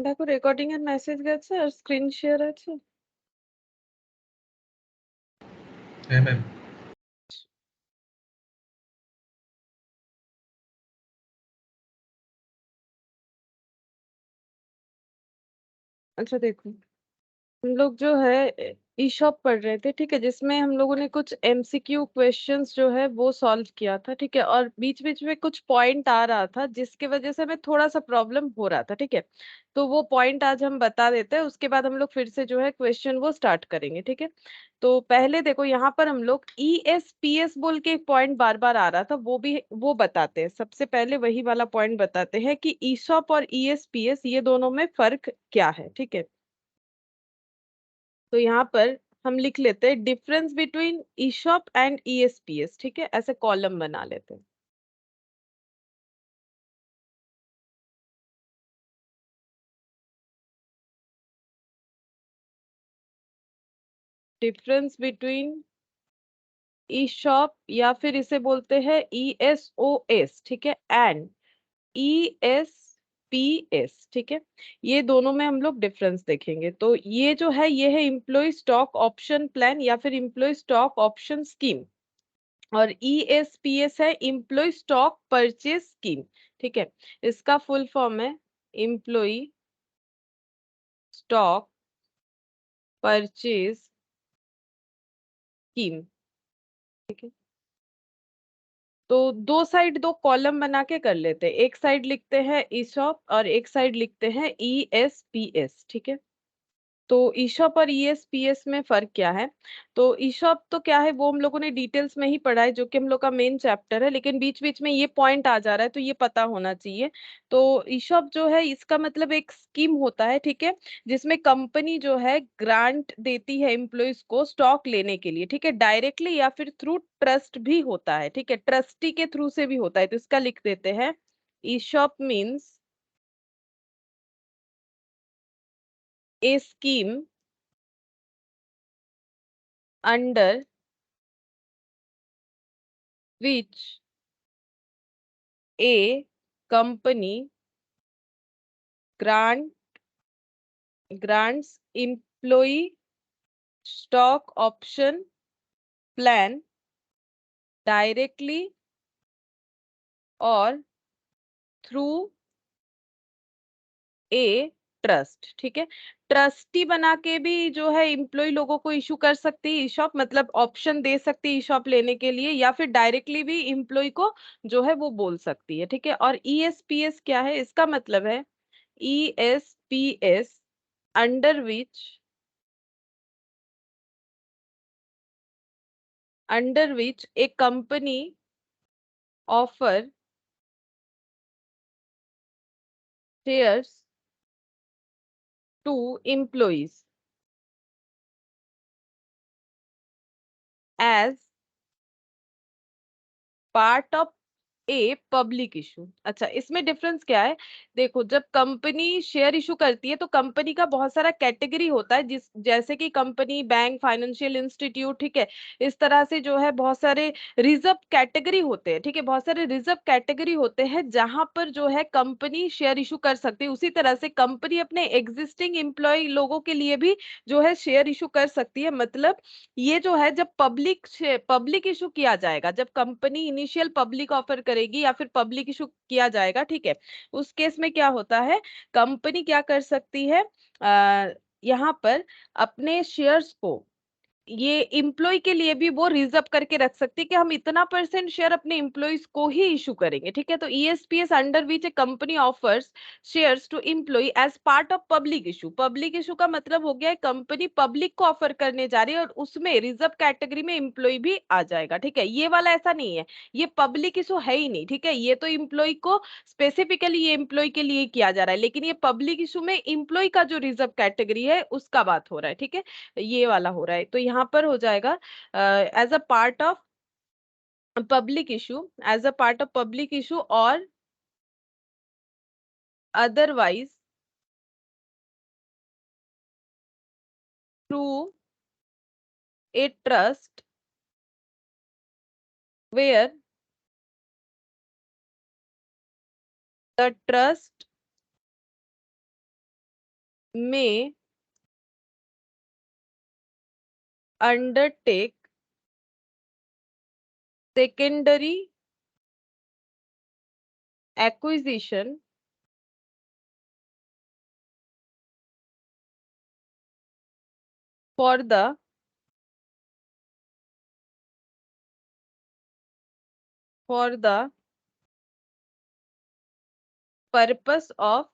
দেখো রেকর্ডিং এর মেসেজ গেছে আর স্ক্রিন শেয়ার আছে। হ্যাঁ ম্যাম। अच्छा देखो, हम लोग जो है ई शॉप पढ़ रहे थे, ठीक है, जिसमें हम लोगों ने कुछ एमसीक्यू क्वेश्चंस जो है वो सॉल्व किया था, ठीक है, और बीच बीच में कुछ पॉइंट आ रहा था जिसकी वजह से हमें थोड़ा सा प्रॉब्लम हो रहा था, ठीक है। तो वो पॉइंट आज हम बता देते हैं, उसके बाद हम लोग फिर से जो है क्वेश्चन वो स्टार्ट करेंगे, ठीक है। तो पहले देखो यहाँ पर हम लोग ई एस पी एस बोल के एक पॉइंट बार बार आ रहा था, वो बताते हैं। सबसे पहले वही वाला पॉइंट बताते हैं कि ईशॉप और ई एस पी एस ये दोनों में फर्क क्या है, ठीक है। तो यहाँ पर हम लिख लेते हैं डिफरेंस बिटवीन ईशॉप एंड ईएसपीएस, ठीक है, ऐसे कॉलम बना लेते हैं। डिफरेंस बिटवीन ईशॉप या फिर इसे बोलते हैं ईएसओएस, ठीक है, एंड ईएसपीएस, ठीक है। ये दोनों में हम लोग डिफरेंस देखेंगे। तो ये जो है ये है इम्प्लॉय स्टॉक ऑप्शन प्लान या फिर इम्प्लॉय स्टॉक ऑप्शन स्कीम, और ईएसपीएस है इम्प्लॉय स्टॉक परचेज स्कीम, ठीक है। इसका फुल फॉर्म है इम्प्लॉय स्टॉक परचेज स्कीम, ठीक है। तो दो साइड दो कॉलम बना के कर लेते हैं, एक साइड लिखते हैं ईशॉप और एक साइड लिखते हैं ईएसपीएस, ठीक है। तो ईशॉप और ईएसपीएस में फर्क क्या है? तो ईशॉप तो क्या है वो हम लोगों ने डिटेल्स में ही पढ़ा है, जो कि हम लोग का मेन चैप्टर है, लेकिन बीच बीच में ये पॉइंट आ जा रहा है तो ये पता होना चाहिए। तो ईशॉप जो है इसका मतलब एक स्कीम होता है, ठीक है, जिसमें कंपनी जो है ग्रांट देती है एम्प्लॉयज को स्टॉक लेने के लिए, ठीक है, डायरेक्टली या फिर थ्रू ट्रस्ट भी होता है, ठीक है, ट्रस्टी के थ्रू से भी होता है। तो इसका लिख देते हैं eShop means A scheme under which a company grant grants employee stock option plan directly or through a trust, ठीक है। ट्रस्टी बना के भी जो है इम्प्लॉय लोगों को इशू कर सकती है ईशॉप, मतलब ऑप्शन दे सकती है ईशॉप लेने के लिए, या फिर डायरेक्टली भी इम्प्लॉय को जो है वो बोल सकती है, ठीक है। और ईएसपीएस क्या है? इसका मतलब है ESPS under which a company offer shares to employees as part of a public issue. अच्छा, इसमें डिफरेंस क्या है? देखो, जब कंपनी शेयर इशू करती है तो कंपनी का बहुत सारा कैटेगरी होता है, जिस जैसे कि कंपनी, बैंक, फाइनेंशियल इंस्टीट्यूट, ठीक है, इस तरह से जो है बहुत सारे रिजर्व कैटेगरी होते हैं, ठीक है, बहुत सारे रिजर्व कैटेगरी होते हैं जहां पर जो है कंपनी शेयर इशू कर सकती है। उसी तरह से कंपनी अपने एग्जिस्टिंग एम्प्लॉय लोगों के लिए भी जो है शेयर इशू कर सकती है। मतलब ये जो है जब पब्लिक इशू किया जाएगा, जब कंपनी इनिशियल पब्लिक ऑफर करेगी या फिर पब्लिक इशू किया जाएगा, ठीक है, उस केस में क्या होता है, कंपनी क्या कर सकती है, यहाँ पर अपने शेयर्स को ये इम्प्लॉय के लिए भी वो रिजर्व करके रख सकती है कि हम इतना परसेंट शेयर अपने इम्प्लॉयज को ही इशू करेंगे, ठीक है। तो ESPS under which a company offers shares to employee as part of public issue. Public issue का मतलब हो गया कंपनी पब्लिक को ऑफर करने जा रही है और उसमें रिजर्व कैटेगरी में इम्प्लॉय भी आ जाएगा, ठीक है। ये वाला ऐसा नहीं है, ये पब्लिक इशू है ही नहीं, ठीक है, ये तो इम्प्लॉय को स्पेसिफिकली ये इम्प्लॉय के लिए किया जा रहा है, लेकिन ये पब्लिक इशू में इम्प्लॉय का जो रिजर्व कैटेगरी है उसका बात हो रहा है, ठीक है, ये वाला हो रहा है। तो यहाँ पर हो जाएगा as a part of public issue, as a part of public issue और otherwise through a trust where the trust may undertake secondary acquisition for the purpose of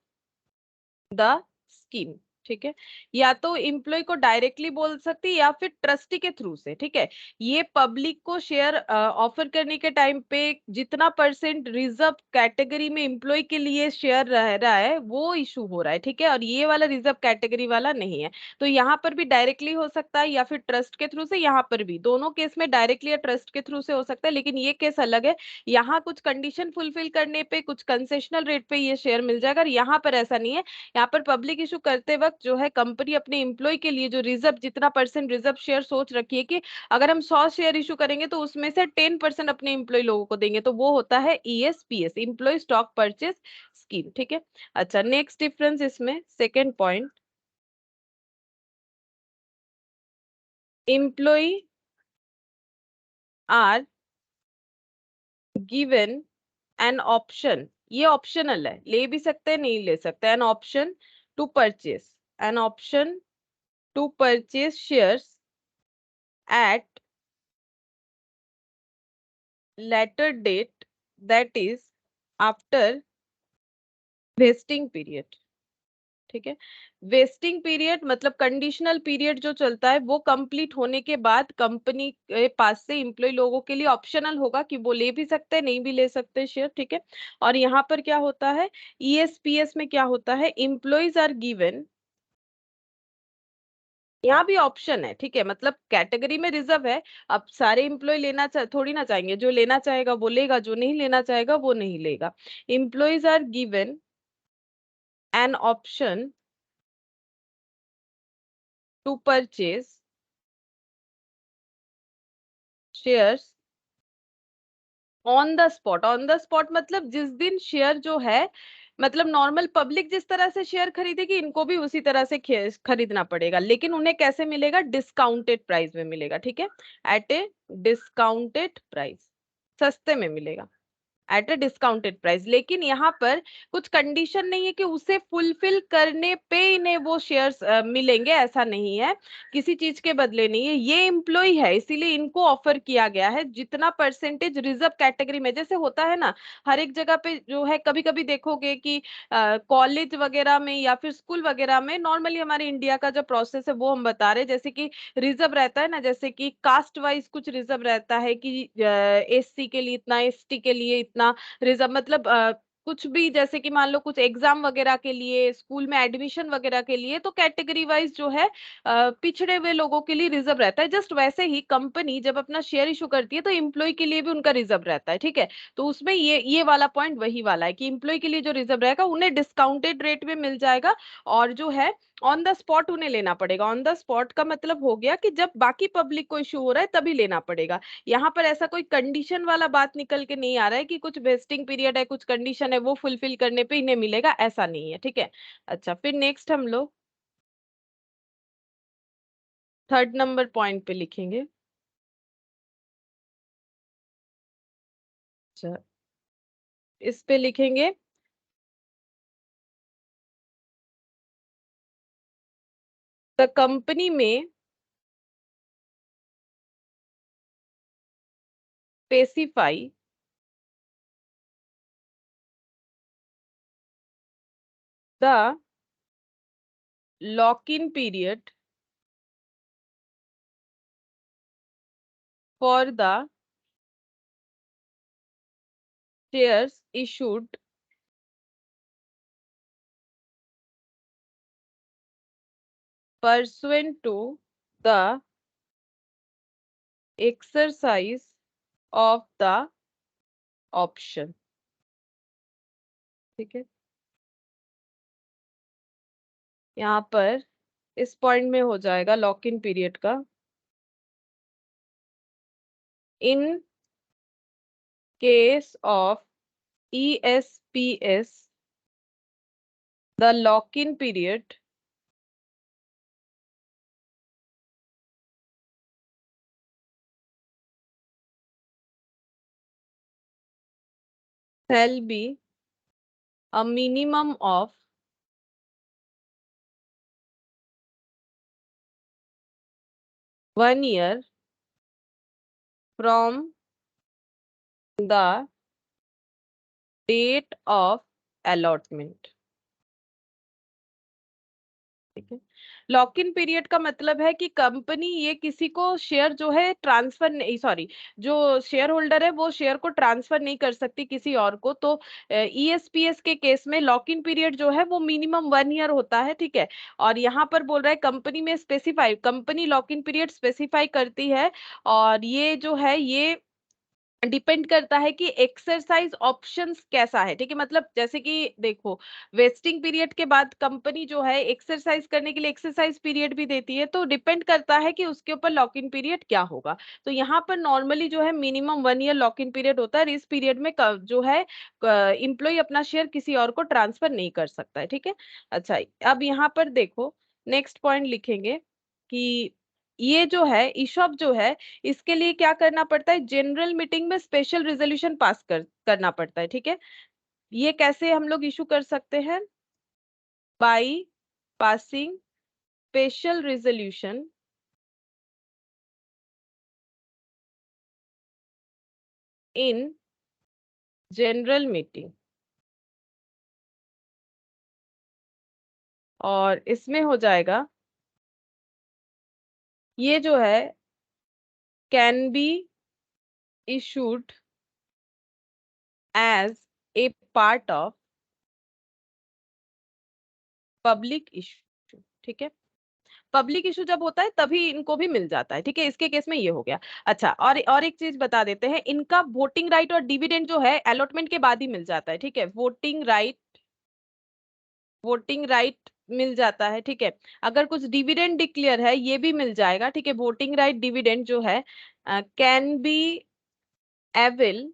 the scheme. ठीक है, या तो एम्प्लॉय को डायरेक्टली बोल सकती है या फिर ट्रस्टी के थ्रू से। ठीक है, ये पब्लिक को शेयर ऑफर करने के टाइम पे जितना परसेंट रिजर्व कैटेगरी में एम्प्लॉय के लिए शेयर रह रहा है वो इशू हो रहा है। ठीक है, और ये वाला रिजर्व कैटेगरी वाला नहीं है। तो यहाँ पर भी डायरेक्टली हो सकता है या फिर ट्रस्ट के थ्रू से। यहाँ पर भी दोनों केस में डायरेक्टली या ट्रस्ट के थ्रू से हो सकता है, लेकिन ये केस अलग है। यहाँ कुछ कंडीशन फुलफिल करने पे कुछ कंसेशनल रेट पे ये शेयर मिल जाएगा, और यहाँ पर ऐसा नहीं है। यहाँ पर पब्लिक इशू करते वक्त जो है कंपनी अपने एम्प्लॉय के लिए जो रिजर्व जितना परसेंट रिजर्व शेयर सोच रखी है कि अगर हम 100 शेयर इशू करेंगे तो उसमें से 10% अपने एम्प्लॉय लोगों को देंगे, तो वो होता है ESPS, employee stock purchase scheme. ठीक है, अच्छा नेक्स्ट डिफरेंस इसमें second point, employee are given an option, ये ऑप्शनल है, ले भी सकते हैं नहीं ले सकते, an option to purchase, an option to purchase shares at later date, that is after vesting period। ठीक है, वेस्टिंग पीरियड मतलब कंडीशनल पीरियड जो चलता है वो कंप्लीट होने के बाद कंपनी के पास से एम्प्लॉय लोगों के लिए ऑप्शनल होगा कि वो ले भी सकते हैं नहीं भी ले सकते शेयर। ठीक है, और यहाँ पर क्या होता है, ईएसपीएस में क्या होता है, एम्प्लॉयज आर गिवन, यहाँ भी ऑप्शन है। ठीक है, मतलब कैटेगरी में रिजर्व है। अब सारे एम्प्लॉय थोड़ी ना चाहेंगे, जो लेना चाहेगा वो लेगा, जो नहीं लेना चाहेगा वो नहीं लेगा। Employees are given an option to purchase shares on the spot. On the spot मतलब जिस दिन शेयर जो है, मतलब नॉर्मल पब्लिक जिस तरह से शेयर खरीदेगी इनको भी उसी तरह से खरीदना पड़ेगा, लेकिन उन्हें कैसे मिलेगा, डिस्काउंटेड प्राइस में मिलेगा। ठीक है, एट ए डिस्काउंटेड प्राइस, सस्ते में मिलेगा एट अ डिस्काउंटेड प्राइस। लेकिन यहाँ पर कुछ कंडीशन नहीं है कि उसे फुलफिल करने पे इन्हें वो शेयर्स मिलेंगे, ऐसा नहीं है, किसी चीज के बदले नहीं है। ये एम्प्लॉय है इसीलिए इनको ऑफर किया गया है जितना परसेंटेज रिजर्व कैटेगरी में, जैसे होता है ना हर एक जगह पे जो है, कभी कभी देखोगे कि कॉलेज वगैरह में या फिर स्कूल वगैरह में, नॉर्मली हमारे इंडिया का जो प्रोसेस है वो हम बता रहे हैं, जैसे कि रिजर्व रहता है ना, जैसे कि कास्ट वाइज कुछ रिजर्व रहता है कि एससी के लिए इतना, एसटी के लिए इतना रिजर्व, मतलब कुछ भी, जैसे कि मान लो कुछ एग्जाम वगैरह के लिए, स्कूल में एडमिशन वगैरह के लिए, तो कैटेगरी वाइज जो है पिछड़े हुए लोगों के लिए रिजर्व रहता है। जस्ट वैसे ही कंपनी जब अपना शेयर इशू करती है तो एम्प्लॉय के लिए भी उनका रिजर्व रहता है। ठीक है, तो उसमें ये वाला पॉइंट वही वाला है कि एम्प्लॉय के लिए जो रिजर्व रहेगा उन्हें डिस्काउंटेड रेट में मिल जाएगा, और जो है ऑन द स्पॉट उन्हें लेना पड़ेगा। ऑन द स्पॉट का मतलब हो गया कि जब बाकी पब्लिक को इश्यू हो रहा है तभी लेना पड़ेगा। यहाँ पर ऐसा कोई कंडीशन वाला बात निकल के नहीं आ रहा है कि कुछ वेस्टिंग पीरियड है, कुछ कंडीशन है, वो फुलफिल करने पे इन्हें मिलेगा, ऐसा नहीं है। ठीक है, अच्छा फिर नेक्स्ट हम लोग थर्ड नंबर पॉइंट पे लिखेंगे। अच्छा, इस पे लिखेंगे द कंपनी में specify the lock in period for the shares issued pursuant to the exercise of the option। ठीक है, यहाँ पर इस पॉइंट में हो जाएगा लॉक इन पीरियड का, इन case of ESPS the lock in period shall be a minimum of 1 year from the date of allotment। ठीक है। लॉक इन पीरियड का मतलब है कि कंपनी ये किसी को शेयर जो है ट्रांसफर नहीं, सॉरी, जो शेयर होल्डर है वो शेयर को ट्रांसफर नहीं कर सकती किसी और को। तो ईएसपीएस के केस में लॉक इन पीरियड जो है वो मिनिमम 1 ईयर होता है। ठीक है। और यहाँ पर बोल रहा है कंपनी में specify, company lock in period specify करती है। और ये जो है ये डिपेंड करता है कि एक्सरसाइज ऑप्शंस कैसा है। ठीक है। मतलब जैसे कि देखो, वेस्टिंग पीरियड के बाद कंपनी जो है एक्सरसाइज करने के लिए एक्सरसाइज पीरियड भी देती है, तो डिपेंड करता है कि उसके ऊपर लॉक इन पीरियड क्या होगा। तो यहाँ पर नॉर्मली जो है minimum 1 ear lock in period होता है, और इस पीरियड में जो है इम्प्लॉय अपना शेयर किसी और को ट्रांसफर नहीं कर सकता है। ठीक है। अच्छा, अब यहाँ पर देखो, नेक्स्ट पॉइंट लिखेंगे कि ये जो है इशॉप जो है, इसके लिए क्या करना पड़ता है, जनरल मीटिंग में स्पेशल रेजोल्यूशन पास करना पड़ता है। ठीक है। ये कैसे हम लोग इशू कर सकते हैं, by passing special resolution in general meeting. और इसमें हो जाएगा, ये जो है can be issued as a part of public issue. ठीक है। पब्लिक इशू जब होता है तभी इनको भी मिल जाता है। ठीक है। इसके केस में ये हो गया। अच्छा, और एक चीज बता देते हैं, इनका वोटिंग राइट और डिविडेंड जो है अलॉटमेंट के बाद ही मिल जाता है। ठीक है। वोटिंग राइट मिल जाता है। ठीक है। अगर कुछ डिविडेंड डिक्लेयर है ये भी मिल जाएगा। ठीक है। वोटिंग राइट डिविडेंड जो है can be avail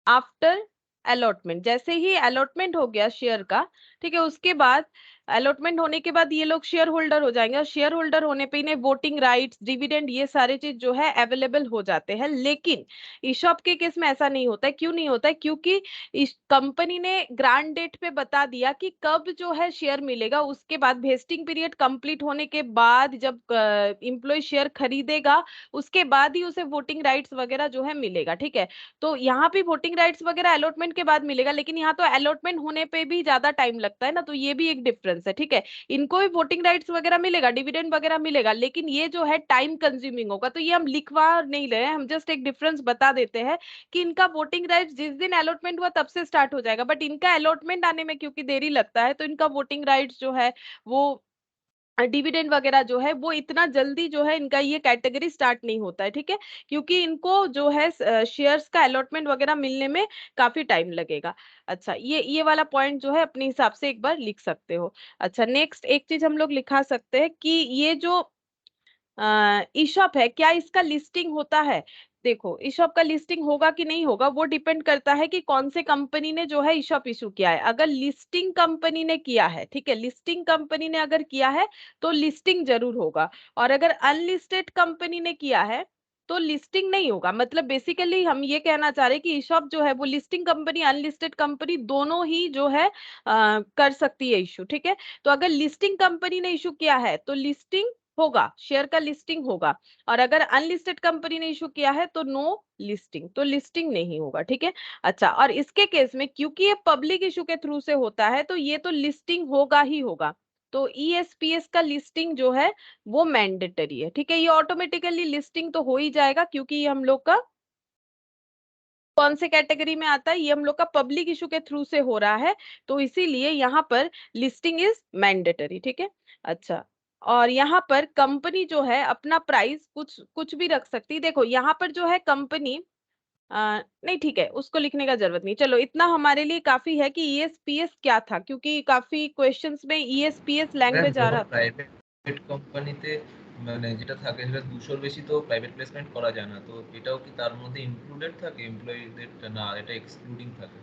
after allotment. जैसे ही अलॉटमेंट हो गया शेयर का, ठीक है, उसके बाद अलॉटमेंट होने के बाद ये लोग शेयर होल्डर हो जाएंगे, और शेयर होल्डर होने पे इन्हें वोटिंग राइट्स, डिविडेंड, ये सारे चीज जो है अवेलेबल हो जाते हैं। लेकिन ईशॉप के केस में ऐसा नहीं होता है। क्यों नहीं होता है? क्योंकि इस कंपनी ने ग्रांट डेट पे बता दिया कि कब जो है शेयर मिलेगा। उसके बाद वेस्टिंग पीरियड कंप्लीट होने के बाद जब इंप्लॉय शेयर खरीदेगा, उसके बाद ही उसे वोटिंग राइट्स वगैरह जो है मिलेगा। ठीक है। तो यहाँ पे वोटिंग राइट्स वगैरह अलॉटमेंट के बाद मिलेगा, लेकिन यहाँ तो अलॉटमेंट होने पे भी ज्यादा टाइम लगता है ना, तो ये भी एक डिफरेंस है। ठीक है। इनको भी वोटिंग राइट्स वगैरह मिलेगा, डिविडेंड वगैरह मिलेगा, लेकिन ये जो है टाइम कंज्यूमिंग होगा। तो ये हम लिखवा नहीं रहे हैं, हम जस्ट एक डिफरेंस बता देते हैं कि इनका वोटिंग राइट्स जिस दिन अलॉटमेंट हुआ तब से स्टार्ट हो जाएगा, बट इनका अलॉटमेंट आने में क्योंकि देरी लगता है, तो इनका वोटिंग राइट्स जो है वो डिविडेंड वगैरह जो है वो इतना जल्दी जो है इनका ये कैटेगरी स्टार्ट नहीं होता है। ठीक है। क्योंकि इनको जो है शेयर्स का अलॉटमेंट वगैरह मिलने में काफी टाइम लगेगा। अच्छा, ये वाला पॉइंट जो है अपने हिसाब से एक बार लिख सकते हो। अच्छा, नेक्स्ट एक चीज हम लोग लिखा सकते हैं कि ये जो ईशॉप है, क्या इसका लिस्टिंग होता है? देखो, ईशॉप का लिस्टिंग होगा कि नहीं होगा वो डिपेंड करता है कि कौन से कंपनी ने जो है ईशॉप इशू किया है। अगर लिस्टिंग कंपनी ने किया है, ठीक है, लिस्टिंग कंपनी ने अगर किया है तो लिस्टिंग जरूर होगा। और अगर अनलिस्टेड कंपनी ने किया है तो लिस्टिंग नहीं होगा। मतलब बेसिकली हम ये कहना चाह रहे हैं कि ईशॉप जो है वो लिस्टिंग कंपनी अनलिस्टेड कंपनी दोनों ही जो है कर सकती है इशू। ठीक है। तो अगर लिस्टिंग कंपनी ने इशू किया है तो लिस्टिंग होगा, शेयर का लिस्टिंग होगा। और अगर अनलिस्टेड कंपनी ने इशू किया है तो नो लिस्टिंग, तो लिस्टिंग नहीं होगा। ठीक है। अच्छा, और इसके केस में क्योंकि ये पब्लिक इशू के थ्रू से होता है तो ये तो लिस्टिंग होगा ही होगा। तो ईएसपीएस का लिस्टिंग जो है वो मैंडेटरी है। ठीक है। ये ऑटोमेटिकली लिस्टिंग तो हो ही जाएगा, क्योंकि ये हम लोग का कौन से कैटेगरी में आता है, ये हम लोग का पब्लिक इशू के थ्रू से हो रहा है, तो इसीलिए यहाँ पर लिस्टिंग इज मैंडेटरी। ठीक है। अच्छा, और यहाँ पर कंपनी जो है अपना प्राइस कुछ कुछ भी रख सकती है। देखो यहाँ पर जो है कंपनी नहीं, ठीक है, उसको लिखने का जरूरत नहीं। चलो, इतना हमारे लिए काफी है कि ईएसपीएस क्या था, क्योंकि काफी क्वेश्चंस में ईएसपीएस ম্যাম लैंग्वेज आ কোনো रहा था। প্রাইভেট কোম্পানিতে মানে যেটা থাকে সেটা 200 এর বেশি তো প্রাইভেট প্লেসমেন্ট করা যায় না, তো এটাও কি তার মধ্যে ইনক্লুডেড থাকে এমপ্লয়ীদের? না, এটা এক্সক্লুডিং থাকে।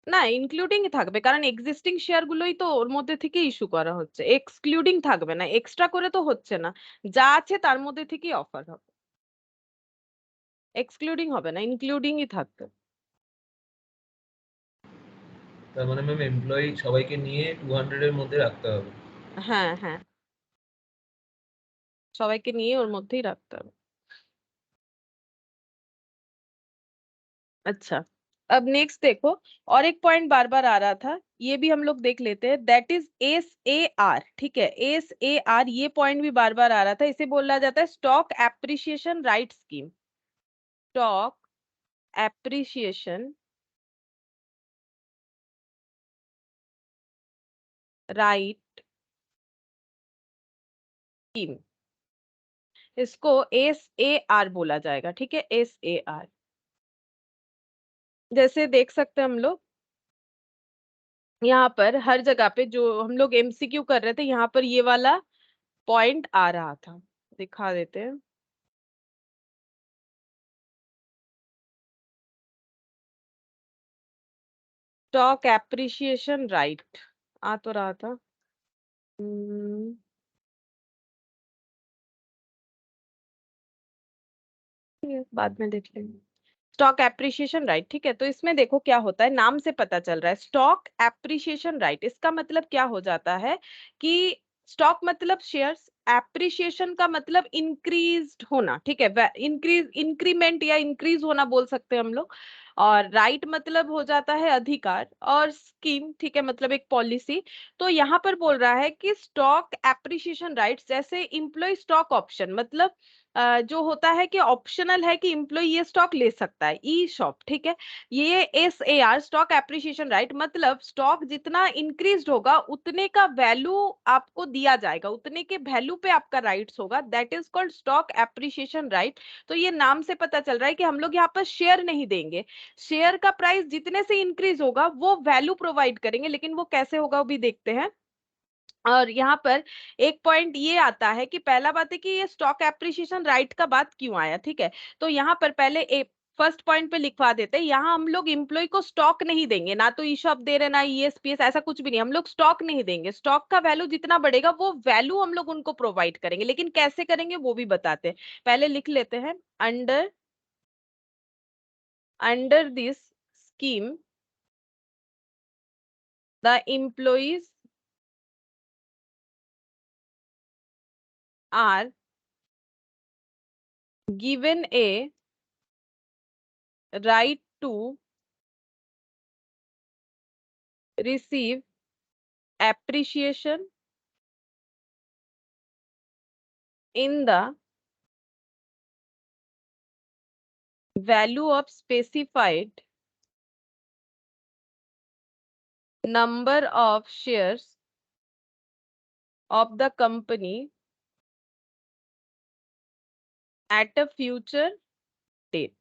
না, ইনক্লুডিং থাকবে, কারণ এক্সিস্টিং শেয়ার গুলোই তো ওর মধ্যে থেকে ইস্যু করা হচ্ছে, এক্সক্লুডিং থাকবে না, এক্সট্রা করে তো হচ্ছে না। যা আছে তার মধ্যে থেকেই অফার হবে, এক্সক্লুডিং হবে না, ইনক্লুডিংই থাকবে। তার মানে ম্যাম এমপ্লয়ি সবাইকে নিয়ে 200 এর মধ্যে রাখতে হবে। হ্যাঁ হ্যাঁ, সবাইকে নিয়ে ওর মধ্যেই রাখতে হবে। अच्छा, अब नेक्स्ट देखो, और एक पॉइंट बार बार आ रहा था, ये भी हम लोग देख लेते हैं, दैट इज SAR। ठीक है, SAR ये पॉइंट भी बार बार आ रहा था, इसे बोला जाता है stock appreciation right scheme. Stock appreciation right scheme, इसको SAR बोला जाएगा। ठीक है, SAR। जैसे देख सकते हैं हम लोग यहाँ पर हर जगह पे जो हम लोग MCQ कर रहे थे, यहाँ पर ये वाला पॉइंट आ रहा था, दिखा देते हैं। स्टॉक एप्रिसिएशन राइट आ तो रहा था। हम्म, ये बाद में देख लेंगे। स्टॉक एप्रिसिएशन राइट, ठीक है, तो इसमें देखो क्या होता है, नाम से पता चल रहा है स्टॉक एप्रिसिएशन राइट। इसका मतलब क्या हो जाता है कि स्टॉक मतलब शेयर्स, एप्रिसिएशन का मतलब इंक्रीज्ड होना। ठीक है, इंक्रीमेंट या इंक्रीज होना बोल सकते हैं हम लोग। और राइट मतलब हो जाता है अधिकार, और स्कीम ठीक है मतलब एक पॉलिसी। तो यहाँ पर बोल रहा है कि स्टॉक एप्रिसिएशन राइट्स, जैसे इंप्लॉय स्टॉक ऑप्शन, मतलब जो होता है कि ऑप्शनल है कि इम्प्लॉय ये स्टॉक ले सकता है, ई शॉप। ठीक है, ये SAR स्टॉक एप्रिसिएशन राइट मतलब स्टॉक जितना इंक्रीज होगा उतने का वैल्यू आपको दिया जाएगा, उतने के वैल्यू पे आपका राइट्स होगा, that is called stock appreciation right. तो ये नाम से पता चल रहा है कि हम लोग यहाँ पर शेयर नहीं देंगे, शेयर का प्राइस जितने से इंक्रीज होगा वो वैल्यू प्रोवाइड करेंगे, लेकिन वो कैसे होगा वो भी देखते हैं। और यहाँ पर एक पॉइंट ये आता है कि पहला बात है कि ये स्टॉक एप्रिसिएशन राइट का बात क्यों आया। ठीक है, तो यहाँ पर पहले एक फर्स्ट पॉइंट पे लिखवा देते हैं, यहाँ हम लोग इम्प्लॉय को स्टॉक नहीं देंगे, ना तो ई शॉप दे रहे ना ESPS, ऐसा कुछ भी नहीं, हम लोग स्टॉक नहीं देंगे। स्टॉक का वैल्यू जितना बढ़ेगा वो वैल्यू हम लोग उनको प्रोवाइड करेंगे, लेकिन कैसे करेंगे वो भी बताते हैं। पहले लिख लेते हैं, under under this scheme the employees are given a right to receive appreciation in the value of specified number of shares of the company at a future date।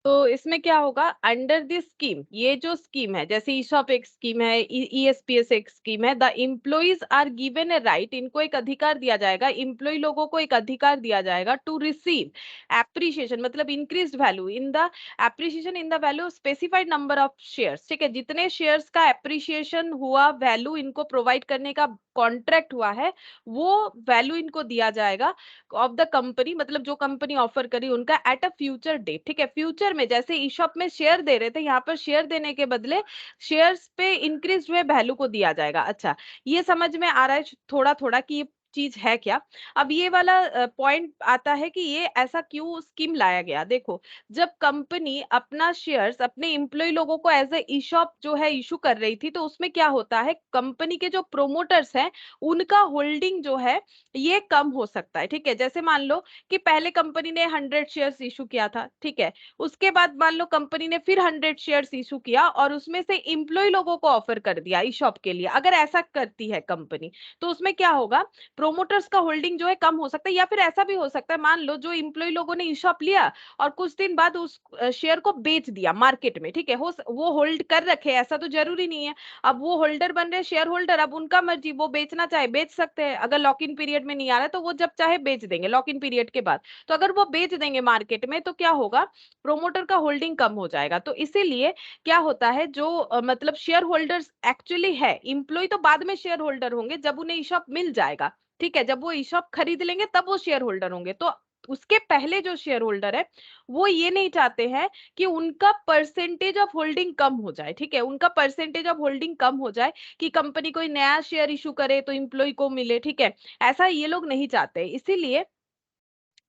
तो इसमें क्या होगा, अंडर दिस स्कीम, ये जो scheme है, जैसे eShop एक scheme है, ESPS एक स्कीम है, the employees are given a right, इनको एक अधिकार दिया जाएगा, इम्प्लॉय लोगों को एक अधिकार दिया जाएगा टू रिसीव एप्रिसिएशन मतलब increased value in the appreciation in the value specified number of shares. ठीक है, जितने शेयर्स का एप्रिसिएशन हुआ, वैल्यू इनको प्रोवाइड करने का कॉन्ट्रैक्ट हुआ है, वो वैल्यू इनको दिया जाएगा ऑफ द कंपनी, मतलब जो कंपनी ऑफर करी उनका, एट अ फ्यूचर डेट। ठीक है, फ्यूचर में, जैसे ई शॉप में शेयर दे रहे थे, यहाँ पर शेयर देने के बदले शेयर्स पे इंक्रीज हुए वैल्यू को दिया जाएगा। अच्छा, ये समझ में आ रहा है थोड़ा थोड़ा कि ये चीज है क्या। अब ये वाला पॉइंट आता है कि ये ऐसा क्यों स्कीम लाया गया। देखो, जब कंपनी अपना शेयर्स अपने एम्प्लॉय लोगों को एज ए ई शॉप जो है इशू कर रही थी, तो उसमें क्या होता है, कंपनी के जो प्रोमोटर्स हैं उनका होल्डिंग जो है ये कम हो सकता है। ठीक है, जैसे मान लो कि पहले कंपनी ने 100 शेयर्स इशू किया था, ठीक है, उसके बाद मान लो कंपनी ने फिर 100 शेयर्स इशू किया और उसमें से इम्प्लॉय लोगों को ऑफर कर दिया ई शॉप के लिए। अगर ऐसा करती है कंपनी, तो उसमें क्या होगा, प्रोमोटर्स का होल्डिंग जो है कम हो सकता है, या फिर ऐसा भी हो सकता है, मान लो जो इम्प्लॉय लोगों ने ई शॉप लिया और कुछ दिन बाद उस शेयर को बेच दिया मार्केट में। ठीक है, वो होल्ड कर रखे, ऐसा तो जरूरी नहीं है। अब वो होल्डर बन रहे, शेयर होल्डर, अब उनका मर्जी, वो बेचना चाहे बेच सकते हैं, अगर लॉक इन पीरियड में नहीं आ रहा है तो वो जब चाहे बेच देंगे लॉक इन पीरियड के बाद। तो अगर वो बेच देंगे मार्केट में तो क्या होगा, प्रोमोटर का होल्डिंग कम हो जाएगा। तो इसीलिए क्या होता है, जो मतलब शेयर होल्डर्स एक्चुअली है, इंप्लॉय तो बाद में शेयर होल्डर होंगे जब उन्हें ई शॉप मिल जाएगा। ठीक है, जब वो ई शॉप खरीद लेंगे तब वो शेयर होल्डर होंगे। तो उसके पहले जो शेयर होल्डर है वो ये नहीं चाहते हैं कि उनका परसेंटेज ऑफ होल्डिंग कम हो जाए, ठीक है, उनका परसेंटेज ऑफ होल्डिंग कम हो जाए कि कंपनी कोई नया शेयर इशू करे तो इंप्लॉय को मिले, ठीक है, ऐसा ये लोग नहीं चाहते। इसीलिए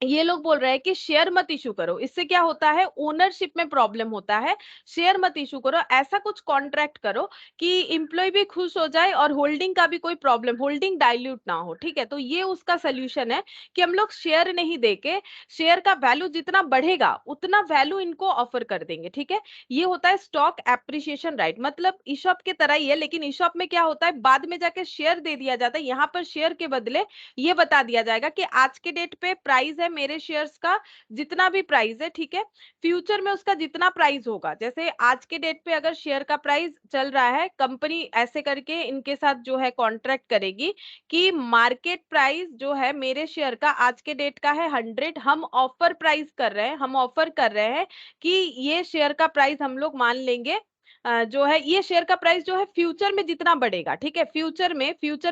ये लोग बोल रहे हैं कि शेयर मत इशू करो, इससे क्या होता है, ओनरशिप में प्रॉब्लम होता है, शेयर मत इशू करो, ऐसा कुछ कॉन्ट्रैक्ट करो कि एम्प्लॉय भी खुश हो जाए और होल्डिंग का भी कोई प्रॉब्लम, होल्डिंग डाइल्यूट ना हो, ठीक है। तो ये उसका सोल्यूशन है कि हम लोग शेयर नहीं देके शेयर का वैल्यू जितना बढ़ेगा उतना वैल्यू इनको ऑफर कर देंगे, ठीक है। ये होता है स्टॉक एप्रिसिएशन राइट, मतलब ईशॉप के तरह ही है, लेकिन ईशॉप में क्या होता है, बाद में जाके शेयर दे दिया जाता है, यहाँ पर शेयर के बदले ये बता दिया जाएगा कि आज के डेट पे प्राइस है मेरे शेयर्स का जितना भी प्राइस है, ठीक है, फ्यूचर में उसका जितना प्राइस होगा, जैसे आज के डेट पे अगर शेयर का प्राइस चल रहा है, कंपनी ऐसे करके इनके साथ जो है कॉन्ट्रैक्ट करेगी कि मार्केट प्राइस जो है मेरे शेयर का आज के डेट का है 100, हम ऑफर प्राइस कर रहे हैं, हम ऑफर कर रहे हैं कि ये शेयर का प्राइस हम लोग मान लेंगे जो है ये शेयर का प्राइस जो है फ्यूचर में जितना बढ़ेगा, ठीक है, फ्यूचर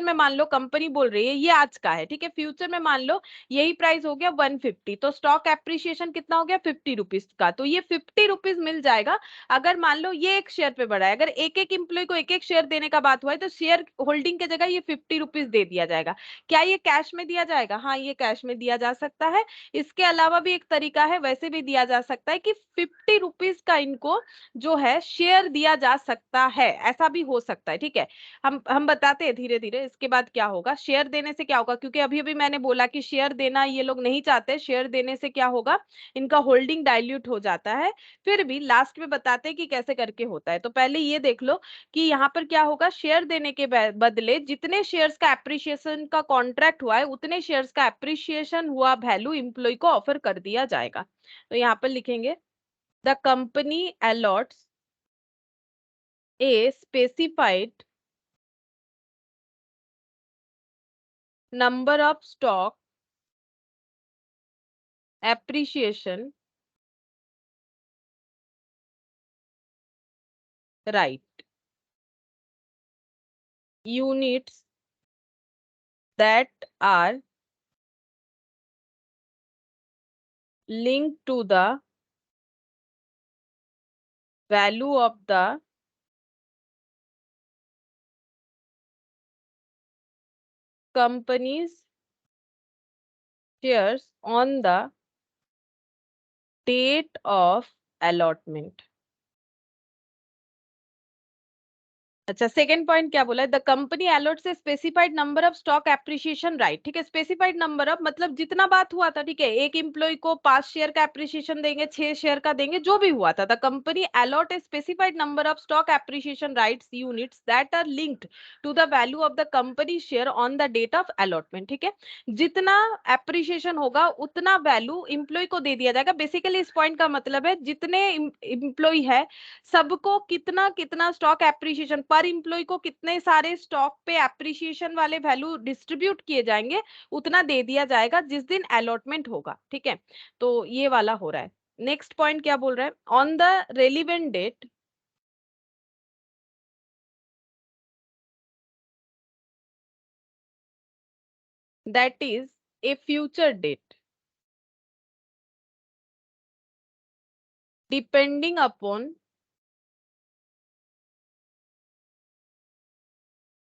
में मान लो कंपनी बोल रही है ये आज का है, ठीक है, फ्यूचर में मान लो यही प्राइस हो गया 150, तो स्टॉक एप्रिसिएशन कितना हो गया 50 रुपीज का, तो ये 50 रुपीज मिल जाएगा। अगर मान लो ये एक शेयर पे बढ़ा है, अगर एक एक इंप्लॉय को एक एक शेयर देने का बात हुआ है तो शेयर होल्डिंग की जगह ये 50 रुपीज दे दिया जाएगा। क्या ये कैश में दिया जाएगा? हाँ, ये कैश में दिया जा सकता है। इसके अलावा भी एक तरीका है, वैसे भी दिया जा सकता है कि 50 रुपीज का इनको जो है शेयर दिया जा सकता है, ऐसा भी हो सकता है, ठीक है। हम बताते हैं धीरे धीरे इसके बाद क्या होगा, शेयर देने से क्या होगा, क्योंकि अभी अभी मैंने बोला कि शेयर देना ये लोग नहीं चाहते, शेयर देने से क्या होगा, इनका होल्डिंग डाइल्यूट हो जाता है। फिर भी लास्ट में बताते हैं कि कैसे करके होता है। तो पहले ये देख लो कि यहाँ पर क्या होगा, शेयर देने के बदले जितने शेयर्स का एप्रिसिएशन का कॉन्ट्रैक्ट हुआ है उतने शेयर्स का एप्रिसिएशन हुआ वैल्यू इंप्लॉय को ऑफर कर दिया जाएगा। तो यहाँ पर लिखेंगे the company a lots a specified number of stock appreciation right units that are linked to the value of the company's shares on the date of allotment। अच्छा, सेकंड पॉइंट क्या बोला है, द कंपनी अलॉट से specified number of stock appreciation right, ठीक है, specified number of मतलब जितना बात हुआ था, ठीक है, एक एम्प्लॉय को 5 शेयर का एप्रिसिएशन देंगे, 6 शेयर का देंगे, जो भी हुआ था, the company allot a specified number of stock appreciation rights units that are linked to the value of the company share on the date of allotment, ठीक है, जितना एप्रिसिएशन होगा उतना वैल्यू एम्प्लॉय को दे दिया जाएगा। बेसिकली इस पॉइंट का मतलब है जितने एम्प्लॉय है सबको कितना कितना स्टॉक एप्रिसिएशन पर इंप्लॉय को कितने सारे स्टॉक पे एप्रिसिएशन वाले वैल्यू डिस्ट्रीब्यूट किए जाएंगे उतना दे दिया जाएगा जिस दिन अलॉटमेंट होगा, ठीक है। तो ये वाला हो रहा है। नेक्स्ट पॉइंट क्या बोल रहा है, on the relevant date that is a future date depending upon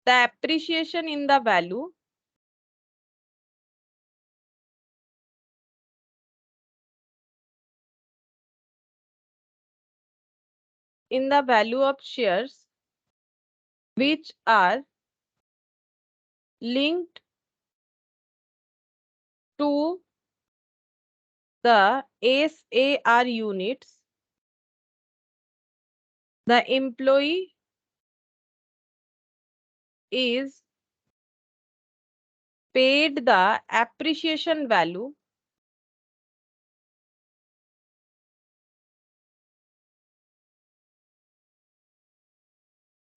the appreciation in the value in the value of shares which are linked to the SAR units, the employee is paid the appreciation value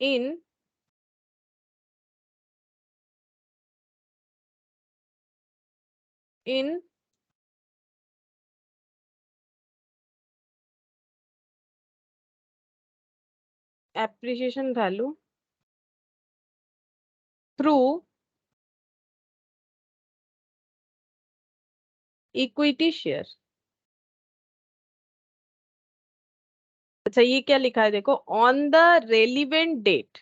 in in appreciation value through equity share. अच्छा ये क्या लिखा है देखो, on the relevant date.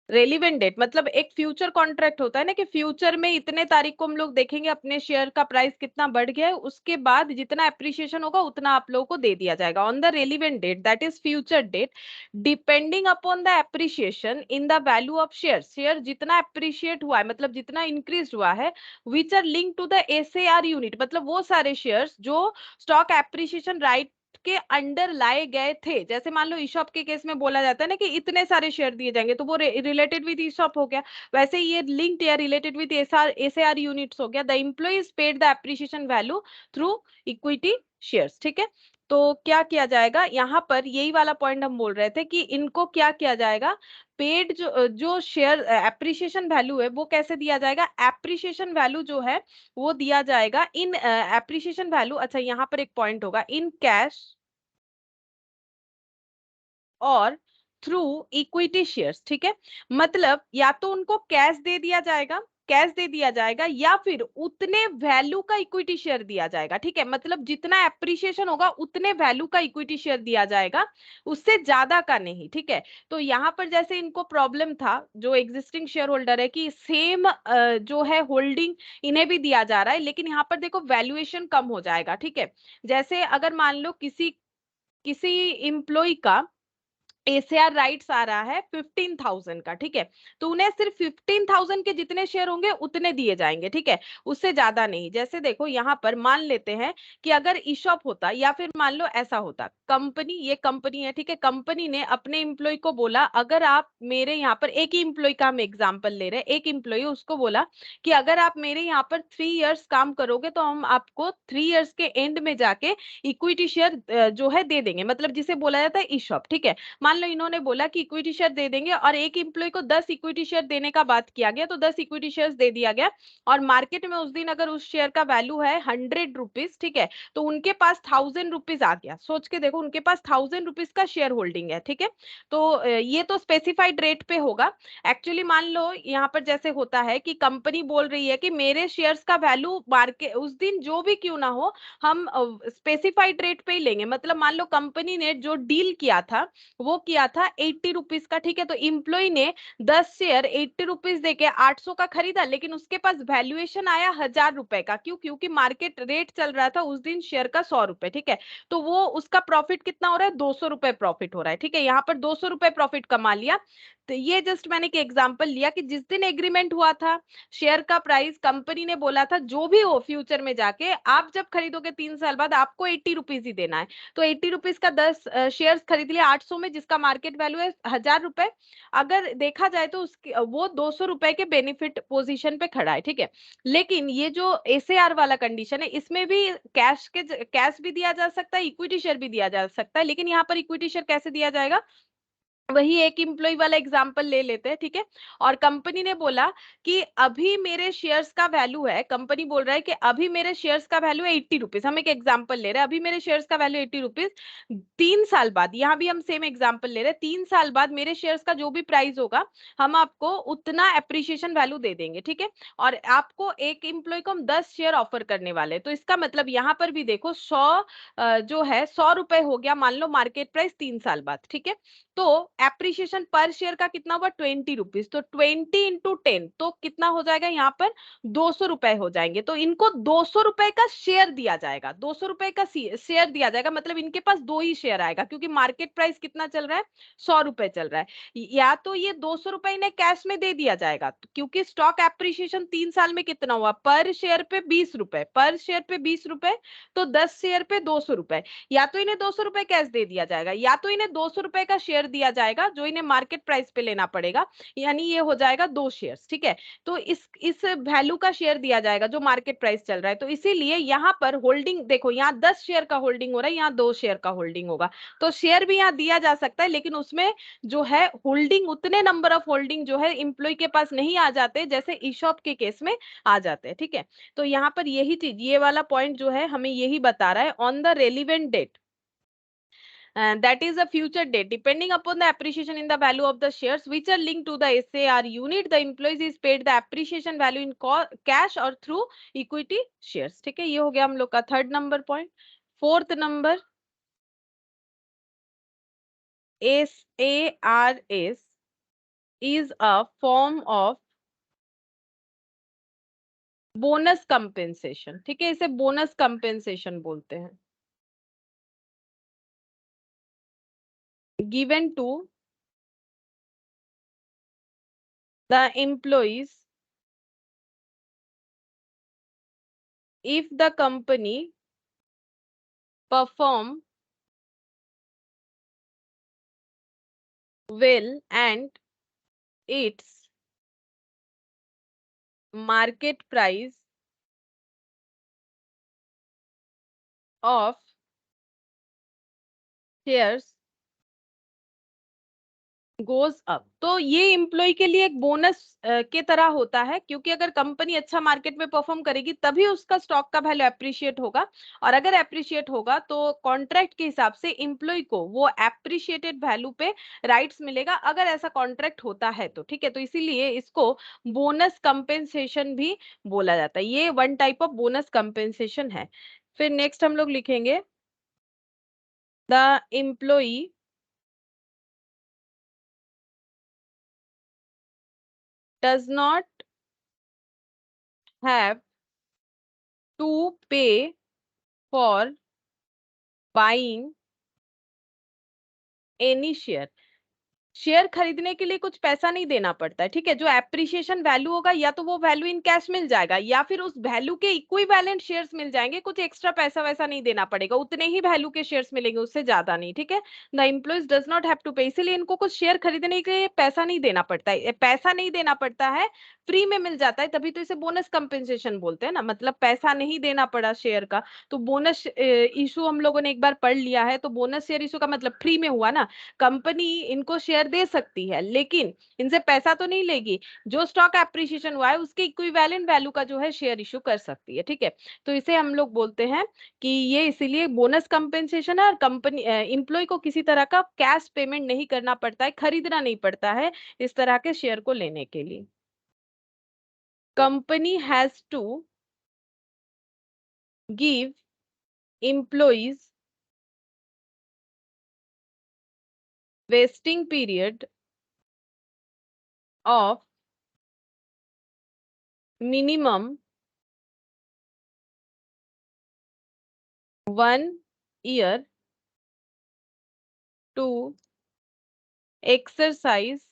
Relevant date मतलब एक future contract होता है ना, कि फ्यूचर में इतने तारीख को हम लोग देखेंगे अपने शेयर का प्राइस कितना बढ़ गया है, उसके बाद जितना एप्रिसिएशन होगा उतना आप लोगों को दे दिया जाएगा on the relevant date, that is future date, depending upon the appreciation in the value of share. Share जितना एप्रिशिएट हुआ है मतलब जितना इंक्रीज हुआ है, which are link to the SAR unit, मतलब वो सारे शेयर्स जो स्टॉक एप्रिसिएशन राइट के अंडर लाए गए थे। जैसे मान लो ईशॉप के केस में बोला जाता है ना कि इतने सारे शेयर दिए जाएंगे, तो वो रिलेटेड विद ईशॉप हो गया। वैसे ये लिंक्ड या रिलेटेड विद एसआर यूनिट्स हो गया। The employees paid the appreciation value through equity shares. ठीक है, तो क्या किया जाएगा यहाँ पर, यही वाला पॉइंट हम बोल रहे थे कि इनको क्या किया जाएगा, पेड जो जो शेयर एप्रिसिएशन वैल्यू है वो कैसे दिया जाएगा, एप्रिसिएशन वैल्यू जो है वो दिया जाएगा इन एप्रिसिएशन वैल्यू। अच्छा यहाँ पर एक पॉइंट होगा, इन कैश और थ्रू इक्विटी शेयर्स। ठीक है, मतलब या तो उनको कैश दे दिया जाएगा, कैश दे दिया जाएगा, या फिर उतने वैल्यू का इक्विटी शेयर दिया जाएगा। ठीक है, मतलब जितना एप्रिसिएशन होगा उतने वैल्यू का इक्विटी शेयर दिया जाएगा, उससे ज्यादा का नहीं। ठीक है, तो यहाँ पर जैसे इनको प्रॉब्लम था जो एग्जिस्टिंग शेयर होल्डर है कि सेम जो है होल्डिंग इन्हें भी दिया जा रहा है, लेकिन यहाँ पर देखो वैल्यूएशन कम हो जाएगा। ठीक है, जैसे अगर मान लो किसी किसी एम्प्लॉय का एसीआर राइट्स आ रहा है 15,000 का। ठीक है, तो उन्हें सिर्फ 15,000 के जितने शेयर होंगे उतने दिए जाएंगे। ठीक है, उससे ज्यादा नहीं। जैसे देखो यहाँ पर मान लेते हैं कि अगर ईशॉप होता, या फिर मान लो ऐसा होता, कंपनी, ये कंपनी है, ठीक है, कंपनी ने अपने एम्प्लॉय को बोला, अगर आप मेरे यहाँ पर, एक ही एम्प्लॉय का हम एग्जाम्पल ले रहे हैं, एक एम्प्लॉय उसको बोला कि अगर आप मेरे यहाँ पर 3 इयर्स काम करोगे तो हम आपको 3 इयर्स के एंड में जाके इक्विटी शेयर जो है दे देंगे, मतलब जिसे बोला जाता है ईशॉप। ठीक है, मान लो इन्होंने बोला कि इक्विटी शेयर दे देंगे और एक एम्प्लॉय को 10 इक्विटी शेयर देने का बात किया गया, तो 10 इक्विटी शेयर दे दिया गया। और मार्केट में उस दिन अगर उस शेयर का वैल्यू है 100 रुपीज, ठीक है, तो उनके पास 1000 रुपीज आ गया। सोच के देखो, उनके पास 1000 रुपीज का शेयर होल्डिंग है। ठीक है, तो ये तो स्पेसिफाइड रेट पे होगा। एक्चुअली मान लो यहाँ पर जैसे होता है कि कंपनी बोल रही है कि मेरे शेयर्स का वैल्यू मार्केट उस दिन जो भी क्यों ना हो, हम स्पेसिफाइड रेट पे ही लेंगे। मतलब मान लो कंपनी ने जो डील किया था वो किया था 80 रुपीज का। ठीक है, तो इम्प्लॉय ने 10 शेयर 80 रुपीज देके 800 का खरीदा, लेकिन उसके पास वैल्यूएशन आया 1000 रुपए का। क्यों? क्योंकि मार्केट रेट चल रहा था उस दिन शेयर का 100 रुपए। ठीक है, तो वो उसका प्रॉफिट कितना हो रहा है, 200 रुपए प्रॉफिट हो रहा है। ठीक है, यहाँ पर 200 रुपए प्रॉफिट कमा लिया। तो ये जस्ट मैंने एक एग्जांपल लिया कि जिस दिन एग्रीमेंट हुआ था, शेयर का प्राइस कंपनी ने बोला था जो भी हो फ्यूचर में जाके आप जब खरीदोगे 3 साल बाद आपको 80 रुपीज ही देना है। तो 80 रुपीज का 10 शेयर खरीद लिया 800 में, जिसका मार्केट वैल्यू है 1000 रुपए। अगर देखा जाए तो उसकी वो 200 रुपए के बेनिफिट पोजीशन पे खड़ा है। ठीक है, लेकिन ये जो एसएआर वाला कंडीशन है, इसमें भी कैश भी दिया जा सकता है, इक्विटी शेयर भी दिया जा सकता है। लेकिन यहाँ पर इक्विटी शेयर कैसे दिया जाएगा, वही एक एम्प्लॉय वाला एग्जांपल ले लेते हैं। ठीक है, और कंपनी ने बोला कि अभी मेरे शेयर्स का वैल्यू है, कंपनी बोल रहा है कि अभी मेरे शेयर्स का वैल्यू है 80 रुपीज। हम एक एग्जांपल ले रहे हैं, अभी मेरे शेयर्स का वैल्यू 80 रुपीज। 3 साल बाद, यहाँ भी हम सेम एग्जांपल ले रहे हैं, 3 साल बाद मेरे शेयर्स का जो भी प्राइस होगा हम आपको उतना एप्रिसिएशन वैल्यू दे देंगे। ठीक है, और आपको एक एम्प्लॉय को हम 10 शेयर ऑफर करने वाले हैं। तो इसका मतलब यहाँ पर भी देखो 100 जो है 100 रुपए हो गया, मान लो मार्केट प्राइस 3 साल बाद। ठीक है, तो एप्रिसिएशन पर शेयर का कितना हुआ 20 रुपीज, तो 20 × 10 तो कितना हो जाएगा यहाँ पर 200 रुपए हो जाएंगे। तो इनको 200 रुपए का शेयर दिया जाएगा, 200 रुपए का शेयर दिया जाएगा, मतलब इनके पास दो ही शेयर आएगा, क्योंकि मार्केट प्राइस कितना चल रहा है 100 रुपए चल रहा है। या तो ये 200 रुपए इन्हें कैश में दे दिया जाएगा, क्योंकि स्टॉक एप्रिसिएशन 3 साल में कितना हुआ, पर शेयर पे 20 रुपए, पर शेयर पे 20 रुपए, तो 10 शेयर पे 200 रुपए। या तो इन्हें 200 रुपए कैश दे दिया जाएगा, या तो इन्हें 200 रुपए का शेयर दिया जाएगा जो इन्हें मार्केट प्राइस पे लेना पड़ेगा, यानी ये हो जाएगा 2 शेयर्स। ठीक है, तो इस वैल्यू का शेयर दिया जाएगा जो मार्केट प्राइस चल रहा है। तो इसीलिए यहाँ पर होल्डिंग देखो, यहाँ 10 शेयर का होल्डिंग हो रहा है, यहाँ 2 शेयर का होल्डिंग होगा। तो शेयर भी यहाँ दिया जा सकता है, लेकिन उसमें जो है होल्डिंग, उतने नंबर ऑफ होल्डिंग जो है इम्प्लॉय के पास नहीं आ जाते जैसे ईशॉप के केस में आ जाते हैं। ठीक है, तो यहाँ पर यही चीज, ये वाला पॉइंट जो है हमें यही बता रहा है, on the relevant date that is a future date. Depending upon the appreciation in the value of the shares which are linked to the SAR unit, the employees is paid the appreciation value in cash or through equity shares. ठीक है, ये हो गया हम लोग का third number point. Fourth number, SARS is a form of bonus compensation. ठीक है, इसे बोनस कंपेंसेशन बोलते हैं. Given to the employees if the company perform well and its market price of shares goes up. तो ये employ के लिए एक बोनस के तरह होता है, क्योंकि अगर कंपनी अच्छा मार्केट में परफॉर्म करेगी तभी उसका स्टॉक का वैल्यू एप्रिशिएट होगा, और अगर एप्रिशिएट होगा तो कॉन्ट्रैक्ट के हिसाब से एम्प्लॉय को वो एप्रिशिएटेड वैल्यू पे राइट्स मिलेगा, अगर ऐसा कॉन्ट्रैक्ट होता है तो. ठीक है, तो इसीलिए इसको बोनस कंपेंसेशन भी बोला जाता है. ये one type of bonus compensation है. फिर नेक्स्ट हम लोग लिखेंगे the employee does not have to pay for buying any share. Share खरीदने के लिए कुछ पैसा नहीं देना पड़ता है. ठीक है, जो एप्रिसिएशन वैल्यू होगा या तो वो वैल्यू इन कैश मिल जाएगा या फिर उस वैल्यू के इक्विवेलेंट शेयर्स मिल जाएंगे. कुछ एक्स्ट्रा पैसा वैसा नहीं देना पड़ेगा, उतने ही वैल्यू के शेयर्स मिलेंगे, उससे ज्यादा नहीं. ठीक है, the employees does not have to pay, इसीलिए इनको कुछ शेयर खरीदने के लिए पैसा नहीं देना पड़ता है. पैसा नहीं देना पड़ता है, फ्री में मिल जाता है, तभी तो इसे बोनस कंपेंसेशन बोलते हैं ना. मतलब पैसा नहीं देना पड़ा शेयर का. तो बोनस इशू हम लोगों ने एक बार पढ़ लिया है, तो बोनस शेयर इशू का मतलब फ्री में हुआ ना. कंपनी इनको शेयर दे सकती है लेकिन इनसे पैसा तो नहीं लेगी, जो स्टॉक एप्रिसिएशन हुआ है उसके इक्विवेलेंट वैल्यू का जो है शेयर इशू कर सकती है. ठीक है, तो इसे हम लोग बोलते हैं कि ये इसीलिए बोनस कंपेंसेशन है, और कंपनी एम्प्लॉय को किसी तरह का कैश पेमेंट नहीं करना पड़ता है, खरीदना नहीं पड़ता है इस तरह के शेयर को लेने के लिए. Company has to give employees vesting period of minimum 1 year to exercise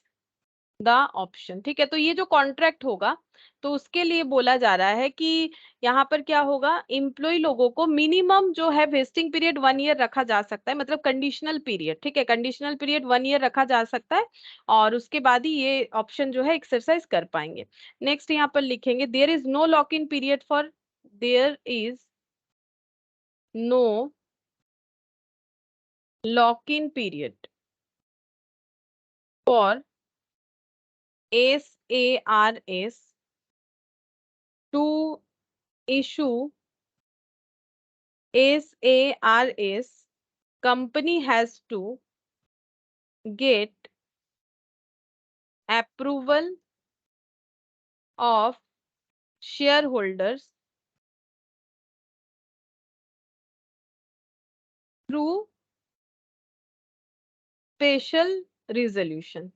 the option. ठीक है, तो ये जो कॉन्ट्रैक्ट होगा तो उसके लिए बोला जा रहा है कि यहाँ पर क्या होगा, एम्प्लॉय लोगों को मिनिमम जो है वेस्टिंग पीरियड 1 ईयर रखा जा सकता है, मतलब कंडीशनल पीरियड. ठीक है, कंडीशनल पीरियड 1 ईयर रखा जा सकता है, और उसके बाद ही ये ऑप्शन जो है एक्सरसाइज कर पाएंगे. नेक्स्ट यहाँ पर लिखेंगे there is no lock in period for, there is no lock in period for SARS to issue SARS. Company has to get approval of shareholders through special resolution.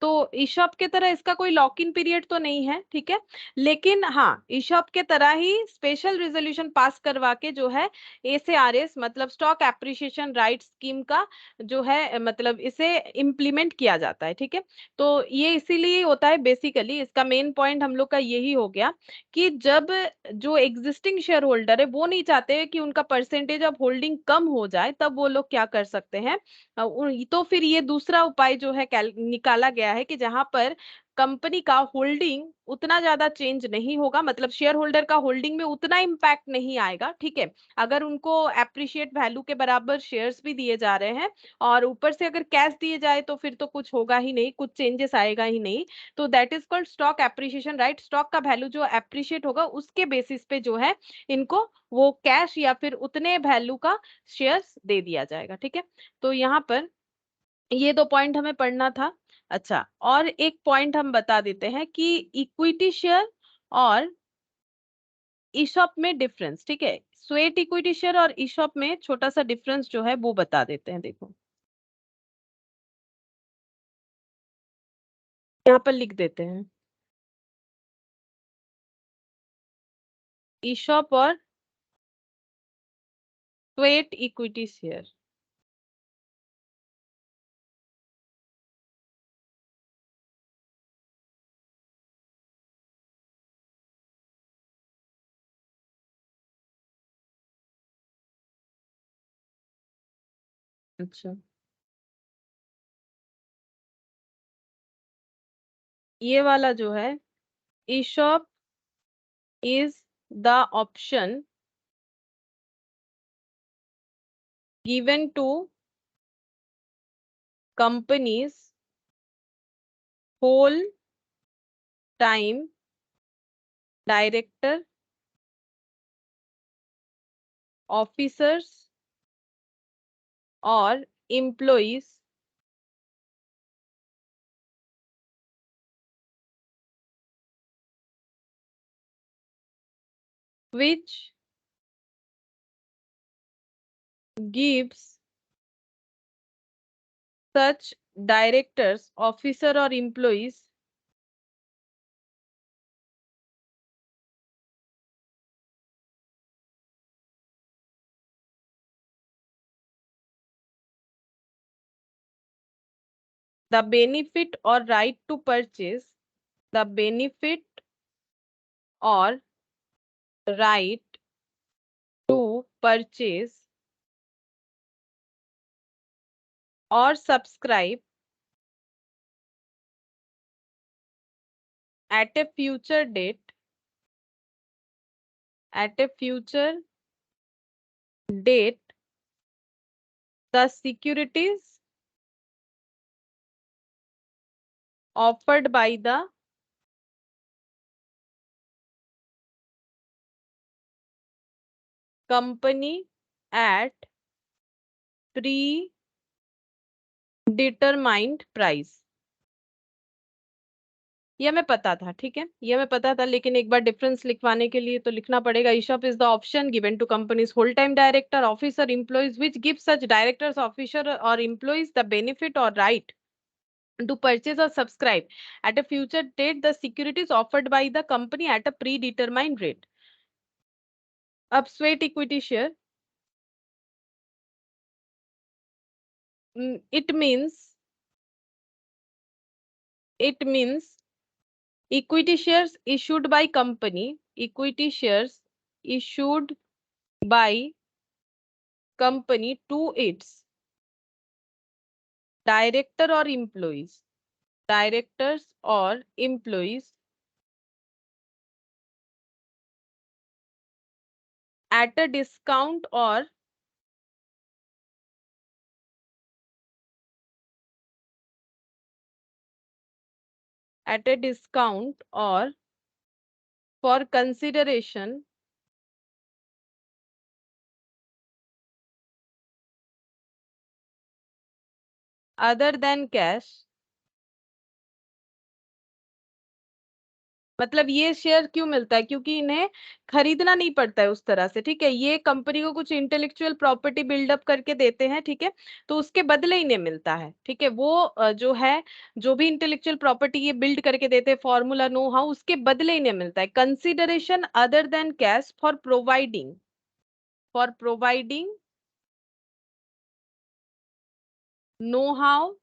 तो eShop के तरह इसका कोई लॉक इन पीरियड तो नहीं है. ठीक है, लेकिन हाँ ईशॉप के तरह ही स्पेशल रेजोल्यूशन पास करवा के जो है SARS मतलब स्टॉक एप्रिसिएशन राइट स्कीम का जो है मतलब इसे इम्प्लीमेंट किया जाता है. ठीक है, तो ये इसीलिए होता है, बेसिकली इसका मेन पॉइंट हम लोग का यही हो गया कि जब जो एग्जिस्टिंग शेयर होल्डर है वो नहीं चाहते कि उनका परसेंटेज ऑफ होल्डिंग कम हो जाए, तब वो लोग क्या कर सकते हैं, तो फिर ये दूसरा उपाय जो है निकाला गया गया है कि जहां पर कंपनी का होल्डिंग उतना ज्यादा चेंज नहीं होगा, मतलब शेयर होल्डर का होल्डिंग में उतना इम्पैक्ट नहीं आएगा, ठीक है। अगर उनको एप्रिशिएट वैल्यू के बराबर शेयर्स भी दिए जा रहे हैं और ऊपर से अगर कैश दिए जाए तो फिर तो कुछ होगा ही नहीं, कुछ चेंजेस आएगा ही नहीं। तो that is called stock appreciation, right. Stock का वैल्यू जो एप्रिशिएट होगा उसके बेसिस पे जो है इनको वो कैश या फिर उतने वैल्यू का शेयर्स दे दिया जाएगा, ठीक है। तो यहाँ पर ये दो पॉइंट हमें पढ़ना था। अच्छा, और एक पॉइंट हम बता देते हैं कि इक्विटी शेयर और ईशॉप में डिफरेंस, ठीक है। स्वेट इक्विटी शेयर और ईशॉप में छोटा सा डिफरेंस जो है वो बता देते हैं। देखो यहाँ पर लिख देते हैं, ईशॉप और स्वेट इक्विटी शेयर। अच्छा, ये वाला जो है, eShop is the option given to companies whole time director, officers or employees which gives such directors, officer or employees the benefit or right to purchase, the benefit or right to purchase or subscribe at a future date, at a future date, the securities offered by the company at predetermined price। ये हमें पता था, ठीक है, ये हमें पता था, लेकिन एक बार डिफरेंस लिखवाने के लिए तो लिखना पड़ेगा। ESOP is the option given to companies whole time director, officer, employees which give such directors, officer और एम्प्लॉइज द बेनिफिट और right to purchase or subscribe at a future date the securities offered by the company at a predetermined rate। अब sweat equity share, it means it means equity shares issued by company, equity shares issued by company to its director or employees, directors or employees at a discount or for consideration other than cash। मतलब ये share क्यों मिलता है, क्योंकि इन्हें खरीदना नहीं पड़ता है उस तरह से, ठीक है। ये कंपनी को कुछ इंटेलेक्चुअल प्रॉपर्टी बिल्डअप करके देते हैं, ठीक है, तो उसके बदले इन्हें मिलता है, ठीक है। वो जो है, जो भी इंटेलेक्चुअल प्रॉपर्टी ये बिल्ड करके देते हैं, फॉर्मूला, नो हाउ, उसके बदले इन्हें मिलता है। Consideration other than cash for providing know how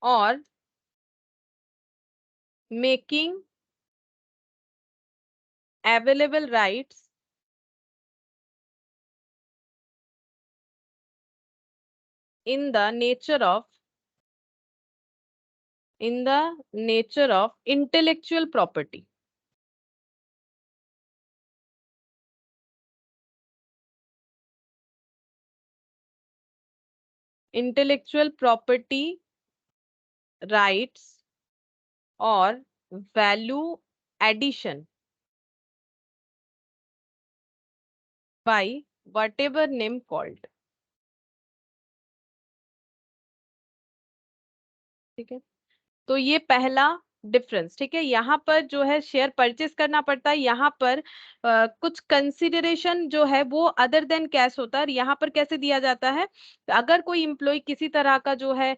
और making available rights in the nature of in the nature of intellectual property. Intellectual property rights or value addition by whatever name called. ठीक है, तो ये पहला difference. ठीक है, यहाँ पर जो है शेयर परचेस करना पड़ता है, यहाँ पर कुछ कंसिडरेशन जो है वो अदर देन कैश होता है। और यहाँ पर कैसे दिया जाता है, अगर कोई इम्प्लॉय किसी तरह का जो है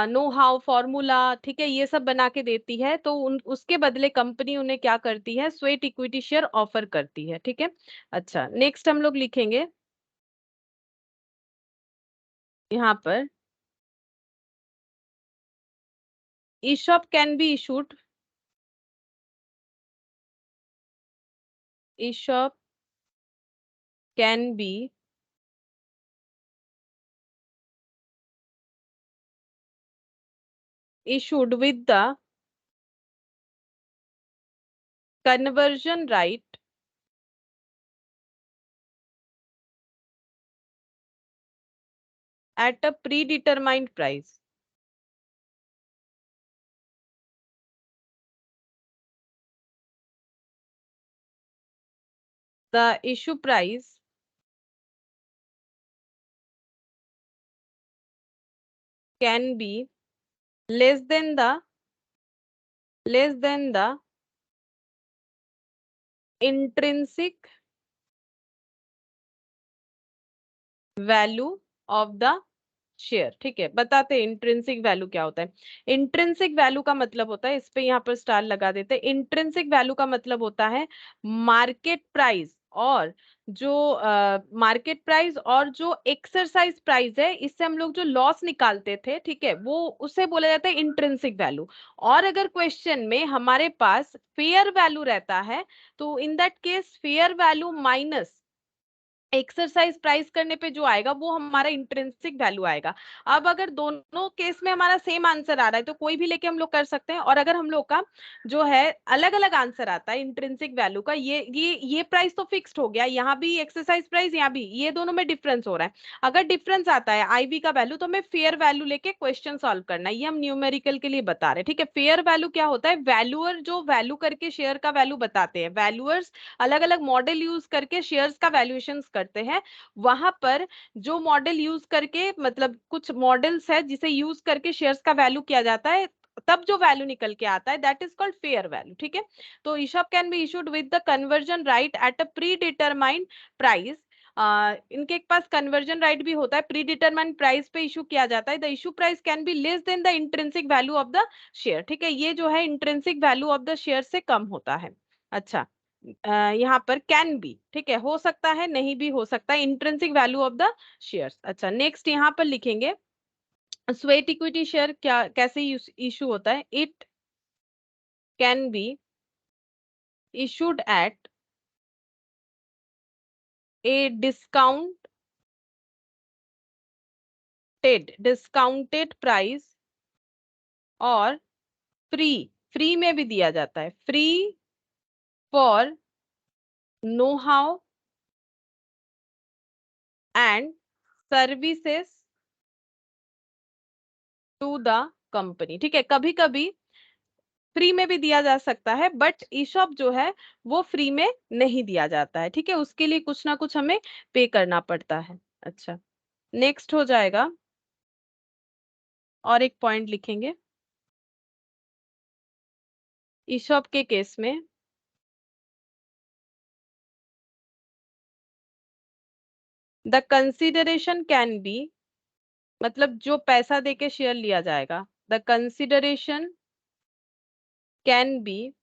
नो हाउ फॉर्मूला, ठीक है, ये सब बना के देती है, तो उसके बदले कंपनी उन्हें क्या करती है, स्वेट इक्विटी शेयर ऑफर करती है। ठीक है, अच्छा नेक्स्ट हम लोग लिखेंगे यहाँ पर, ESOP can be issued, ESOP can be issued with the conversion right at a predetermined price. The issue price can be less than the intrinsic value of the share. ठीक है, बताते हैं इंट्रिंसिक वैल्यू क्या होता है। Intrinsic value का मतलब होता है, इस पे यहाँ पर स्टार लगा देते हैं। इंट्रिंसिक वैल्यू का मतलब होता है मार्केट प्राइस और जो मार्केट प्राइस और जो एक्सरसाइज प्राइस है, इससे हम लोग जो लॉस निकालते थे, ठीक है, वो उसे बोला जाता है इंट्रिंसिक वैल्यू। और अगर क्वेश्चन में हमारे पास फेयर वैल्यू रहता है, तो in that case fair value minus exercise price करने पे जो आएगा वो हमारा इंट्रिंसिक वैल्यू आएगा। अब अगर दोनों केस में हमारा सेम आंसर आ रहा है तो कोई भी लेके हम लोग कर सकते हैं, और अगर हम लोग का जो है अलग अलग आंसर आता है इंट्रिंसिक वैल्यू का, ये प्राइस तो फिक्स्ड हो गया, यहाँ भी एक्सरसाइज प्राइस, यहाँ भी, ये दोनों में डिफरेंस हो रहा है। अगर डिफरेंस आता है आईवी का वैल्यू, तो हमें फेयर वैल्यू लेके क्वेश्चन सॉल्व करना है। ये हम न्यूमेरिकल के लिए बता रहे हैं। ठीक है, फेयर वैल्यू क्या होता है, वैल्यूअर जो वैल्यू करके शेयर का वैल्यू बताते हैं, वैल्यूअर्स अलग अलग मॉडल यूज करके शेयर्स का वैल्यूएशन करते हैं। वहां पर जो मॉडल यूज करके, मतलब कुछ मॉडल्स है जिसे यूज करके शेयर्स का वैल्यू किया जाता है, तब जो वैल्यू निकल के आता है that is called fair value. ठीक है, तो eShop can be issued with the conversion right eight a predetermined price. इनके पास कन्वर्जन राइट भी होता है, प्री डिटरमाइंड प्राइस पे इशू किया जाता है। The issue price can be less than the intrinsic value of the share. ठीक है, ये जो है intrinsic value of the share से कम होता है। अच्छा, यहाँ पर कैन बी, ठीक है, हो सकता है, नहीं भी हो सकता है, intrinsic value of the shares. अच्छा नेक्स्ट यहाँ पर लिखेंगे स्वेट इक्विटी शेयर क्या कैसे इशू होता है, it can be issued at a discounted price और फ्री, फ्री में भी दिया जाता है, free for know how and services to the company. ठीक है, कभी कभी फ्री में भी दिया जा सकता है, बट ईशॉप जो है वो फ्री में नहीं दिया जाता है। ठीक है, उसके लिए कुछ ना कुछ हमें पे करना पड़ता है। अच्छा नेक्स्ट हो जाएगा, और एक पॉइंट लिखेंगे ईशॉप के केस में, द कंसिडरेशन कैन बी, मतलब जो पैसा देके शेयर लिया जाएगा, the consideration can be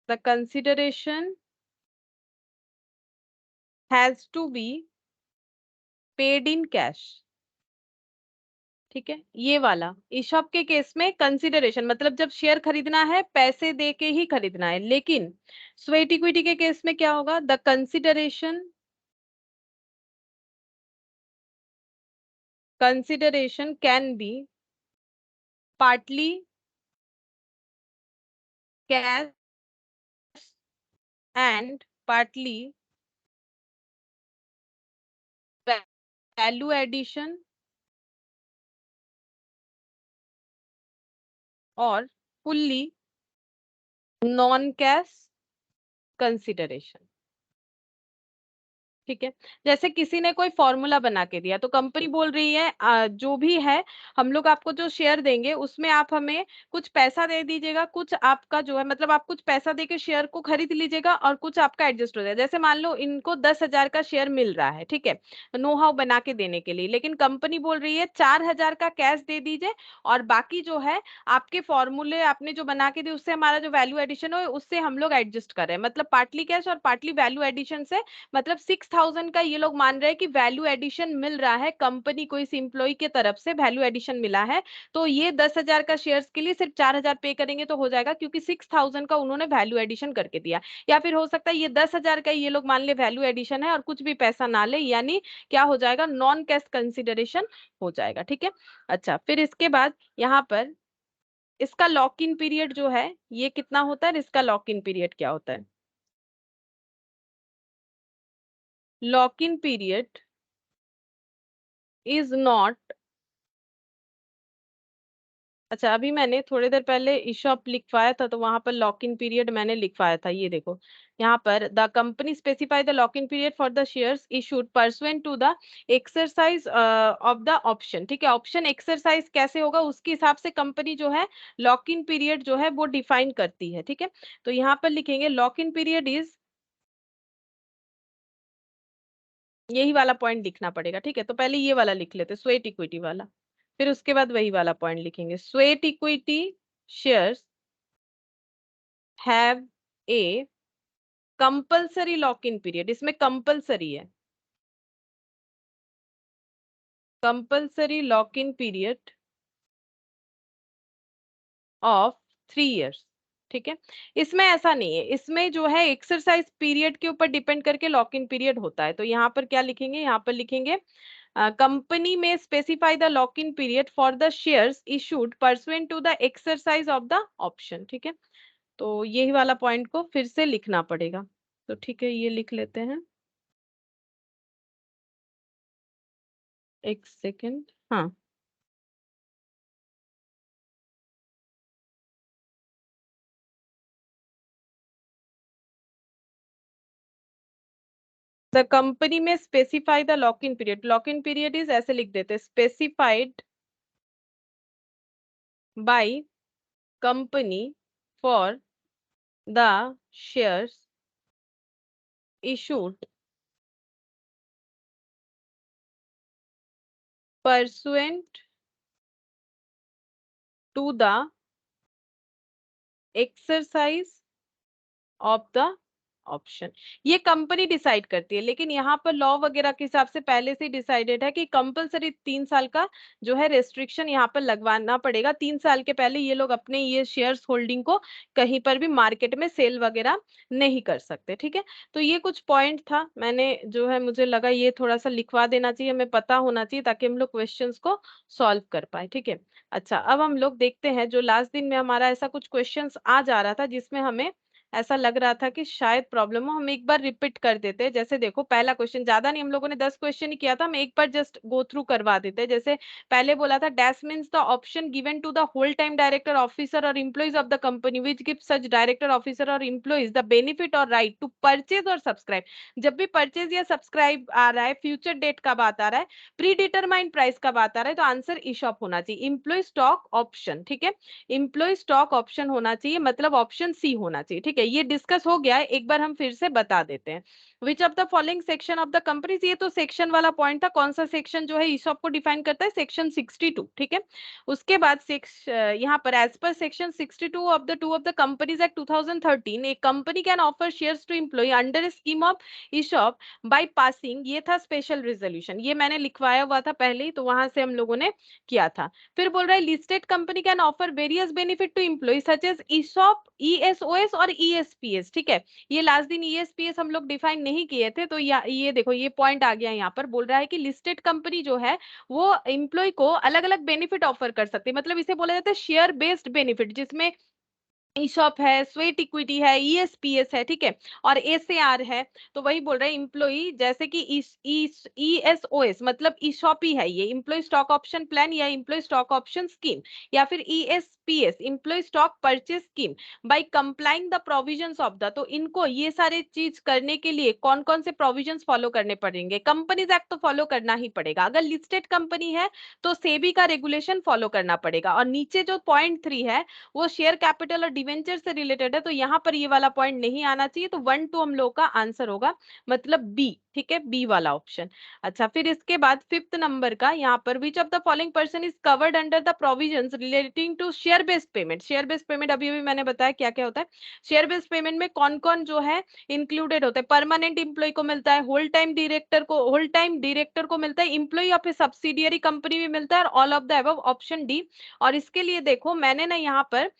the consideration has to be paid in cash. ठीक है, ये वाला ईशॉप के केस में कंसिडरेशन, मतलब जब शेयर खरीदना है पैसे दे के ही खरीदना है, लेकिन स्वेट इक्विटी के केस में क्या होगा, the consideration can be partly cash and partly value addition और फुल्ली नॉन कैश कंसिडरेशन। ठीक है, जैसे किसी ने कोई फॉर्मूला बना के दिया तो कंपनी बोल रही है जो भी है हम लोग आपको जो शेयर देंगे उसमें आप हमें कुछ पैसा दे दीजिएगा, कुछ आपका जो है मतलब आप कुछ पैसा दे के शेयर को खरीद लीजिएगा और कुछ आपका एडजस्ट हो जाएगा। जैसे मान लो इनको 10,000 का शेयर मिल रहा है, ठीक है, नो हाउ बना के देने के लिए, लेकिन कंपनी बोल रही है 4,000 का कैश दे दीजिए और बाकी जो है आपके फॉर्मूले आपने जो बना के दिए उससे हमारा जो वैल्यू एडिशन हो उससे हम लोग एडजस्ट कर रहे हैं, मतलब पार्टली कैश और पार्टली वैल्यू एडिशन से, मतलब 6,000 का ये लोग मान रहे हैं कि वैल्यू एडिशन मिल रहा है कंपनी को, इस इंप्लॉय के तरफ से वैल्यू एडिशन मिला है, तो ये 10,000 का शेयर्स के लिए सिर्फ 4,000 पे करेंगे तो हो जाएगा, क्योंकि 6,000 का उन्होंने वैल्यू एडिशन करके दिया। या फिर हो सकता है ये 10,000 का ये लोग मान ले वैल्यू एडिशन है और कुछ भी पैसा ना ले, यानी क्या हो जाएगा, नॉन कैश कंसिडरेशन हो जाएगा। ठीक है, अच्छा फिर इसके बाद यहाँ पर इसका लॉक इन पीरियड जो है ये कितना होता है, इसका लॉक इन पीरियड क्या होता है, lock in period is not, अच्छा अभी मैंने थोड़ी देर पहले ईशॉप लिखवाया था तो वहां पर लॉक इन पीरियड मैंने लिखवाया था, ये देखो यहाँ पर the company specify the lock in period for the shares issued pursuant to the exercise of the option. ठीक है, ऑप्शन एक्सरसाइज कैसे होगा उसके हिसाब से कंपनी जो है लॉक इन पीरियड जो है वो डिफाइन करती है। ठीक है, तो यहाँ पर लिखेंगे लॉक इन पीरियड इज, यही वाला पॉइंट लिखना पड़ेगा। ठीक है, तो पहले ये वाला लिख लेते स्वेट इक्विटी वाला, फिर उसके बाद वही वाला पॉइंट लिखेंगे, sweat equity shares have a compulsory lock in period, इसमें कंपल्सरी है, compulsory lock in period of 3 years. ठीक है, इसमें ऐसा नहीं है, इसमें जो है एक्सरसाइज पीरियड के ऊपर डिपेंड करके लॉक इन पीरियड होता है। तो यहाँ पर क्या लिखेंगे, यहाँ पर लिखेंगे कंपनी में specify the lock in period for the shares issued pursuant to the exercise of the option. ठीक है, तो यही वाला पॉइंट को फिर से लिखना पड़ेगा, तो ठीक है ये लिख लेते हैं, एक सेकेंड, हाँ, द कंपनी में specify the lock in period, lock in period is ऐसे लिख देते specified by company for the shares issued pursuant to the exercise of the option, ये कंपनी डिसाइड करती है, लेकिन यहाँ पर लॉ वगैरह के हिसाब से पहले से डिसाइडेड है कि कंपलसरी 3 साल का जो है रेस्ट्रिक्शन यहाँ पर लगवाना पड़ेगा, 3 साल के पहले ये लोग अपने ये शेयर्स होल्डिंग को कहीं पर भी मार्केट में सेल वगैरह नहीं कर सकते। ठीक है, तो ये कुछ पॉइंट था, मैंने जो है मुझे लगा ये थोड़ा सा लिखवा देना चाहिए, हमें पता होना चाहिए ताकि हम लोग क्वेश्चंस को सॉल्व कर पाए। ठीक है, अच्छा अब हम लोग देखते हैं जो लास्ट दिन में हमारा ऐसा कुछ क्वेश्चंस आ जा रहा था जिसमें हमें ऐसा लग रहा था कि शायद प्रॉब्लम हो, हम एक बार रिपीट कर देते हैं। जैसे देखो पहला क्वेश्चन, ज्यादा नहीं, हम लोगों ने 10 क्वेश्चन ही किया था, हम एक बार जस्ट गो थ्रू करवा देते हैं। जैसे पहले बोला था dash means the option given to the whole time director officer और employees of the company which give such director officer और एम्प्लॉइज द बेनिफिट और right to purchase or subscribe. जब भी परचेज या सब्सक्राइब आ रहा है, फ्यूचर डेट का बात आ रहा है, प्री डिटरमाइंड प्राइस का बात आ रहा है, तो आंसर ईशॉप होना चाहिए, एम्प्लॉय स्टॉक ऑप्शन। ठीक है, एम्प्लॉय स्टॉक ऑप्शन होना चाहिए, मतलब ऑप्शन सी होना चाहिए। ठीक है, है, ये डिस्कस हो गया है, एक बार हम फिर से बता देते हैं। विच of the following section of the companies, ये तो सेक्शन वाला पॉइंट था, कौन सा सेक्शन जो है ईसॉप को डिफाइन करता है, सेक्शन 62, ठीक है। उसके बाद यहाँ पर as per section 62 of the companies act 2013 a company can offer shares to employee under a scheme of ESOP by passing, ये था स्पेशल रेजोल्यूशन, ये मैंने लिखवाया हुआ था पहले ही, तो वहां से हम लोगों ने किया था। फिर बोल रहा है listed company can offer various benefit to employee such as ESOP, ESOS और ईएसपीएस, ठीक है। ये लास्ट दिन ईएसपीएस हम लोग डिफाइन नहीं किए थे, तो ये देखो ये पॉइंट आ गया, यहाँ पर बोल रहा है कि लिस्टेड कंपनी जो है वो एम्प्लॉय को अलग अलग बेनिफिट ऑफर कर सकती है, मतलब इसे बोला जाता है शेयर बेस्ड बेनिफिट, जिसमें ईशॉप है, स्वेट इक्विटी है, ईएसपीएस है, ठीक है, और एसएआर है। तो वही बोल रहे हैं इम्प्लॉई, जैसे कि ईएसओएस मतलब ईशॉप ही है ये, इम्प्लॉय स्टॉक ऑप्शन प्लान या इम्प्लॉय स्टॉक ऑप्शन स्कीम, या फिर ESPS employee stock purchase scheme by complying the provisions of the, तो इनको ये सारे चीज करने के लिए कौन कौन से प्रोविजंस फॉलो करने पड़ेंगे, कंपनीज एक्ट तो फॉलो करना ही पड़ेगा, अगर लिस्टेड कंपनी है तो सेबी का रेगुलेशन फॉलो करना पड़ेगा। और नीचे जो पॉइंट 3 है वो शेयर कैपिटल और डिवेंचर से रिलेटेड है, तो यहाँ पर ये वाला पॉइंट नहीं आना चाहिए, तो 1-2 हम लोग का आंसर होगा, मतलब बी, ठीक है, बी वाला ऑप्शन। अच्छा, फिर इसके बाद 5th नंबर का यहाँ पर which of the following person is covered under the provisions relating to share based payment, share based payment अभी भी मैंने बताया क्या क्या होता है। शेयर बेस्ड पेमेंट में कौन कौन जो है इंक्लूडेड होते हैं, परमानेंट इंप्लॉय को मिलता है, होल टाइम डायरेक्टर को मिलता है, employee of a subsidiary company भी मिलता है, और all of the above option D. और इसके लिए देखो मैंने ना यहाँ पर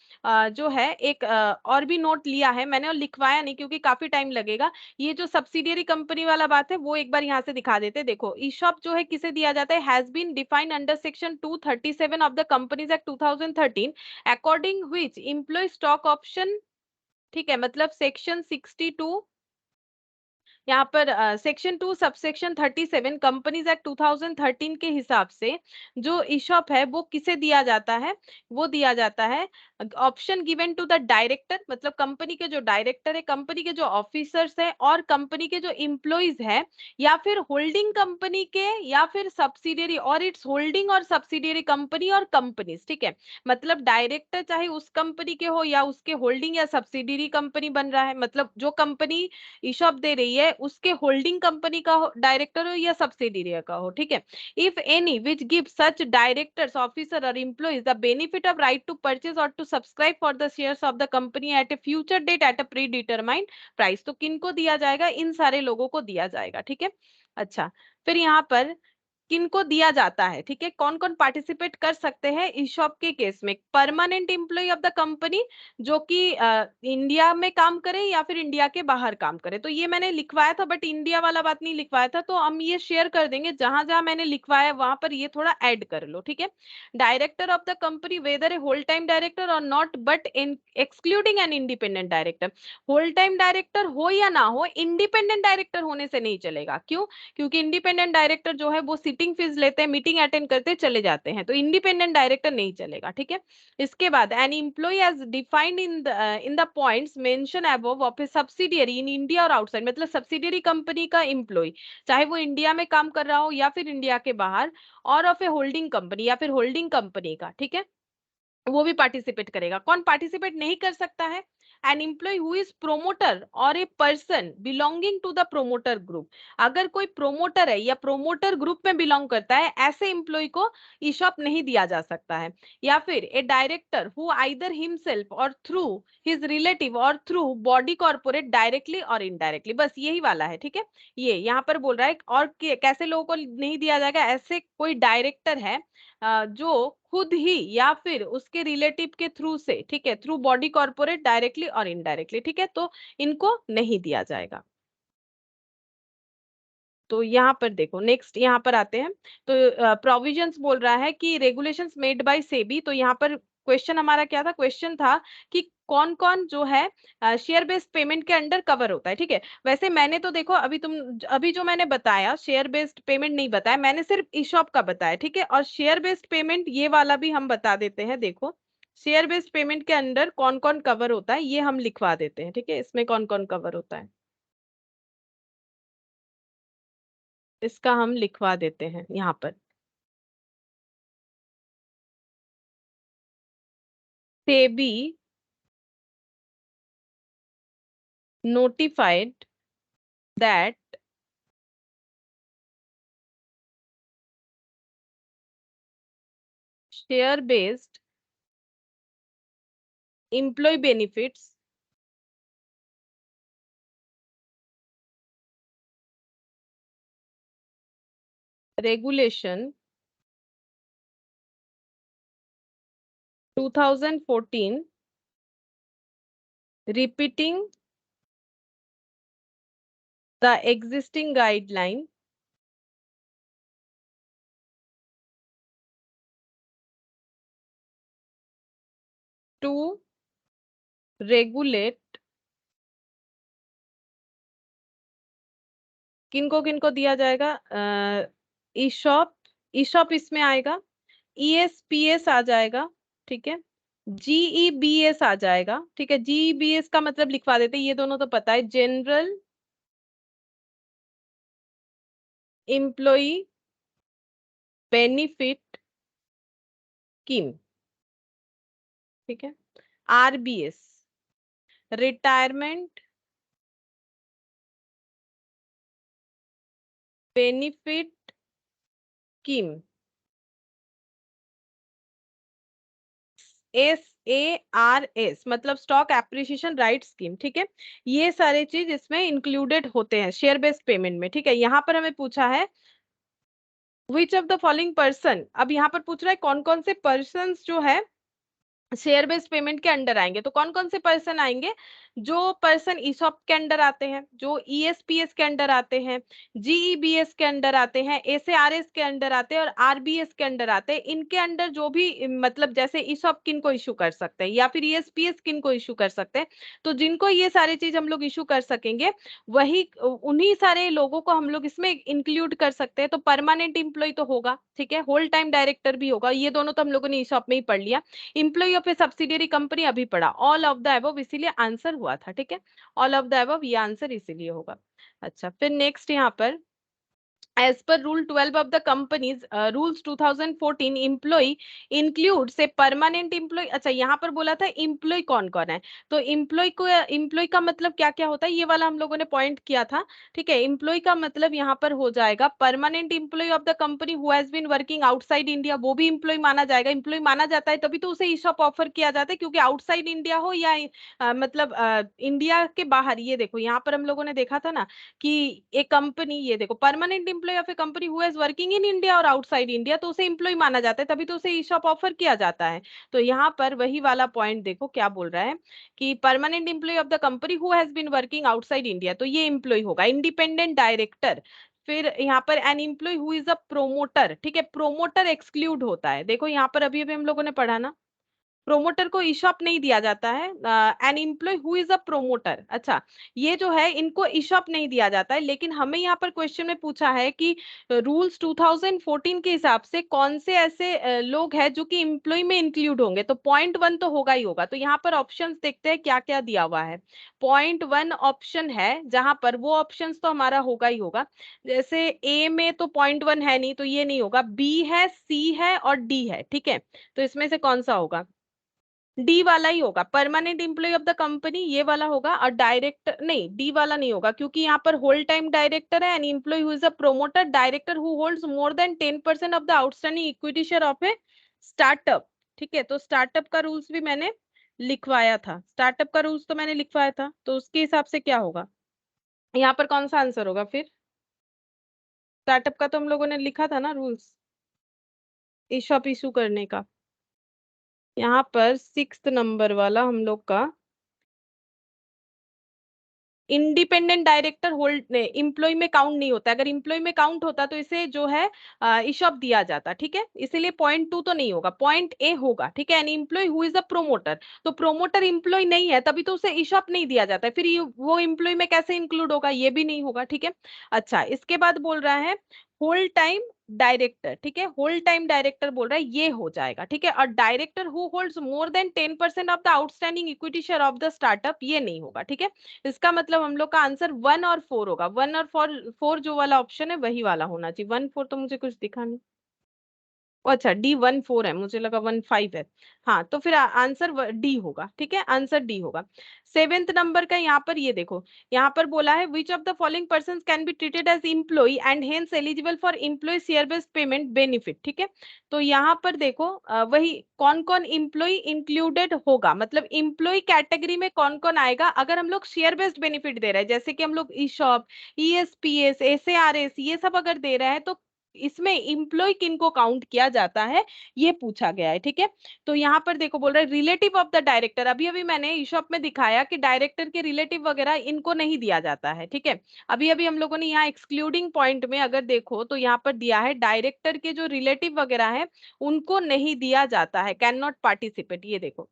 जो है एक और भी नोट लिया है मैंने, और लिखवाया नहीं क्योंकि काफी टाइम लगेगा। ये जो सब्सिडियरी कंपनी वाला बात है वो एक बार यहाँ से दिखा देते। देखो ईशॉप जो है किसे दिया जाता है, has been defined under section 237 of the companies act 2013 according which employee stock option, ठीक है, मतलब सेक्शन 62 यहाँ पर सेक्शन 2 सबसेक्शन 37 कंपनीज एक्ट 2013 के हिसाब से जो ईशॉप है वो किसे दिया जाता है, वो दिया जाता है option given to the director, मतलब कंपनी के जो डायरेक्टर है, कंपनी के जो ऑफिसर्स है, और कंपनी के जो इम्प्लॉइज है, या फिर होल्डिंग कंपनी के, या फिर सब्सिडियरी और इट्स होल्डिंग और सब्सिडियरी कंपनी और कंपनीज, ठीक है। मतलब डायरेक्टर चाहे उस कंपनी के हो या उसके होल्डिंग या सब्सिडियरी कंपनी बन रहा है, मतलब जो कंपनी ईशॉप दे रही है उसके होल्डिंग कंपनी का डायरेक्टर हो या सब्सिडियरी का हो, ठीक है। If any which give such directors officer और employees the benefit of right to purchase or to subscribe for the shares of the company at a future date at a predetermined price, तो किनको दिया जाएगा, इन सारे लोगों को दिया जाएगा, ठीक है। अच्छा, फिर यहाँ पर किनको दिया जाता है, ठीक है, कौन कौन पार्टिसिपेट कर सकते हैं ईशॉप के केस में, permanent employee of the company जो कि इंडिया में काम करे या फिर इंडिया के बाहर काम करे, तो ये मैंने लिखवाया था बट इंडिया वाला बात नहीं लिखवाया था, तो हम ये शेयर कर देंगे, जहां जहां मैंने लिखवाया वहां पर ये थोड़ा ऐड कर लो, ठीक है। Director of the company whether a whole time director or not but in excluding an independent director, whole time director हो या ना हो, इंडिपेंडेंट डायरेक्टर होने से नहीं चलेगा, क्यों, क्योंकि इंडिपेंडेंट डायरेक्टर जो है वो सिटिंग फीस लेते हैं, मीटिंग अटेंड करते चले जाते हैं, तो इंडिपेंडेंट डायरेक्टर नहीं चलेगा, ठीक है। इसके बाद an employee as defined in the points mention above of a subsidiary in India और आउटसाइड, मतलब सब्सिडियरी कंपनी का एम्प्लॉय चाहे वो इंडिया में काम कर रहा हो या फिर इंडिया के बाहर, और ऑफ ए होल्डिंग कंपनी या फिर होल्डिंग कंपनी का, ठीक है, वो भी पार्टिसिपेट करेगा। कौन पार्टिसिपेट नहीं कर सकता है, an employee who is promoter or a person belonging to the promoter group, अगर कोई प्रोमोटर है या प्रोमोटर ग्रुप में बिलोंग करता है, ऐसे एम्प्लॉय को ईशॉप नहीं दिया जा सकता है। या फिर ए डायरेक्टर हु आइदर हिमसेल्फ और थ्रू हिज रिलेटिव और थ्रू बॉडी कॉर्पोरेट डायरेक्टली और इनडायरेक्टली, बस यही वाला है, ठीक है। ये यहाँ पर बोल रहा है, और कैसे लोगों को नहीं दिया जाएगा, ऐसे कोई डायरेक्टर है जो खुद ही या फिर उसके रिलेटिव के थ्रू से, ठीक है, थ्रू बॉडी कॉर्पोरेट डायरेक्टली और इनडायरेक्टली, ठीक है, तो इनको नहीं दिया जाएगा। तो यहाँ पर देखो नेक्स्ट यहाँ पर आते हैं, तो प्रोविजंस बोल रहा है कि रेगुलेशंस मेड बाय सेबी, तो यहाँ पर क्वेश्चन हमारा क्या था, क्वेश्चन था कि कौन कौन जो है शेयर बेस्ड पेमेंट के अंडर कवर होता है, ठीक है। वैसे मैंने तो देखो अभी जो मैंने बताया शेयर बेस्ड पेमेंट नहीं बताया, मैंने सिर्फ ईशॉप का बताया, ठीक है। और शेयर बेस्ड पेमेंट ये वाला भी हम बता देते हैं, देखो शेयर बेस्ड पेमेंट के अंडर कौन कौन कवर होता है ये हम लिखवा देते हैं, ठीक है, इसमें कौन कौन कवर होता है इसका हम लिखवा देते हैं यहाँ पर। SEBI notified that share based employee benefits regulation 2014 repeating the existing guideline to regulate किनको किनको दिया जाएगा, ईशॉप, ईशॉप इसमें आएगा, ईएसपीएस आ जाएगा, ठीक है, जीईबीएस आ जाएगा, ठीक है, जीईबीएस का मतलब लिखवा देते हैं, ये दोनों तो पता है, जनरल एम्प्लॉय बेनिफिट स्कीम, ठीक है, RBS, retirement benefit scheme, SARS मतलब स्टॉक एप्रिसिएशन राइट स्कीम, ठीक है, ये सारे चीज इसमें इंक्लूडेड होते हैं शेयर बेस्ड पेमेंट में, ठीक है। यहाँ पर हमें पूछा है which of the following person, अब यहाँ पर पूछ रहा है कौन कौन से पर्सन जो है शेयर बेस्ड पेमेंट के अंडर आएंगे, तो कौन कौन से पर्सन आएंगे, जो पर्सन ईसॉप के अंडर आते हैं, जो ईएसपीएस के अंडर आते हैं, जीईबीएस के अंडर आते हैं, एसएआरएस के अंडर आते हैं और आरबीएस के अंडर आते हैं, इनके अंडर जो भी मतलब जैसे ईसॉप किन को इशू कर सकते हैं या फिर ईएसपीएस किन को इशू कर सकते हैं, तो जिनको ये सारी चीज हम लोग इशू कर सकेंगे वही उन्हीं सारे लोगों को हम लोग इसमें इंक्लूड कर सकते हैं। तो परमानेंट इंप्लॉय तो होगा, ठीक है, होल टाइम डायरेक्टर भी होगा, ये दोनों तो हम लोगों ने ईसॉप में ही पढ़ लिया, employee of a subsidiary company अभी पढ़ा, ऑल ऑफ द अबव इसीलिए आंसर हुआ था, ठीक है, ऑल ऑफ द अबव ये आंसर इसीलिए होगा। अच्छा फिर नेक्स्ट यहाँ पर as per rule 12 of the company's rules 2014 employee includes a permanent employee। अच्छा यहाँ पर बोला था employee कौन कौन है, तो employee का मतलब क्या क्या होता है, ये वाला हम लोगों ने पॉइंट किया था, ठीक है, employee का मतलब यहाँ पर हो जाएगा permanent employee of the company who has been working outside India, वो भी employee माना जाएगा, employee माना जाता है तभी तो उसे ESOP ऑफर किया जाता है, क्योंकि आउटसाइड इंडिया हो या मतलब इंडिया के बाहर, ये देखो यहाँ पर हम लोगों ने देखा था ना कि एक कंपनी, ये देखो permanent employee of a company who is working in India और आउटसाइड इंडिया, तो उसे एम्प्लॉय माना जाता है तभी तो उसे ईशॉप ऑफर किया जाता है। तो यहाँ पर वही वाला पॉइंट देखो क्या बोल रहा है कि permanent employee of the company who has been working outside India, तो ये एम्प्लॉय होगा, इंडिपेंडेंट डायरेक्टर, फिर यहाँ पर an employee who is a promoter, ठीक है, प्रोमोटर एक्सक्लूड होता है, देखो यहाँ पर अभी अभी हम लोगों ने पढ़ा ना, प्रोमोटर को ईशॉप नहीं दिया जाता है, an employee who is a promoter, अच्छा ये जो है इनको ईशॉप नहीं दिया जाता है, लेकिन हमें यहाँ पर क्वेश्चन में पूछा है कि रूल्स 2014 के हिसाब से कौन से ऐसे लोग हैं जो कि एम्प्लॉय में इंक्लूड होंगे, तो पॉइंट वन तो होगा ही होगा, तो यहाँ पर ऑप्शंस देखते हैं क्या क्या दिया हुआ है। पॉइंट वन ऑप्शन है जहां पर वो ऑप्शंस तो हमारा होगा ही होगा, जैसे ए में तो पॉइंट वन है नहीं तो ये नहीं होगा, बी है, सी है और डी है, ठीक है, तो इसमें से कौन सा होगा, डी वाला ही होगा, permanent employee of the company ये वाला होगा, और डायरेक्टर नहीं, डी वाला नहीं होगा क्योंकि यहाँ पर होल टाइम डायरेक्टर है, an employee who is a promoter director who holds more than 10% of the outstanding equity share of a startup, ठीक है, तो स्टार्टअप का रूल्स भी मैंने लिखवाया था, स्टार्टअप का रूल्स तो मैंने लिखवाया था, तो उसके हिसाब से क्या होगा, यहाँ पर कौन सा आंसर होगा फिर, स्टार्टअप का तो हम लोगों ने लिखा था ना रूल्स ईशॉप इशू करने का, यहाँ पर 6th नंबर वाला हम लोग का इंडिपेंडेंट डायरेक्टर होल्ड इम्प्लॉय में काउंट नहीं होता, अगर इम्प्लॉय में काउंट होता तो इसे जो है इशॉप दिया जाता, ठीक है, इसीलिए पॉइंट टू तो नहीं होगा, पॉइंट ए होगा, ठीक है, an employee who is a promoter, तो प्रोमोटर इम्प्लॉय नहीं है तभी तो उसे इशॉप नहीं दिया जाता है, फिर वो इम्प्लॉय में कैसे इंक्लूड होगा, ये भी नहीं होगा, ठीक है। अच्छा इसके बाद बोल रहा है होल टाइम डायरेक्टर, ठीक है, होल टाइम डायरेक्टर बोल रहा है ये हो जाएगा, ठीक है, और director who holds more than 10% of the outstanding equity share of the startup ये नहीं होगा, ठीक है, इसका मतलब हम लोग का आंसर 1 और 4 होगा, 1 और 4 जो वाला ऑप्शन है वही वाला होना चाहिए, 1 4 तो मुझे कुछ दिखा नहीं, अच्छा D14 है, मुझे लगा 15 है। हाँ तो फिर आंसर डी होगा, ठीक है, आंसर डी होगा। सेवेंथ नंबर का यहाँ पर ये देखो, यहाँ पर बोला है which of the following person can be treated as employee and hence eligible for employee share based payment benefit, ठीक है। तो यहाँ पर देखो वही कौन कौन इम्प्लॉय इंक्लूडेड होगा, मतलब इम्प्लॉय कैटेगरी में कौन कौन आएगा अगर हम लोग शेयर बेस्ड बेनिफिट दे रहे हैं, जैसे कि हम लोग ई शॉप, ESPS, SARS ये सब अगर दे रहे हैं, तो इसमें इम्प्लॉय किनको काउंट किया जाता है, ये पूछा गया है, ठीक है। तो यहाँ पर देखो बोल रहा है रिलेटिव ऑफ द डायरेक्टर, अभी अभी मैंने ईशॉप में दिखाया कि डायरेक्टर के रिलेटिव वगैरह इनको नहीं दिया जाता है, ठीक है। अभी अभी हम लोगों ने यहाँ एक्सक्लूडिंग पॉइंट में अगर देखो तो यहाँ पर दिया है डायरेक्टर के जो रिलेटिव वगैरह है उनको नहीं दिया जाता है, कैन नॉट पार्टिसिपेट, ये देखो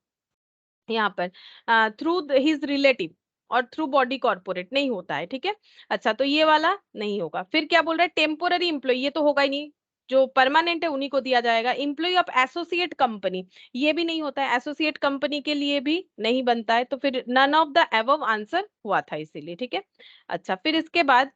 यहाँ पर थ्रू हिज रिलेटिव और थ्रू बॉडी कॉर्पोरेट नहीं होता है, ठीक है। अच्छा तो ये वाला नहीं होगा। फिर क्या बोल रहा है टेम्पोररी इम्प्लॉय, ये तो होगा ही नहीं, जो परमानेंट है उन्हीं को दिया जाएगा। इम्प्लॉय ऑफ एसोसिएट कंपनी, ये भी नहीं होता है, एसोसिएट कंपनी के लिए भी नहीं बनता है, तो फिर none of the above answer हुआ था इसीलिए, ठीक है। अच्छा फिर इसके बाद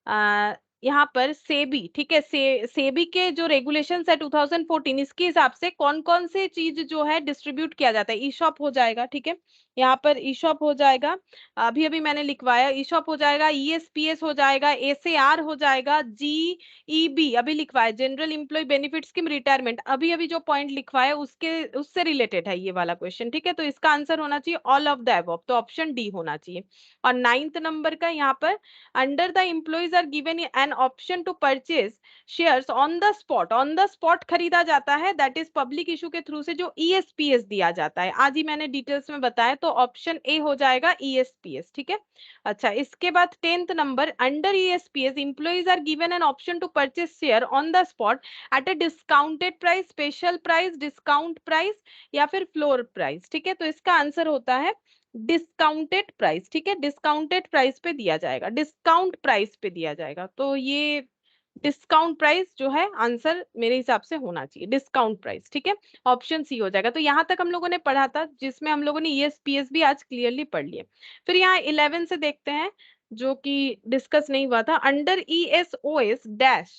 आ, यहाँ पर सेबी, ठीक है, सेबी के जो रेगुलेशन है 2014, इसके हिसाब से कौन कौन से चीज जो है डिस्ट्रीब्यूट किया जाता है, ई शॉप हो जाएगा, ठीक है। यहाँ पर ई शॉप हो जाएगा, अभी अभी मैंने लिखवाया, ई शॉप हो जाएगा, ESPS हो जाएगा, SAR हो जाएगा, GEB अभी लिखवाया, general employee benefit scheme retirement, अभी अभी जो पॉइंट लिखवाया उसके उससे रिलेटेड है ये वाला क्वेश्चन, ठीक है। तो इसका आंसर होना चाहिए ऑल ऑफ द अबव, तो ऑप्शन डी होना चाहिए। और नाइन्थ नंबर का यहाँ पर under the employees are given an option to purchase shares on the spot खरीदा जाता है, दैट इज पब्लिक इशू के थ्रू से जो ESPS दिया जाता है, आज ही मैंने डिटेल्स में बताया, तो ऑप्शन ए हो जाएगा ESPS, ठीक है। अच्छा इसके बाद tenth number under ESPS employees are given an option to purchase share on the spot at a discounted price, special price, discount price या फिर फ्लोर प्राइस, ठीक है। तो इसका आंसर होता है डिस्काउंटेड प्राइस, ठीक है, डिस्काउंटेड प्राइस पे दिया जाएगा, डिस्काउंट प्राइस पे दिया जाएगा, तो ये डिस्काउंट प्राइस जो है आंसर मेरे हिसाब से होना चाहिए, डिस्काउंट प्राइस, ठीक है। ऑप्शन सी हो जाएगा। तो यहाँ तक हम लोगों ने पढ़ा था, जिसमें हम लोगों ने ESPS भी आज क्लियरली पढ़ लिया। फिर यहाँ 11 से देखते हैं, जो कि डिस्कस नहीं हुआ था, under ESOS dash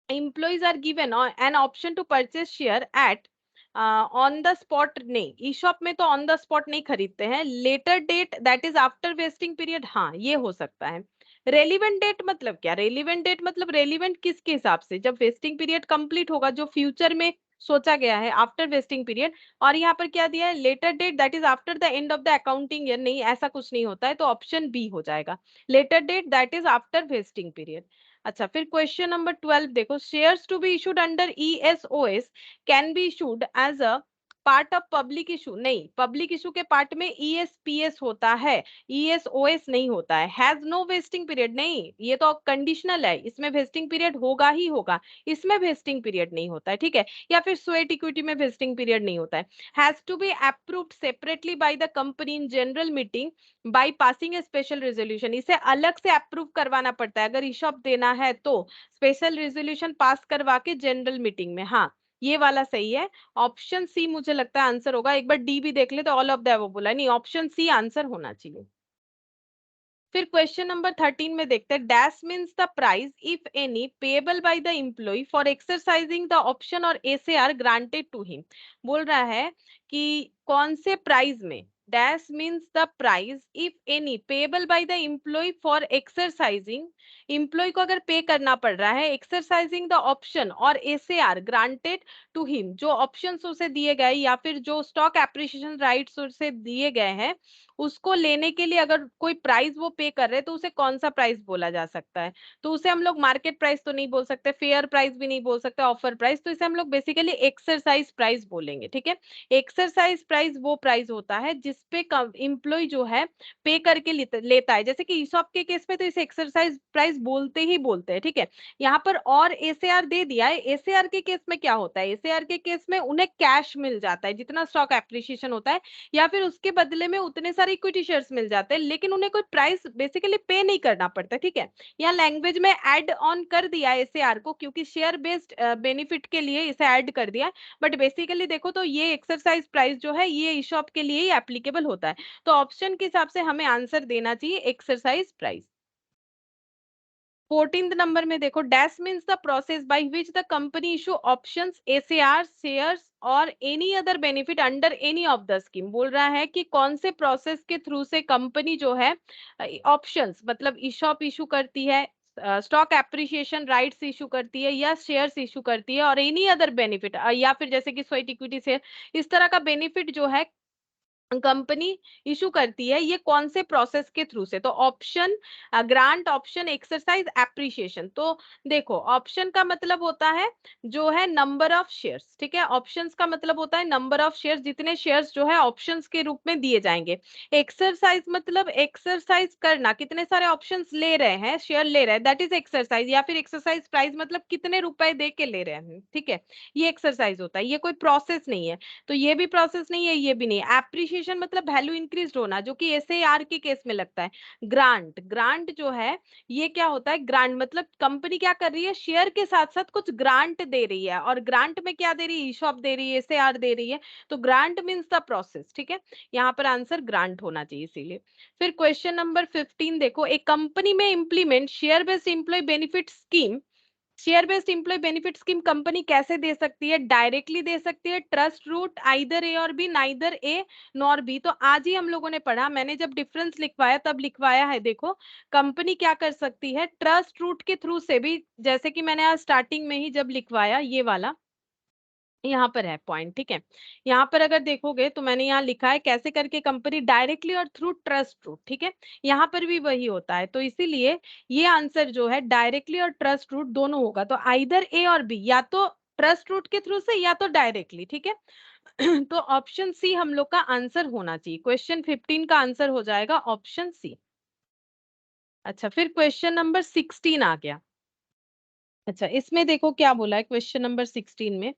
employees are given an option to purchase share at on the spot, नहीं ई शॉप में तो ऑन द स्पॉट नहीं खरीदते हैं, later date that is after vesting period, हाँ ये हो सकता है। रेलिवेंट डेट मतलब क्या, रेलिवेंट डेट मतलब रेलिवेंट किसके हिसाब से, जब वेस्टिंग पीरियड कंप्लीट होगा, जो फ्यूचर में सोचा गया है आफ्टर वेस्टिंग पीरियड। और यहाँ पर क्या दिया है later date that is after the end of the accounting year, नहीं ऐसा कुछ नहीं होता है, तो ऑप्शन बी हो जाएगा, later date that is after vesting period. अच्छा फिर क्वेश्चन नंबर 12 देखो, shares to be issued under ESOS can be issued as a part of public issue, नहीं पब्लिक इशू के पार्ट में ESPS होता है, ESOS नहीं होता है। हैज नो वेस्टिंग पीरियड, नहीं ये तो कंडीशनल है, इसमें वेस्टिंग पीरियड होगा ही होगा, इसमें वेस्टिंग पीरियड नहीं होता है, ठीक है। या फिर स्वेट इक्विटी में वेस्टिंग पीरियड नहीं होता है। Has to be approved separately by the company in general meeting by passing a special resolution, इसे अलग से अप्रूव करवाना पड़ता है, अगर ईशॉप देना है तो स्पेशल रेजोल्यूशन पास करवा के जनरल मीटिंग में, हाँ ये वाला सही है। ऑप्शन सी मुझे लगता है आंसर होगा, एक बार डी भी देख ले, तो ऑल ऑफ द अबव बोला नहीं, ऑप्शन सी आंसर होना चाहिए। फिर क्वेश्चन नंबर 13 में देखते हैं, dash means the price if any payable by the employee for exercising the option और SAR ग्रांटेड टू हिम, बोल रहा है कि कौन से प्राइस में, dash means the price if any payable by the employee for exercising, employee को अगर पे करना पड़ रहा है एक्सरसाइजिंग द ऑप्शन और SAR ग्रांटेड टू हिम, जो ऑप्शंस उसे दिए गए या फिर जो स्टॉक एप्रिसिएशन राइट्स उसे दिए गए हैं, उसको लेने के लिए अगर कोई प्राइस वो पे कर रहे हैं, तो उसे कौन सा प्राइस बोला जा सकता है। तो उसे हम लोग मार्केट प्राइस तो नहीं बोल सकते, फेयर प्राइस भी नहीं बोल सकते, ऑफर प्राइस, तो इसे हम लोग बेसिकली एक्सरसाइज प्राइस बोलेंगे, ठीक है। एक्सरसाइज प्राइस वो प्राइस होता है जिसपे एम्प्लॉय जो है पे करके लेता है, जैसे कि ईसॉप के केस में तो इसे एक्सरसाइज प्राइस बोलते ही बोलते हैं, ठीक है। यहाँ पर और SAR दे दिया है, SAR के केस में क्या होता है, SAR के केस में उन्हें कैश मिल जाता है जितना स्टॉक एप्रिसिएशन होता है, या फिर उसके बदले में उतने सारे इक्विटी शेयर्स मिल जाते हैं, लेकिन उन्हें कोई प्राइस बेसिकली पे नहीं करना पड़ता, ठीक है। यहाँ लैंग्वेज में ऐड ऑन कर दिया है SAR को, क्योंकि शेयर बेस्ड बेनिफिट के लिए इसे ऐड कर दिया, बट बेसिकली देखो तो ये एक्सरसाइज प्राइस जो है ये ईशॉप के लिए ही एप्लीकेबल होता है, तो ऑप्शन के हिसाब से हमें आंसर देना चाहिए एक्सरसाइज प्राइस। 14th नंबर में देखो, dash means the process by which the company issue options, SAR, shares or any other benefit under any of the scheme. बोल रहा है कि कौन से प्रोसेस के थ्रू से कंपनी जो है ऑप्शंस मतलब ईशॉप इशू करती है, स्टॉक एप्रिसिएशन राइट्स इशू करती है या शेयर्स इशू करती है और एनी अदर बेनिफिट या फिर जैसे कि स्वेट इक्विटी शेयर, इस तरह का बेनिफिट जो है कंपनी इशू करती है, ये कौन से प्रोसेस के थ्रू से। तो option grant, option exercise, appreciation. तो देखो, ऑप्शन का मतलब होता है जो है नंबर ऑफ शेयर्स, ठीक है। ऑप्शंस का मतलब होता है नंबर ऑफ शेयर्स, जितने शेयर्स जो है ऑप्शंस के रूप में दिए जाएंगे। एक्सरसाइज मतलब एक्सरसाइज करना, कितने सारे ऑप्शंस ले रहे हैं, शेयर ले रहे हैं, दैट इज एक्सरसाइज। या फिर एक्सरसाइज प्राइस मतलब कितने रुपए दे के ले रहे हैं, ठीक है, ये एक्सरसाइज होता है, ये कोई प्रोसेस नहीं है। तो ये भी प्रोसेस नहीं है, ये भी नहीं है। एप्रिसिएशन मतलब वैल्यू इंक्रीज होना, जो कि एसएआर के केस में लगता है। ग्रांट, ग्रांट जो है ये क्या होता है, ग्रांट मतलब कंपनी क्या कर रही है, शेयर के साथ साथ कुछ ग्रांट दे रही है, और ग्रांट में क्या दे रही है, ईशॉप दे रही है, एसएआर दे रही है। तो ग्रांट मीन्स द प्रोसेस, ठीक है, यहाँ पर आंसर ग्रांट होना चाहिए इसीलिए। फिर क्वेश्चन नंबर 15 देखो, एक कंपनी में implement share based employee benefit scheme. Share based employee benefit scheme company कैसे दे सकती है, डायरेक्टली दे सकती है, ट्रस्ट रूट, आइदर ए और B, neither A nor B. तो आज ही हम लोगों ने पढ़ा, मैंने जब डिफरेंस लिखवाया तब लिखवाया है। देखो, कंपनी क्या कर सकती है, ट्रस्ट रूट के थ्रू से भी, जैसे कि मैंने आज स्टार्टिंग में ही जब लिखवाया ये वाला, यहाँ पर है पॉइंट, ठीक है। यहाँ पर अगर देखोगे तो मैंने यहाँ लिखा है कैसे करके कंपनी डायरेक्टली और थ्रू ट्रस्ट रूट, ठीक है, यहाँ पर भी वही होता है। तो इसीलिए ये आंसर जो है डायरेक्टली और ट्रस्ट रूट दोनों होगा। तो आइदर ए और बी, या तो ट्रस्ट रूट के थ्रू से या तो डायरेक्टली, ठीक है। तो ऑप्शन सी हम लोग का आंसर होना चाहिए। क्वेश्चन 15 का आंसर हो जाएगा ऑप्शन सी। अच्छा, फिर क्वेश्चन नंबर 16 आ गया। अच्छा, इसमें देखो क्या बोला है क्वेश्चन नंबर 16 में,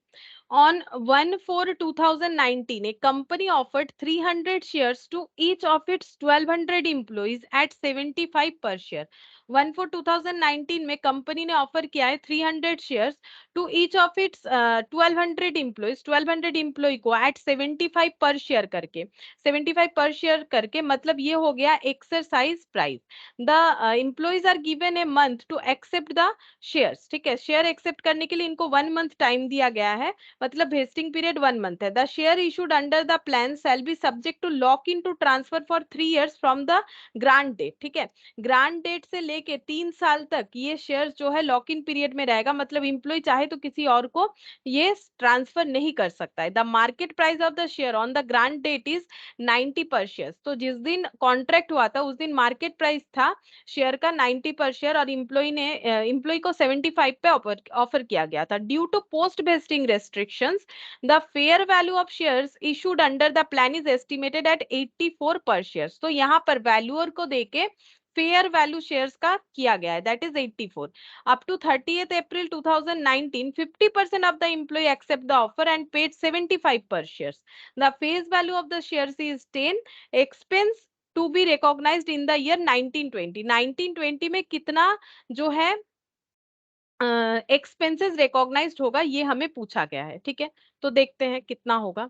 on 1/4/2019 a company offered 300 shares to each of its 1200 employees at 75 per share। 1/4/2019 में कंपनी ने ऑफर किया है 300 shares to each of its 1200 employees, 1200 employee को एट 75 पर शेयर करके, 75 पर शेयर करके, मतलब ये हो गया exercise price. The employees are given a month to accept the shares, ठीक है, शेयर एक्सेप्ट करने के लिए इनको 1 मंथ टाइम दिया गया है, मतलब वेस्टिंग पीरियड 1 मंथ है। The share issued under the plan shall be subject to lock in to transfer for 3 years from the grant date, ठीक है। ग्रांट डेट से लेके 3 साल तक ये शेयर जो है लॉक इन पीरियड में रहेगा, मतलब इंप्लॉय चाहे तो किसी और को ये ट्रांसफर नहीं कर सकता है। The market price of the share on the grant date is 90 per share. तो जिस दिन कॉन्ट्रैक्ट हुआ था उस दिन मार्केट प्राइस था शेयर का 90 पर शेयर, और इंप्लॉय को 75 पे ऑफर किया गया था। Due to post vesting restrictions the fair value of shares issued under the plan is estimated at 84 per share. तो यहाँ पर वैल्यूअर को देके फेयर वैल्यू शेयर्स का किया गया है, that is 84। Up to 30th April 2019 50% of the employee accept the offer and paid 75 per shares। The face value of the shares is 10। expense to be recognised in the year 1920। 1920 में कितना जो है expenses recognised होगा, ये हमें पूछा गया है, ठीक है। तो देखते हैं कितना होगा।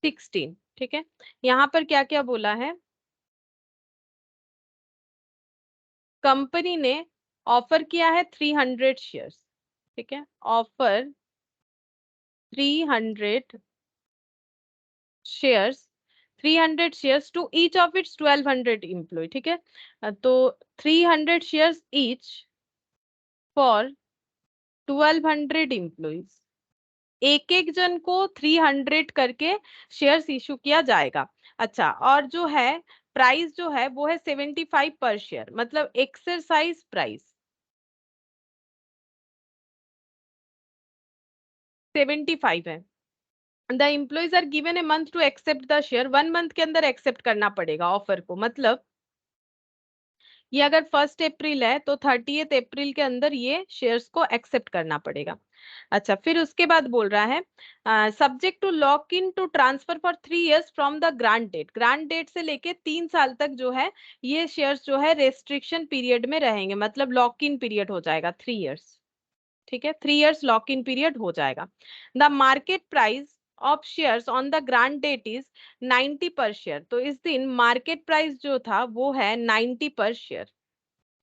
16, ठीक है। यहाँ पर क्या क्या बोला है, कंपनी ने ऑफर किया है 300 शेयर्स, ठीक है, offer 300 shares, 300 shares to each of its 1200 employee, ठीक है। तो 300 शेयर्स ईच फॉर 1200 एम्प्लॉइज, एक एक जन को 300 करके शेयर्स इशू किया जाएगा। अच्छा, और जो है प्राइस जो है वो है 75 पर शेयर, मतलब एक्सरसाइज प्राइस 75 है। The employees are given a month to accept the share, 1 month के अंदर एक्सेप्ट करना पड़ेगा ऑफर को, मतलब ये अगर 1 अप्रैल है तो 30th अप्रैल के अंदर ये शेयर्स को एक्सेप्ट करना पड़ेगा। अच्छा, फिर उसके बाद बोल रहा है subject to lock in to transfer for 3 years from the grant date. Grant date से लेके 3 साल तक जो है ये शेयर्स जो है रेस्ट्रिक्शन पीरियड में रहेंगे, मतलब लॉक इन पीरियड हो जाएगा 3 years, ठीक है, 3 years लॉक इन पीरियड हो जाएगा। The market price of shares on the grant date is 90 per share. तो इस दिन मार्केट प्राइस जो था वो है 90 पर शेयर।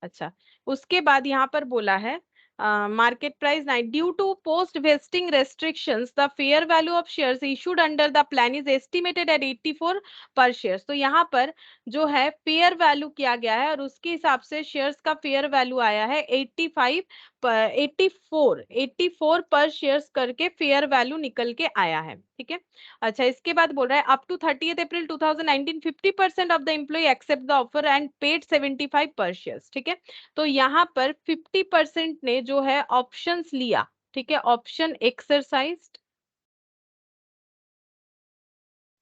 अच्छा, उसके बाद यहाँ पर बोला है market price due to post vesting restrictions the fair value of shares issued under the plan is estimated at 84 per share. तो यहाँ पर जो है फेयर वैल्यू किया गया है और उसके हिसाब से शेयर्स का फेयर वैल्यू आया है 85 पर 84 पर शेयर्स करके फेयर वैल्यू निकल के आया है। ठीक है। अच्छा, इसके बाद बोल रहा है up to 30th April 2019 50% of the employee accept the offer and paid 75 per shares. ठीक है। तो यहाँ पर 50% ने जो है ऑप्शंस लिया। ठीक है, option exercised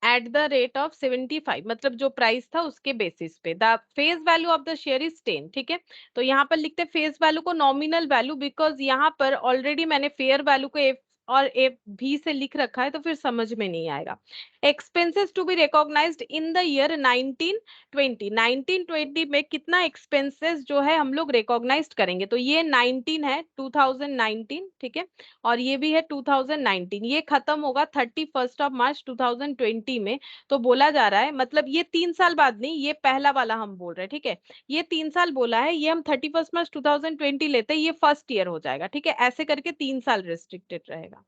at the rate of 75, मतलब जो प्राइस था उसके बेसिस पे। The face value of the share is 10। ठीक है। तो यहाँ पर लिखते हैं फेस वैल्यू को नॉमिनल वैल्यू, बिकॉज यहाँ पर ऑलरेडी मैंने फेयर वैल्यू को एफ और एफ भी से लिख रखा है तो फिर समझ में नहीं आएगा। Expenses to be recognised in the year 1920। 1920 में कितना एक्सपेंसेस जो है हम लोग रिकॉग्नाइज करेंगे? तो ये 19 है, 2019। ठीक है। और ये भी है 2019। ये खत्म होगा 31st ऑफ मार्च 2020 में। तो बोला जा रहा है, मतलब ये 3 साल बाद नहीं, ये पहला वाला हम बोल रहे हैं। ठीक है। ये 3 साल बोला है, ये हम 31st मार्च 2020 लेते हैं, ये फर्स्ट ईयर हो जाएगा। ठीक है, ऐसे करके 3 साल रेस्ट्रिक्टेड रहेगा।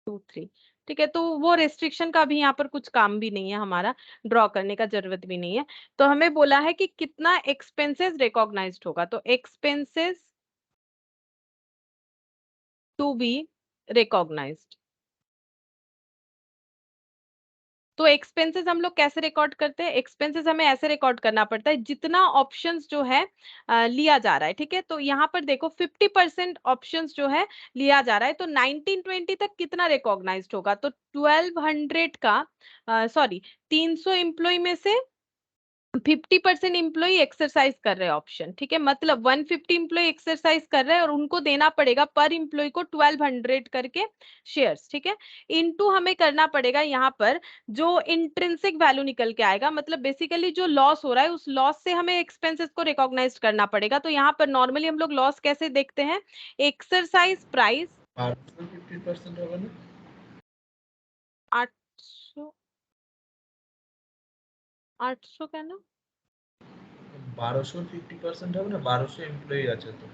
2 3। ठीक है, तो वो रेस्ट्रिक्शन का भी यहाँ पर कुछ काम भी नहीं है, हमारा ड्रॉ करने का जरूरत भी नहीं है। तो हमें बोला है कि कितना एक्सपेंसेस रिकॉग्नाइज्ड होगा। तो एक्सपेंसेस टू बी रिकॉग्नाइज्ड। तो एक्सपेंसेस हम लोग कैसे रिकॉर्ड करते हैं? एक्सपेंसेस हमें ऐसे रिकॉर्ड करना पड़ता है जितना ऑप्शंस जो है लिया जा रहा है। ठीक है। तो यहाँ पर देखो 50% ऑप्शंस जो है लिया जा रहा है, तो 1920 तक कितना रिकॉग्नाइज्ड होगा? तो 1200 का सॉरी 300 एम्प्लॉय में से 50% इंप्लॉई एक्सरसाइज कर रहे हैं ऑप्शन। ठीक है, मतलब 150 इंप्लॉई एक्सरसाइज कर रहे हैं और उनको देना पड़ेगा पर इंप्लॉई को 1200 करके शेयर्स। ठीक है। इनटू हमें करना पड़ेगा यहाँ पर जो इंट्रिंसिक वैल्यू निकल के आएगा, मतलब बेसिकली जो लॉस हो रहा है उस लॉस से हमें एक्सपेंसेस को रिकॉग्नाइज करना पड़ेगा। तो यहाँ पर नॉर्मली हम लोग लॉस कैसे देखते हैं? एक्सरसाइज प्राइस 50% होगा ना? 800, 800 क्या ना? 1200 50% হবে না? 1200 এমপ্লয়ি আছে তো।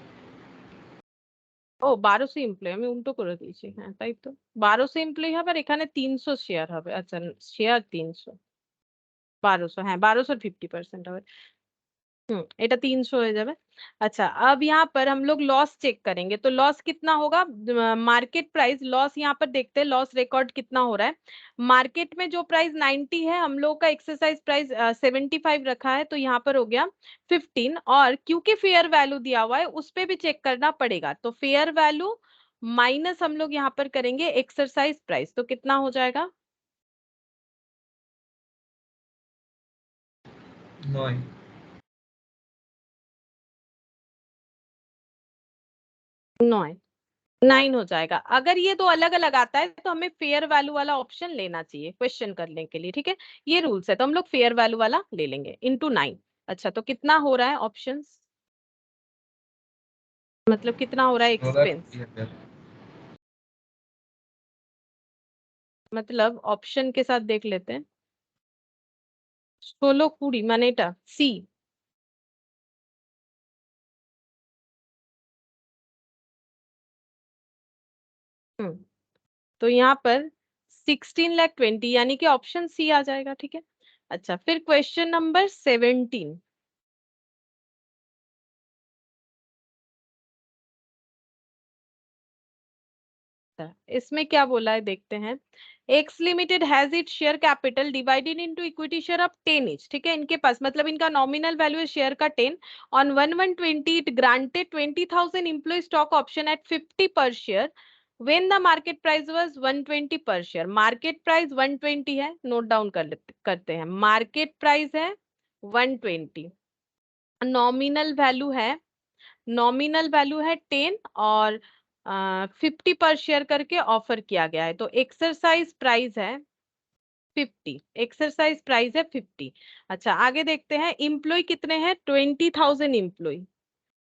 ও 1200 এমপ্লয়ি, আমি উল্টো করে দিয়েছি। হ্যাঁ তাই তো, 1200 এমপ্লয়ি হবে আর এখানে 300 শেয়ার হবে। আচ্ছা, শেয়ার 300, 1200, হ্যাঁ 1200 50% হবে। এটা 300 হয়ে যাবে। আচ্ছা, अब यहाँ पर हम लोग लॉस चेक करेंगे, तो लॉस कितना होगा? मार्केट प्राइस लॉस यहाँ पर देखते हैं, लॉस रिकॉर्ड कितना हो रहा है। मार्केट में जो प्राइस 90 है, हम लोग का एक्सरसाइज प्राइस 75 रखा है, तो यहाँ पर हो गया 15। और क्योंकि फेयर वैल्यू दिया हुआ है उस पे भी चेक करना पड़ेगा, तो फेयर वैल्यू माइनस हम लोग यहाँ पर करेंगे एक्सरसाइज प्राइस, तो कितना हो जाएगा? 9। 9, 9 हो जाएगा। अगर ये दो अलग अलग आता है तो हमें फेयर वैल्यू वाला ऑप्शन लेना चाहिए क्वेश्चन करने के लिए। ठीक है, ये रूल्स है, तो हम लोग फेयर वैल्यू वाला ले लेंगे इंटू 9। अच्छा, तो कितना हो रहा है ऑप्शंस, मतलब कितना हो रहा है 16 লাখ एक्सपेंस? 20,000। मतलब ऑप्शन के साथ देख लेते हैं। 16 20 মানে এটা सी। हम्म, तो यहाँ पर 16 लाख 20 यानी कि ऑप्शन सी आ जाएगा। ठीक है। अच्छा, फिर क्वेश्चन नंबर 17। इसमें क्या बोला है देखते हैं। X limited has its share capital divided into equity share of 10 each। ठीक है, इनके पास मतलब इनका नॉमिनल वैल्यू है शेयर का 10। On 1/1/20 it granted 20,000 employee stock option at 50 per share when the market price was 120 per share. Market price 120 है, note down करते हैं। मार्केट प्राइस है 120, नॉमिनल वैल्यू है, नॉमिनल वैल्यू है 10 और 50 पर शेयर करके ऑफर किया गया है, तो एक्सरसाइज प्राइस है 50। एक्सरसाइज प्राइस है 50। अच्छा, आगे देखते हैं। इम्प्लॉय कितने हैं? 20,000 इम्प्लॉय।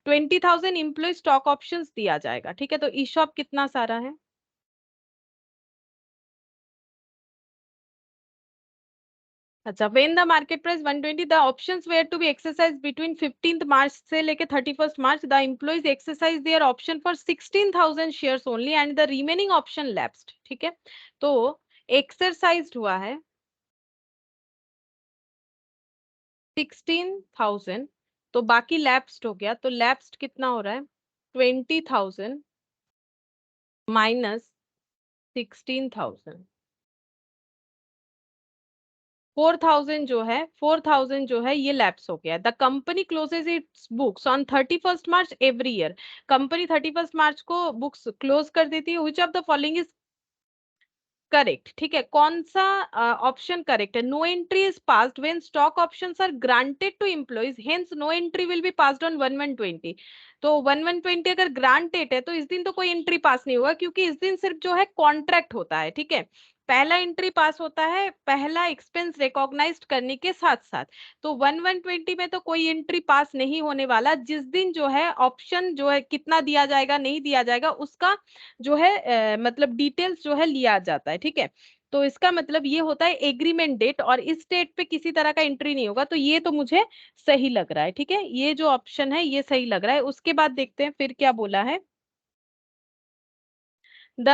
20,000 इम्प्लॉय स्टॉक ऑप्शंस दिया जाएगा। ठीक है, तो ईशॉप कितना सारा है? अच्छा, when the market price 120, the options were to be exercised between 15th March से लेके 31st March, the employees exercise their option for 16,000 shares only and the remaining option lapsed. ठीक है, तो exercised हुआ है 16,000, तो बाकी lapsed हो गया, तो lapsed कितना हो रहा है 20,000 माइनस 16,000, 4,000 जो है ये लैप्स हो गया. The company closes its books on 31st March every year. Company 31st March को बुक्स क्लोज कर देती है. Which of the following is correct? ठीक है, कौन सा ऑप्शन करेक्ट है? No entry is passed when stock options are granted to employees, hence no entry will be passed on 1120. तो 1120 अगर ग्रांटेड है तो इस दिन तो कोई एंट्री पास नहीं होगा, क्योंकि इस दिन सिर्फ जो है कॉन्ट्रैक्ट होता है. ठीक है, पहला एंट्री पास होता है पहला एक्सपेंस रिकॉग्नाइज्ड करने के साथ साथ. तो 1120 में तो कोई एंट्री पास नहीं होने वाला. जिस दिन जो है ऑप्शन जो है कितना दिया जाएगा नहीं दिया जाएगा उसका जो है मतलब डिटेल्स जो है लिया जाता है. ठीक है, तो इसका मतलब ये होता है एग्रीमेंट डेट, और इस डेट पे किसी तरह का एंट्री नहीं होगा. तो ये तो मुझे सही लग रहा है. ठीक है, ये जो ऑप्शन है ये सही लग रहा है. उसके बाद देखते हैं फिर क्या बोला है. The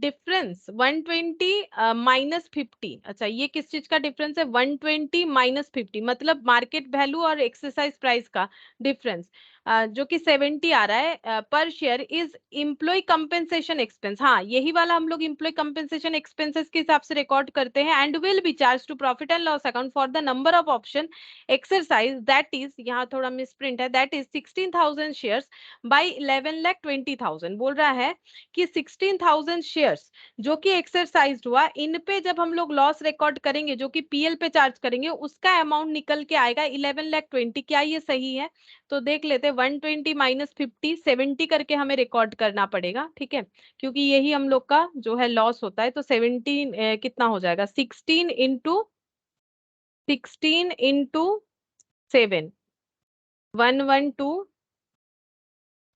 difference 120 minus 50. अच्छा, ये किस चीज का डिफरेंस है? 120 माइनस 50 मतलब मार्केट वैल्यू और एक्सरसाइज प्राइस का डिफरेंस, जो कि 70 आ रहा है per share, is employee compensation expense. हाँ, यही वाला हम लोग इम्प्लॉय कंपेंसेशन एक्सपेंसेस के हिसाब से रिकॉर्ड करते हैं. And will be charge to profit and loss account for the number of option exercise, that is, यहाँ थोड़ा मिसप्रिंट है, दैट इज 16,000 शेयर्स बाई 11,20,000. बोल रहा है कि 16,000 शेयर्स जो कि एक्सरसाइज हुआ, इन पे जब हम लोग लॉस रिकॉर्ड करेंगे जो कि पीएल पे चार्ज करेंगे, उसका अमाउंट निकल के आएगा 11,20,000. क्या ये सही है? तो देख लेते हैं. 120 माइनस 50, 70 करके हमें रिकॉर्ड करना पड़ेगा. ठीक है, क्योंकि यही हम लोग का जो है लॉस होता है. तो 17 कितना हो जाएगा? 16 इंटू 112.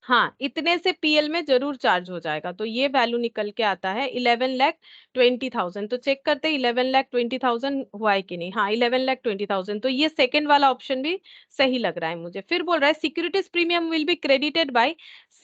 हाँ, इतने से पीएल में जरूर चार्ज हो जाएगा. तो ये वैल्यू निकल के आता है 11,20,000. तो चेक करते हैं 11,20,000 हुआ है कि नहीं. हाँ, 11,20,000. तो ये सेकंड वाला ऑप्शन भी सही लग रहा है मुझे. फिर बोल रहा है securities premium will be credited bye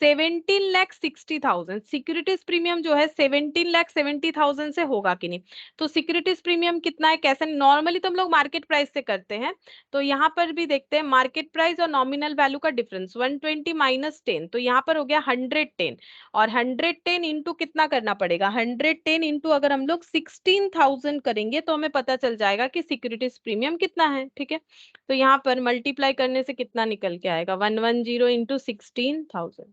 17,60,000. Securities premium जो है 17,70,000 से होगा कि नहीं. तो सिक्योरिटीज प्रीमियम कितना है, कैसे? नॉर्मली तो हम लोग मार्केट प्राइस से करते हैं. तो यहाँ पर भी देखते हैं मार्केट प्राइस और नॉमिनल वैल्यू का डिफरेंस 120 माइनस 10, तो यहाँ पर हो गया 110. और 110 इंटू कितना करना पड़ेगा? 110 इंटू अगर हम लोग 16,000 करेंगे तो हमें पता चल जाएगा कि सिक्योरिटीज प्रीमियम कितना है. ठीक है, तो यहाँ पर मल्टीप्लाई करने से कितना निकल के आएगा? 110 इंटू 16,000,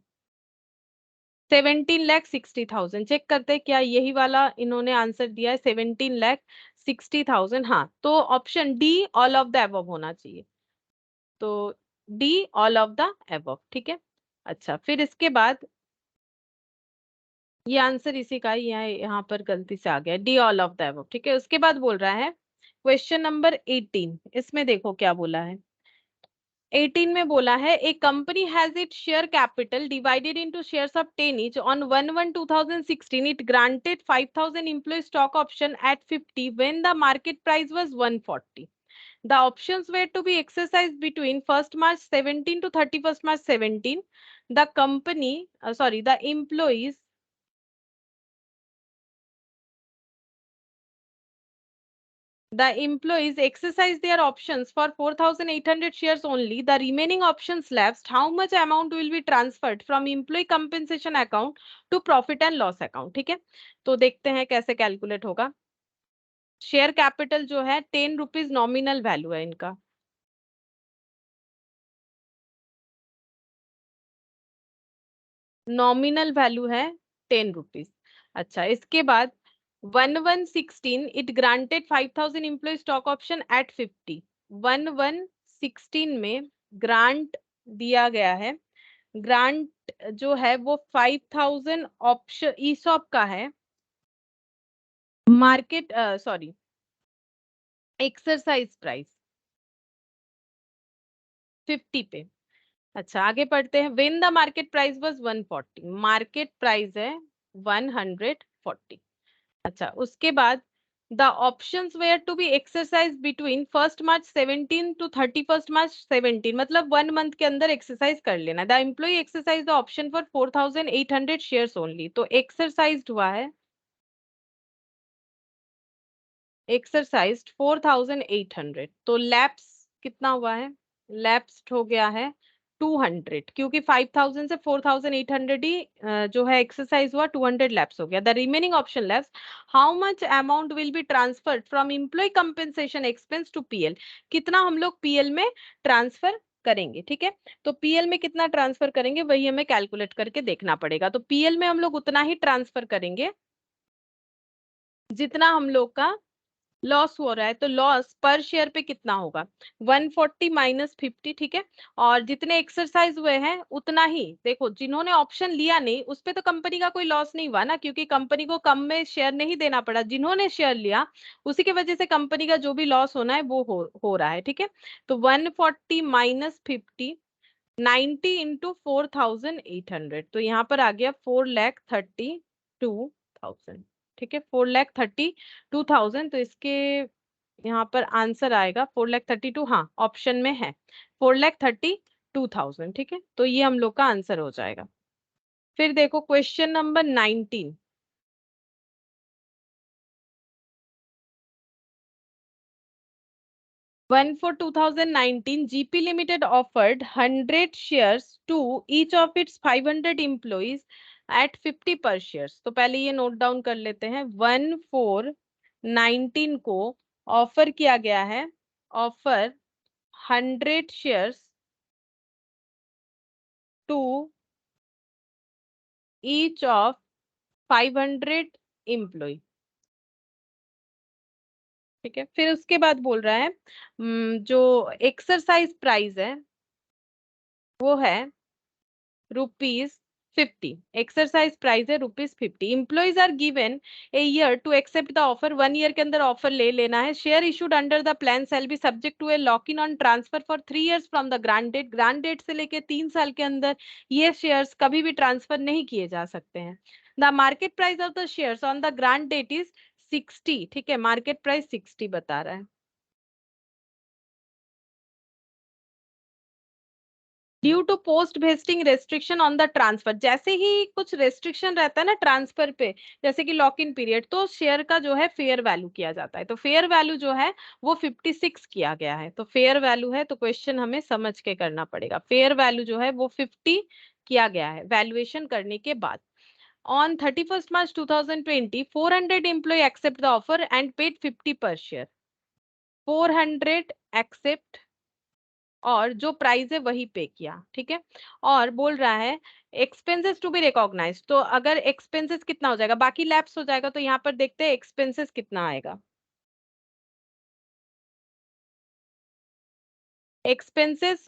17,60,000. चेक करते हैं क्या यही वाला इन्होंने आंसर दिया है 17,60,000. हाँ, तो option D all of the above होना चाहिए. तो D all of the above. ठीक है, अच्छा फिर इसके बाद ये आंसर इसी का ही यहाँ पर गलती से आ गया, D all of the above. ठीक है, उसके बाद बोल रहा है क्वेश्चन नंबर 18. इसमें देखो क्या बोला है. 18 में बोला है a company has its share capital divided into shares of 10 each on 1/1/2016 it granted 5,000 employee stock option at 50 when the market price was 140. The options were to be exercised between 1st March 17 to 31st March 17. The company, the employees exercise their options for 4,800 shares only. The remaining options lapsed. How much amount will be transferred from employee compensation account to profit and loss account? ठीक है, तो देखते हैं कैसे calculate होगा. Share capital जो है 10 rupees nominal value है इनका. नॉमिनल वैल्यू है 10 रुपीज. अच्छा, इसके बाद 1116 it granted 5,000 employee stock option at 50. 1116 में ग्रांट दिया गया है. ग्रांट जो है वो 5,000 ऑप्शन ईसॉप का है. मार्केट एक्सरसाइज प्राइस 50 पे. अच्छा, आगे पढ़ते हैं. When the market price was 140. Market price है 140. अच्छा, उसके बाद the options were to be exercise between 1st March 17 to 31st March 17, मतलब 1 मंथ के अंदर एक्सरसाइज कर लेना। The employee exercise the option for 4800 shares only, तो एक्सरसाइज हुआ है, एक्सरसाइज 4800, तो लैप्स कितना हुआ है, लैप्स्ड हो गया है 200, क्योंकि 5000 से 4800 ही जो है एक्सरसाइज हुआ, 200 लैप्स हो गया। The remaining option lapse, how much amount will be transferred from employee compensation expense to PL, कितना हम लोग पीएल में ट्रांसफर करेंगे, ठीक है। तो पीएल में कितना ट्रांसफर करेंगे वही हमें कैलकुलेट करके देखना पड़ेगा। तो पीएल में हम लोग उतना ही ट्रांसफर करेंगे जितना हम लोग का लॉस हो रहा है, तो लॉस पर शेयर पे कितना होगा, 140 माइनस 50, ठीक है। और जितने एक्सरसाइज हुए हैं उतना ही, देखो जिन्होंने ऑप्शन लिया नहीं उस पे तो कंपनी का कोई लॉस नहीं हुआ ना, क्योंकि कंपनी को कम में शेयर नहीं देना पड़ा, जिन्होंने शेयर लिया उसी की वजह से कंपनी का जो भी लॉस होना है वो हो रहा है, ठीक है। तो 140 माइनस 50, 90 इंटू 4800, तो यहाँ पर आ गया 4,32,000, ठीक है, 4,32,000। तो इसके यहाँ पर आंसर आएगा 4,32,000, हाँ ऑप्शन में है 4,32,000, ठीक है। तो ये हम लोग का आंसर हो जाएगा। फिर देखो question number 19, one for 2019, GP Limited offered 100 shares to each of its 500 employees at 50 per shares। तो पहले ये नोट डाउन कर लेते हैं, 1/4/19 को ऑफर किया गया है, offer 100 shares to each of 500 employee, ठीक है। फिर उसके बाद बोल रहा है जो एक्सरसाइज प्राइस है वो है ₹50, एक्सरसाइज प्राइस है ₹50। Employees are given a year to accept the offer, 1 year के अंदर ऑफर ले लेना है। Share issued under the plan shall be subject to a lock in on transfer for 3 years from the grant date, grant date से लेके 3 साल के अंदर ये शेयर्स कभी भी ट्रांसफर नहीं किए जा सकते हैं। The market price of the shares on the grant date is 60, ठीक है, मार्केट प्राइस 60 बता रहा है। Due to post vesting restriction on the transfer, जैसे ही कुछ रेस्ट्रिक्शन रहता है ना ट्रांसफर पे, जैसे कि लॉक इन पीरियड, तो शेयर का जो है फेयर वैल्यू किया जाता है। तो फेयर वैल्यू जो है वो 56 किया गया है, तो फेयर वैल्यू है, तो क्वेश्चन हमें समझ के करना पड़ेगा। फेयर वैल्यू जो है वो 50 किया गया है वैल्यूएशन करने के बाद। On 31st March 2020, 400 employee accept the offer and paid 50 per share, 400 accept और जो प्राइस है वही पे किया, ठीक है। और बोल रहा है एक्सपेंसेस टू बी रिकॉग्नाइज, तो अगर एक्सपेंसेस कितना हो जाएगा, बाकी लैप्स हो जाएगा, तो यहाँ पर देखते हैं एक्सपेंसेस कितना आएगा। एक्सपेंसेस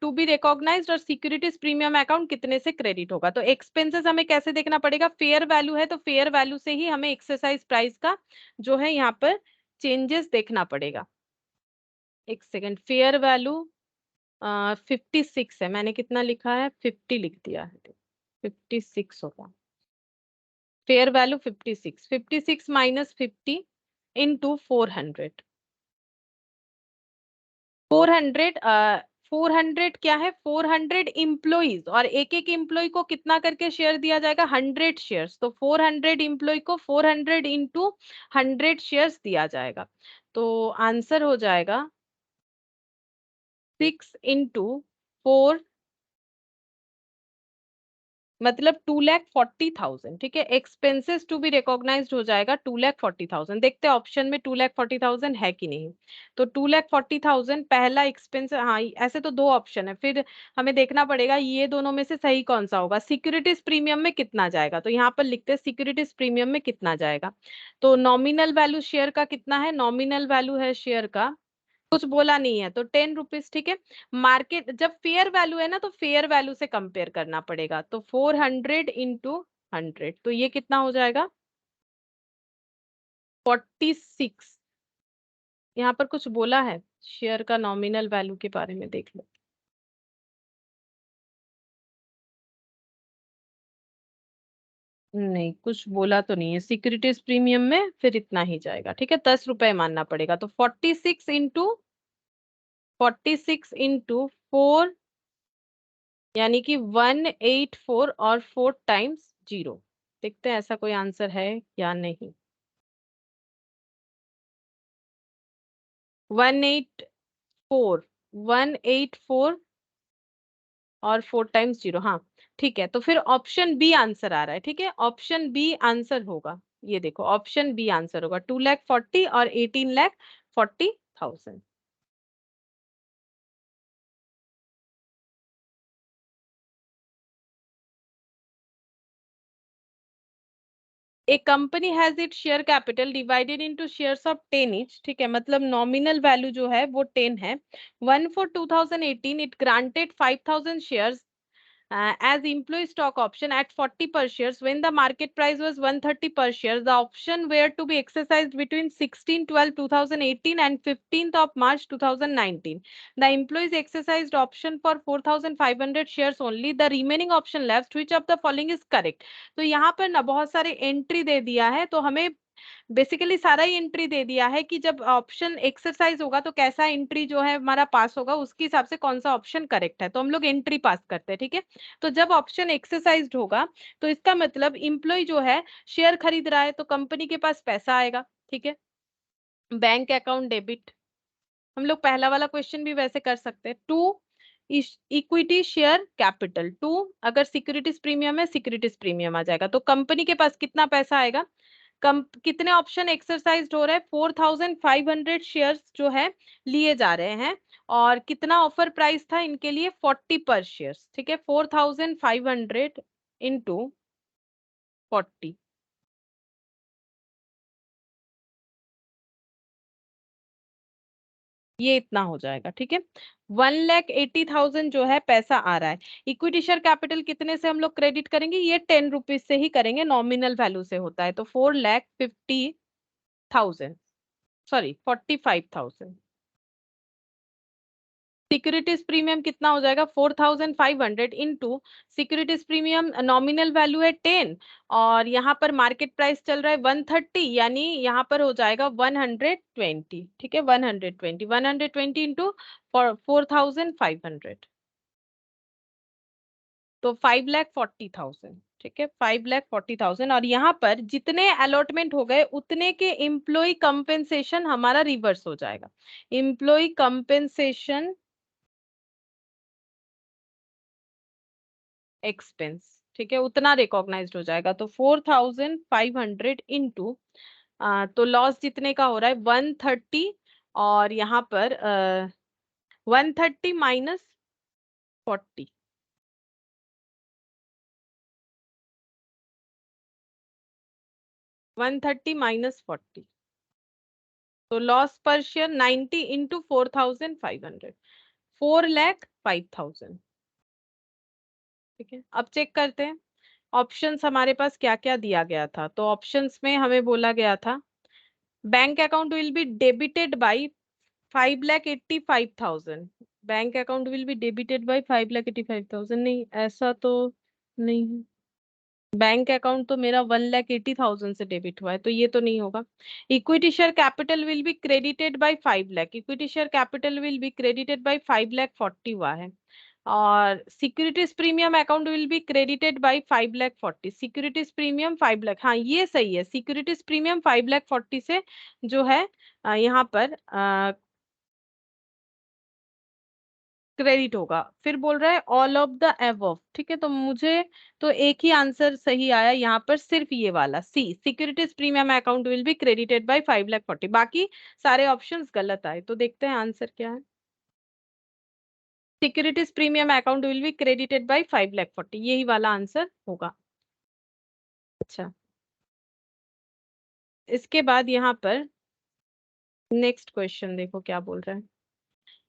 टू बी रिकॉग्नाइज्ड और सिक्योरिटीज प्रीमियम अकाउंट कितने से क्रेडिट होगा, तो एक्सपेंसेस हमें कैसे देखना पड़ेगा, फेयर वैल्यू है तो फेयर वैल्यू से ही हमें एक्सरसाइज प्राइस का जो है यहाँ पर चेंजेस देखना पड़ेगा। एक सेकेंड, फेयर वैल्यू 56 है, मैंने कितना लिखा है 50 लिख दिया है, 56 होगा फेयर वैल्यू, 56, 56 माइनस 50 इंटू 400, 400 400 क्या है, 400 इम्प्लॉइज, और एक एक इम्प्लॉय को कितना करके शेयर दिया जाएगा, 100 शेयर्स, तो 400 इम्प्लॉय को 400 इंटू 100 शेयर्स दिया जाएगा। तो आंसर हो जाएगा 6 इंटू 4, मतलब 2,40,000, ठीक है। एक्सपेंसेस टू बी रिकॉग्नाइज्ड हो जाएगा 2,40,000, देखते हैं ऑप्शन में 2,40,000 है कि नहीं। तो 2,40,000 पहला एक्सपेंस, हाँ ऐसे तो दो ऑप्शन है, फिर हमें देखना पड़ेगा ये दोनों में से सही कौन सा होगा। सिक्योरिटीज प्रीमियम में कितना जाएगा, तो यहाँ पर लिखते हैं सिक्योरिटीज प्रीमियम में कितना जाएगा। तो नॉमिनल वैल्यू शेयर का कितना है, नॉमिनल वैल्यू है शेयर का, कुछ बोला नहीं है तो 10 रुपीज, ठीक है। मार्केट जब फेयर वैल्यू है ना तो फेयर वैल्यू से कंपेयर करना पड़ेगा, तो 400 इंटू 100, तो ये कितना हो जाएगा 46। यहाँ पर कुछ बोला है शेयर का नॉमिनल वैल्यू के बारे में, देख लो। नहीं, कुछ बोला तो नहीं है। सिक्योरिटीज प्रीमियम में फिर इतना ही जाएगा, ठीक है, 10 रुपए मानना पड़ेगा। तो 46 इंटू 4, यानी कि 184 और 4 टाइम्स 0। देखते हैं ऐसा कोई आंसर है या नहीं। 184, 184 और 4 टाइम्स 0। हाँ ठीक है, तो फिर ऑप्शन बी आंसर आ रहा है, ठीक है, ऑप्शन बी आंसर होगा। ये देखो, ऑप्शन बी आंसर होगा, 2,40,000 और 18,40,000। A company has its share capital divided into shares of 10 each, ठीक है, मतलब नॉमिनल वैल्यू जो है वो 10 है। 1/4/2018 it granted 5,000 shares as employee stock option at 40 per shares when the market price was 130 per share. The option were to be exercised between 16/12/2018 and 15th of March 2019. The employees exercised option for 4,500 shares only. The remaining option left, which of the following is correct? तो यहाँ पर ना बहुत सारे entry दे दिया है, तो हमें बेसिकली सारा ही एंट्री दे दिया है कि जब ऑप्शन एक्सरसाइज होगा तो कैसा एंट्री जो है हमारा पास होगा, उसके हिसाब से कौन सा ऑप्शन करेक्ट है, तो हम लोग एंट्री पास करते हैं, ठीक है। तो जब ऑप्शन एक्सरसाइज होगा तो इसका मतलब इम्प्लॉय जो है शेयर खरीद रहा है, तो कंपनी के पास पैसा आएगा, ठीक है। बैंक अकाउंट डेबिट, हम लोग पहला वाला क्वेश्चन भी वैसे कर सकते हैं। To, equity share capital, to, अगर सिक्योरिटीज प्रीमियम है, सिक्योरिटीज प्रीमियम आ जाएगा, तो कंपनी के पास कितना पैसा आएगा। कितने ऑप्शन एक्सरसाइज हो रहे हैं, 4,500 शेयर्स जो है लिए जा रहे हैं, और कितना ऑफर प्राइस था इनके लिए, 40 पर शेयर्स, ठीक है, 4,500 इंटू 40, ये इतना हो जाएगा, ठीक है। 1,80,000 जो है पैसा आ रहा है। इक्विटी शेयर कैपिटल कितने से हम लोग क्रेडिट करेंगे, ये 10 रुपीज से ही करेंगे, नॉमिनल वैल्यू से होता है, तो 4,50,000, सॉरी 45,000। सिक्योरिटीज प्रीमियम कितना हो जाएगा, 4,500 into securities premium nominal value है 10, और यहाँ पर मार्केट प्राइस चल रहा है 130, यानी यहाँ पर हो जाएगा 120, ठीक है, 120 इंटू 4,500, तो 5,40,000, ठीक है, 5,40,000। और यहाँ पर जितने अलॉटमेंट हो गए उतने के एम्प्लॉय कंपेंसेशन हमारा रिवर्स हो जाएगा। एम्प्लॉय कंपेंसेशन एक्सपेंस, ठीक है, उतना रिकॉग्नाइज्ड हो जाएगा, तो 4,500 इंटू, तो लॉस जितने का हो रहा है 130, और यहाँ पर 130 माइनस 40, 130 माइनस 40, तो लॉस पर शेयर 90 इंटू 4,500, 4,05,000, ठीक है। अब चेक करते हैं ऑप्शंस हमारे पास क्या क्या दिया गया था। तो ऑप्शंस में हमें बोला गया था bank account will be debited by 5,85,000, bank account will be debited by 5,85,000, नहीं ऐसा तो नहीं है। बैंक अकाउंट तो मेरा 1,80,000 से डेबिट हुआ है, तो ये तो नहीं होगा। Equity share capital will be credited by 5,00,000, equity share capital will be credited by 5,40,000 हुआ है। और securities premium account will be credited by 5,40,000, securities premium 5,00,000, हाँ ये सही है, सिक्योरिटीज प्रीमियम 5,40,000 से जो है यहाँ पर क्रेडिट होगा। फिर बोल रहा है ऑल ऑफ द एबव, ठीक है, तो मुझे तो एक ही आंसर सही आया यहाँ पर, सिर्फ ये वाला C, securities premium account will be credited by 5,40,000, बाकी सारे ऑप्शंस गलत आए। तो देखते हैं आंसर क्या है। Securities premium account will be credited by 5,40,000, यही वाला आंसर होगा। अच्छा, इसके बाद यहाँ पर नेक्स्ट क्वेश्चन देखो क्या बोल रहा है।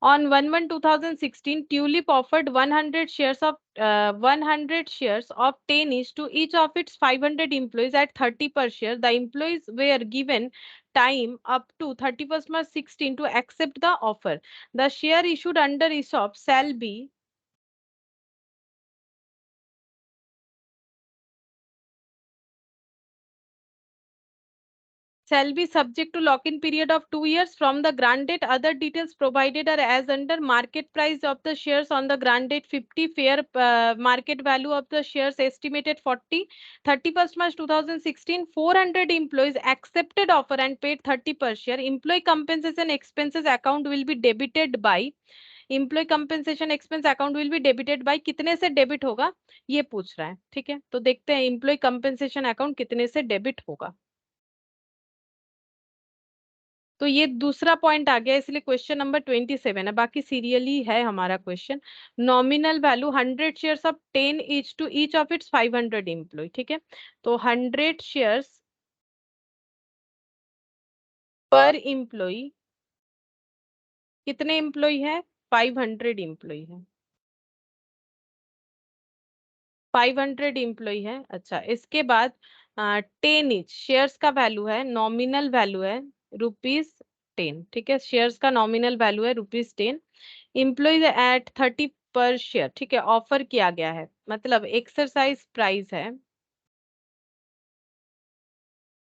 On 1/1/2016, Tulip offered 100 shares of 100 shares of 10 each to each of its 500 employees at 30 per share. The employees were given time up to 31st March 16 to accept the offer. The share issued under ESOP shall be, shall be subject to lock-in period of 2 years from the grant date. Other details provided are as under: market price of the shares on the grant date 50, fair market value of the shares estimated 40, 31st March 2016, 400 employees accepted offer and paid 30 per share. Employee compensation expenses account will be debited by, employee compensation expense account will be debited by, कितने से debit होगा ये पूछ रहा है, ठीक है। तो देखते हैं एम्प्लॉय कंपेंसेशन अकाउंट कितने से डेबिट होगा। तो ये दूसरा पॉइंट आ गया, इसलिए क्वेश्चन नंबर 27 है, बाकी सीरियली है हमारा question. Nominal value 100 shares of 10 each to each of its 500 employee, ठीक है। तो 100 शेयर्स पर एम्प्लॉय, कितने एम्प्लॉय है? 500 एम्प्लॉय है, 500 एम्प्लॉय है। अच्छा, इसके बाद 10 ईच शेयर्स का वैल्यू है, नॉमिनल वैल्यू है ₹10, ठीक है। शेयर्स का नॉमिनल वैल्यू है ₹10। एम्प्लॉयज एट 30 पर शेयर, ठीक है, ऑफर किया गया है, मतलब एक्सरसाइज प्राइस है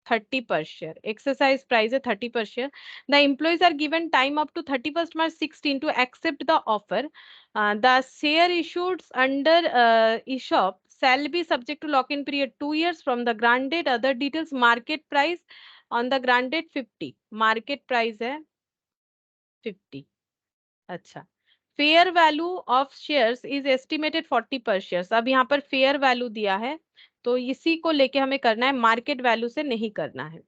30 per share, exercise price है 30 per share. The employees are given time up to 31st March 16 to accept the offer. The share issued under ESOP shall be subject to lock-in period 2 years from the grant date. Other details: market price on the grant date 50, market price है 50। अच्छा, fair value of shares is estimated 40 पर shares. अब यहाँ पर fair value दिया है, तो इसी को लेके हमें करना है, मार्केट वैल्यू से नहीं करना है।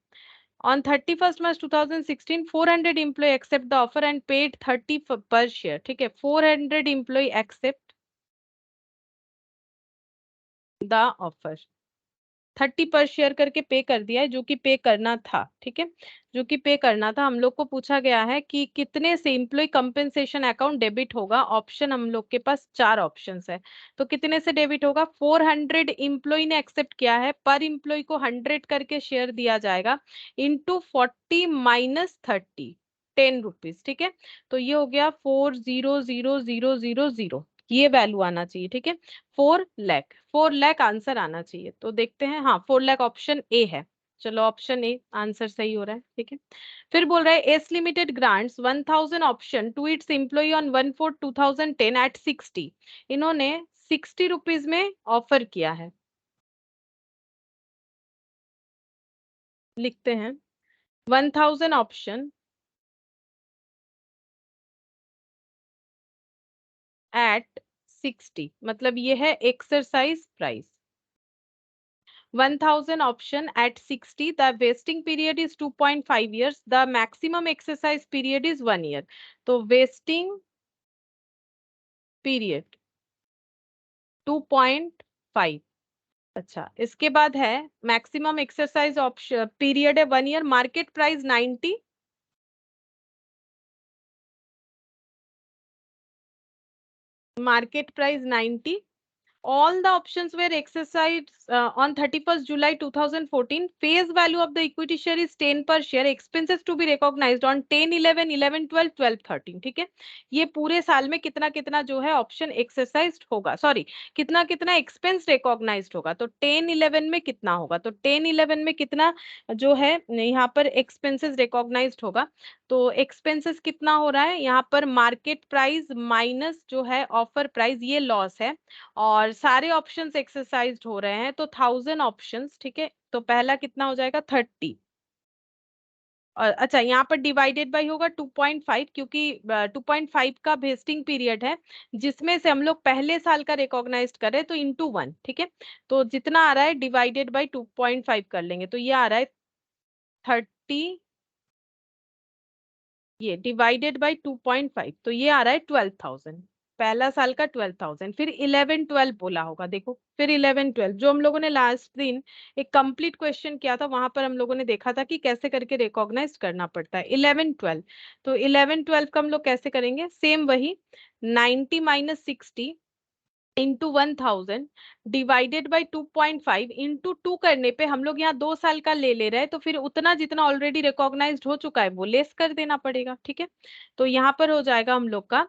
On 31st March 2016, 400 employee accept the offer and paid 30 per share, ठीक है। 400 employee accept the offer, 30 पर शेयर करके पे कर दिया है, जो कि पे करना था, ठीक है, जो कि पे करना था। हम लोग को पूछा गया है कि कितने से एम्प्लॉय कंपेंसेशन अकाउंट डेबिट होगा। ऑप्शन हम लोग के पास 4 ऑप्शंस है, तो कितने से डेबिट होगा? 400 एम्प्लॉय ने एक्सेप्ट किया है, पर एम्प्लॉय को 100 करके शेयर दिया जाएगा, इंटू 40 माइनस 30, ₹10, ठीक है। तो ये हो गया 400,000, ये वैल्यू आना चाहिए, ठीक है। 4 लाख, 4 लाख आंसर आना चाहिए। तो देखते हैं, हाँ 4 लाख ऑप्शन ए है। चलो ऑप्शन ए आंसर सही हो रहा है, ठीक है। फिर बोल रहा है S limited grants 1000 option to its employee on 1/4/2010 at 60। इन्होंने ₹60 में ऑफर किया है, लिखते हैं 1000 ऑप्शन एट 60, मतलब ये है exercise price. 1000 option at 60, the vesting period is 2.5 years, the maximum exercise period is 1 year. तो vesting period 2.5। अच्छा, इसके बाद है मैक्सिमम एक्सरसाइज ऑप्शन पीरियड है 1 year, market price 90, market price 90। All the options were exercised on 31st July 2014. Face value of the equity share is 10 per share. Expenses to be recognized on 10, 11, 11, 12, 12, 13, ठीक है। ये पूरे साल में कितना कितना जो है ऑप्शन एक्सरसाइज होगा, सॉरी कितना कितना एक्सपेंस रिकॉग्नाइज्ड होगा। तो 10, 11 में कितना होगा? तो 10, 11 में कितना जो है यहाँ पर एक्सपेंसेस रिकॉग्नाइज्ड होगा। तो एक्सपेंसेस कितना हो रहा है यहाँ पर? मार्केट प्राइस माइनस जो है ऑफर प्राइस, ये लॉस है। और सारे ऑप्शंस एक्सरसाइज्ड हो रहे हैं, तो 1000 ऑप्शंस, ठीक है। तो पहला कितना हो जाएगा? 30। और अच्छा, यहाँ पर डिवाइडेड बाई होगा 2.5, क्योंकि 2.5 का वेस्टिंग पीरियड है, जिसमें से हम लोग पहले साल का रिकॉग्नाइज्ड करें तो इंटू 1, ठीक है। तो जितना आ रहा है डिवाइडेड बाई 2.5 कर लेंगे, तो ये आ रहा है 30, ये डिवाइडेड बाई 2.5, तो ये आ रहा है 12,000, पहला साल का 12,000। फिर 11, 12 बोला होगा, देखो फिर 11, 12 जो हम लोगों ने लास्ट दिन एक कंप्लीट क्वेश्चन किया था, वहां पर हम लोगों ने देखा था कि कैसे करके रिकॉग्नाइज करना पड़ता है 11, 12। तो 11, 12 का हम लोग कैसे करेंगे? सेम वही 90 minus 60 into 1000 divided by 2.5 into 2 करने पे हम लोग यहाँ 2 साल का ले रहे हैं, तो फिर उतना जितना ऑलरेडी रिकॉग्नाइज्ड हो चुका है वो लेस कर देना पड़ेगा, ठीक है। तो यहाँ पर हो जाएगा हम लोग का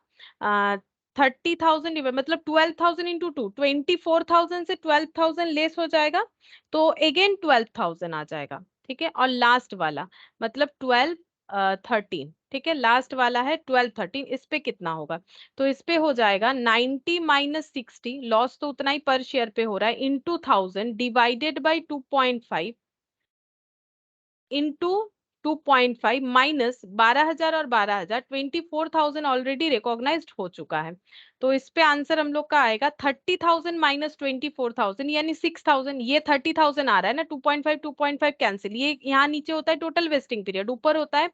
30,000 मतलब 12,000 इंटू 2, 24,000 से 12,000 लेस हो जाएगा, तो अगेन 12,000 आ जाएगा, ठीक है, और लास्ट वाला मतलब 12 13, ठीक है, लास्ट वाला है 12 13, इस पे कितना होगा? तो इस पे हो जाएगा 90 माइनस 60, लॉस तो उतना ही पर शेयर पे हो रहा है, into 1000 divided by 2.5 into 2.5 minus 12,000 और 12,000, 24,000 ऑलरेडी रिकॉग्नाइज्ड हो चुका है। तो इस पे आंसर हम लोग का आएगा 30,000 माइनस 24,000 यानी 6,000। ये 30,000 आ रहा है ना, 2.5 कैंसिल, ये यहाँ नीचे होता है टोटल वेस्टिंग पीरियड, ऊपर होता है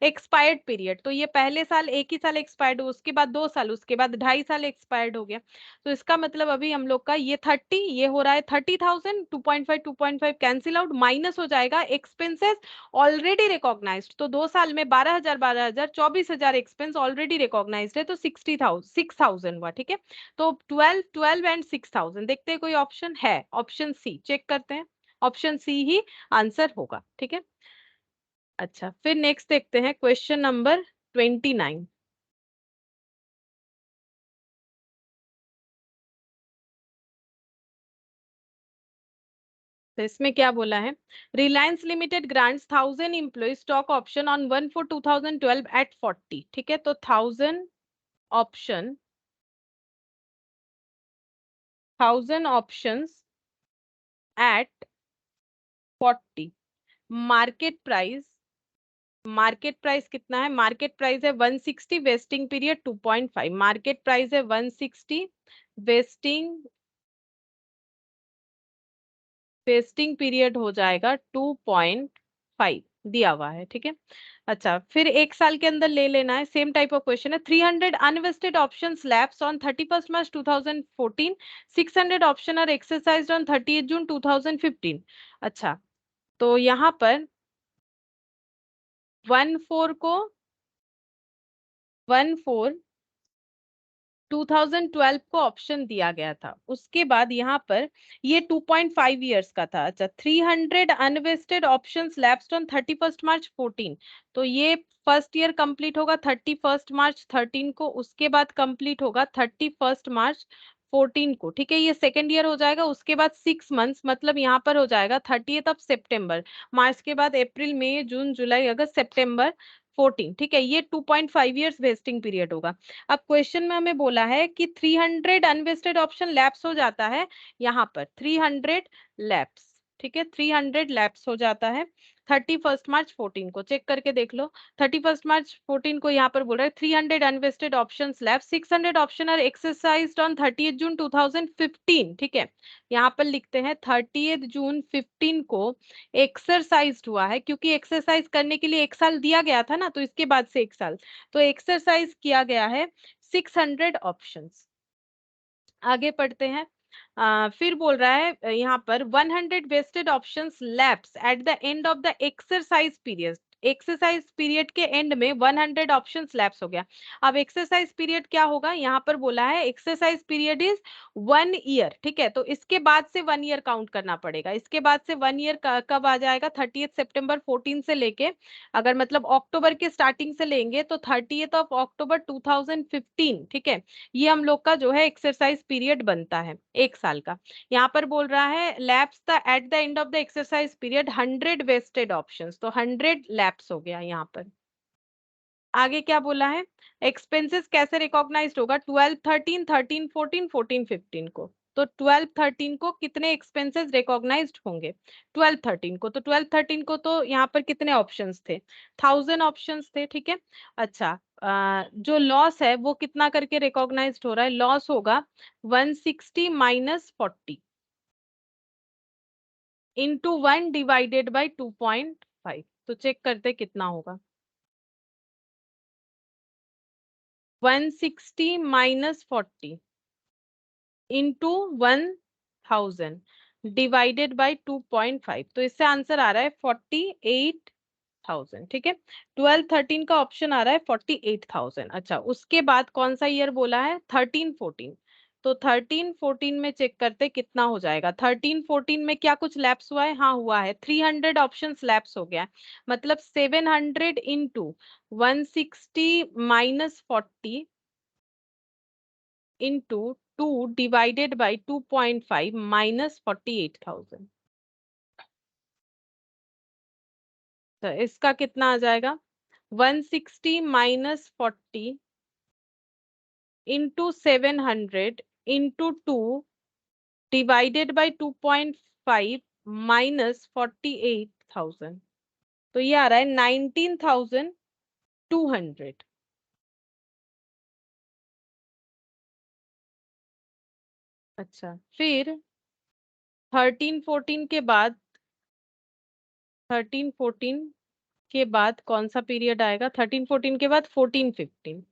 एक्सपायर्ड पीरियड। तो ये पहले साल एक ही साल एक्सपायर्ड हो, उसके बाद 2 साल, उसके बाद 2.5 साल एक्सपायर्ड हो गया। तो इसका मतलब अभी हम लोग का ये 30, ये हो रहा है 30,000, 2.5 कैंसिल आउट, माइनस हो जाएगा एक्सपेंसेस ऑलरेडी रिकॉग्नाइज्ड। तो 2 साल में 12,000 12,000 24,000 एक्सपेंस ऑलरेडी रिकॉग्नाइज्ड है, तो 60,000 6,000 हुआ, ठीक है। तो 12 12 एंड 6,000, देखते हैं कोई ऑप्शन है? ऑप्शन सी चेक करते हैं, ऑप्शन सी ही आंसर होगा, ठीक है। अच्छा, फिर नेक्स्ट देखते हैं क्वेश्चन नंबर 29। तो इसमें क्या बोला है? Reliance limited grants 1,000 employee stock option on 1/4/2012 at 40, ठीक है। तो 1,000 options at 40, market price, market price कितना है? मार्केट प्राइस है 160, वेस्टिंग पीरियड 2.5, मार्केट प्राइस है 160, वेस्टिंग वेस्टिंग पीरियड हो जाएगा 2.5 दिया हुआ है, ठीक है। अच्छा, फिर एक साल के अंदर ले लेना है, सेम टाइप ऑफ क्वेश्चन है। 300 unvested options lapse on 31 March 2014, 600 option are exercised on 30 June 2015। अच्छा, तो यहाँ पर 14 को 14 2012 को ऑप्शन दिया गया था, उसके बाद यहाँ पर ये 2.5 इयर्स का था। अच्छा, 300 अनवेस्टेड ऑप्शंस लैप्स्ड ऑन 31 मार्च 14, तो ये फर्स्ट ईयर कंप्लीट होगा 31 मार्च 13 को, उसके बाद कंप्लीट होगा 31 मार्च 14 को, ठीक है। ये सेकेंड ईयर हो जाएगा, उसके बाद 6 मंथ्स, मतलब यहाँ पर हो जाएगा 30 सितंबर, मार्च के बाद अप्रैल मई जून जुलाई अगस्त सितंबर 14, ठीक है। ये 2.5 इयर्स वेस्टिंग पीरियड होगा। अब क्वेश्चन में हमें बोला है कि 300 अनवेस्टेड ऑप्शन लैप्स हो जाता है, यहाँ पर 300 लैप्स, ठीक है, 300 लैप्स हो जाता है 31 मार्च 14 को, चेक करके देख लो। 31 मार्च 14 को यहाँ पर बोल रहा है 300 unvested option lapse, 600 option are exercised on 30 June 2015, ठीक है। यहाँ पर लिखते हैं 30 जून 15 को एक्सरसाइज हुआ है, क्योंकि एक्सरसाइज करने के लिए एक साल दिया गया था ना, तो इसके बाद से एक साल, तो एक्सरसाइज किया गया है 600 ऑप्शंस। आगे पढ़ते हैं। फिर बोल रहा है यहाँ पर 100 vested options lapse at the end of the exercise period, exercise period के एंड में 100 ऑप्शंस लैप्स हो गया। अब एक्सरसाइज पीरियड क्या होगा? यहाँ पर बोला है एक्सरसाइज पीरियड इज 1 ईयर, ठीक है। तो इसके बाद से 1 ईयर काउंट करना पड़ेगा, इसके बाद से 1 ईयर कब आ जाएगा? 30 सितंबर 14 से लेके, अगर मतलब अक्टूबर के स्टार्टिंग से लेंगे तो 30 अक्टूबर 2015, ठीक है। ये हम लोग का जो है एक्सरसाइज पीरियड बनता है एक साल का। यहाँ पर बोल रहा है lapse the at the end of the exercise period 100 vested options, तो 100 लैप्स हो गया यहाँ पर। आगे क्या बोला है? एक्सपेंसेस कैसे रिकॉग्नाइज्ड होगा? 12 13 13 14 14 15 को, तो 12 13 को कितने एक्सपेंसेस रिकॉग्नाइज्ड होंगे? 12 13 को, तो 12 13 को तो यहाँ पर कितने ऑप्शंस थे? 1,000 ऑप्शंस थे, ठीक है। अच्छा, जो लॉस है वो कितना करके रिकॉग्नाइज्ड हो रहा है? लॉस होगा 160 माइनस 40 इंटू 1 डिवाइडेड बाई 2.5, तो चेक करते कितना होगा। 160 माइनस 40 इंटू 1,000 डिवाइडेड बाई 2.5, तो इससे आंसर आ रहा है 48,000, ठीक है। 12 13 का ऑप्शन आ रहा है 48,000। अच्छा, उसके बाद कौन सा ईयर बोला है? 13 14, तो 13 14 में चेक करते कितना हो जाएगा। 13 14 में क्या कुछ लैप्स हुआ है? हाँ हुआ है, 300 ऑप्शन लैप्स हो गया है। मतलब 700 into 160 - 40 into 2 divided by 2.5 minus 48,000 तो इसका कितना आ जाएगा, 160 minus 40 into 700 into 2 divided by 2.5 minus 48,000। तो ये आ रहा है 19,200। अच्छा, फिर 13-14 के बाद, 13-14 के बाद कौन सा पीरियड आएगा, 13-14 के बाद 14-15।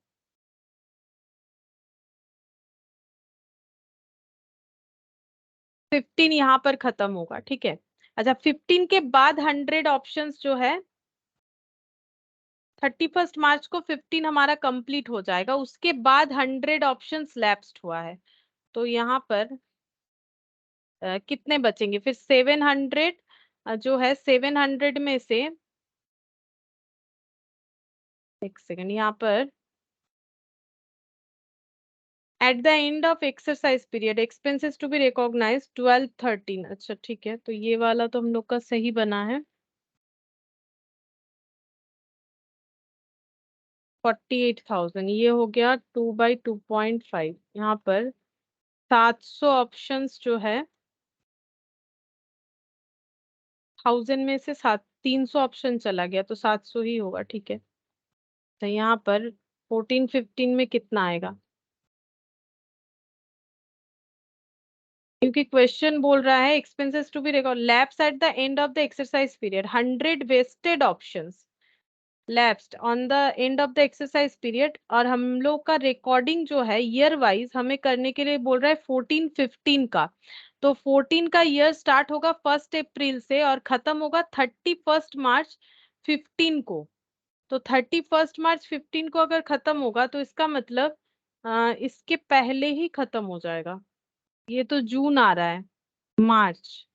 15 यहाँ पर खत्म होगा, ठीक है। अच्छा, 15 के बाद 100 ऑप्शंस जो है, 31 मार्च को 15 हमारा कंप्लीट हो जाएगा, उसके बाद 100 ऑप्शंस लैप्स्ड हुआ है। तो यहाँ पर कितने बचेंगे फिर, 700 जो है, 700 में से, एक सेकेंड, यहाँ पर at the end of exercise period expenses to be recognise 12-13। अच्छा ठीक है, तो ये वाला तो हम लोग का सही बना है। 48,000 ये हो गया 2/2.5। यहाँ पर 700 ऑप्शंस जो है, 1000 में से 300 ऑप्शन चला गया, तो 700 ही होगा, ठीक है। तो यहाँ पर 14-15 में कितना आएगा, क्योंकि क्वेश्चन बोल रहा है expenses to be record lapse at the end of the exercise period, 100 vested options lapsed on the end of the exercise period, और हम लोग का रिकॉर्डिंग जो है ईयर वाइज हमें करने के लिए बोल रहा है 14-15 का। तो 14 का ईयर स्टार्ट होगा 1 अप्रैल से और खत्म होगा 31 मार्च 15 को। तो 31 मार्च 15 को अगर खत्म होगा तो इसका मतलब इसके पहले ही खत्म हो जाएगा। ये तो जून आ रहा है, मार्च,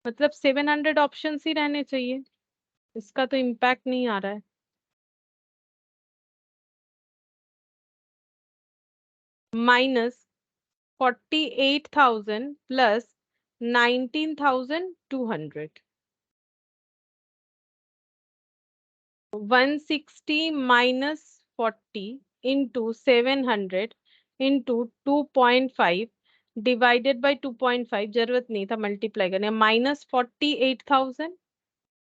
मतलब 700 ऑप्शन ही रहने चाहिए, इसका तो इम्पैक्ट नहीं आ रहा है। Minus 48,000 plus 19,200, 160 minus 40 into 700 into 2.5 divided by 2.5, जरूरत नहीं था मल्टीप्लाई करने, -48,000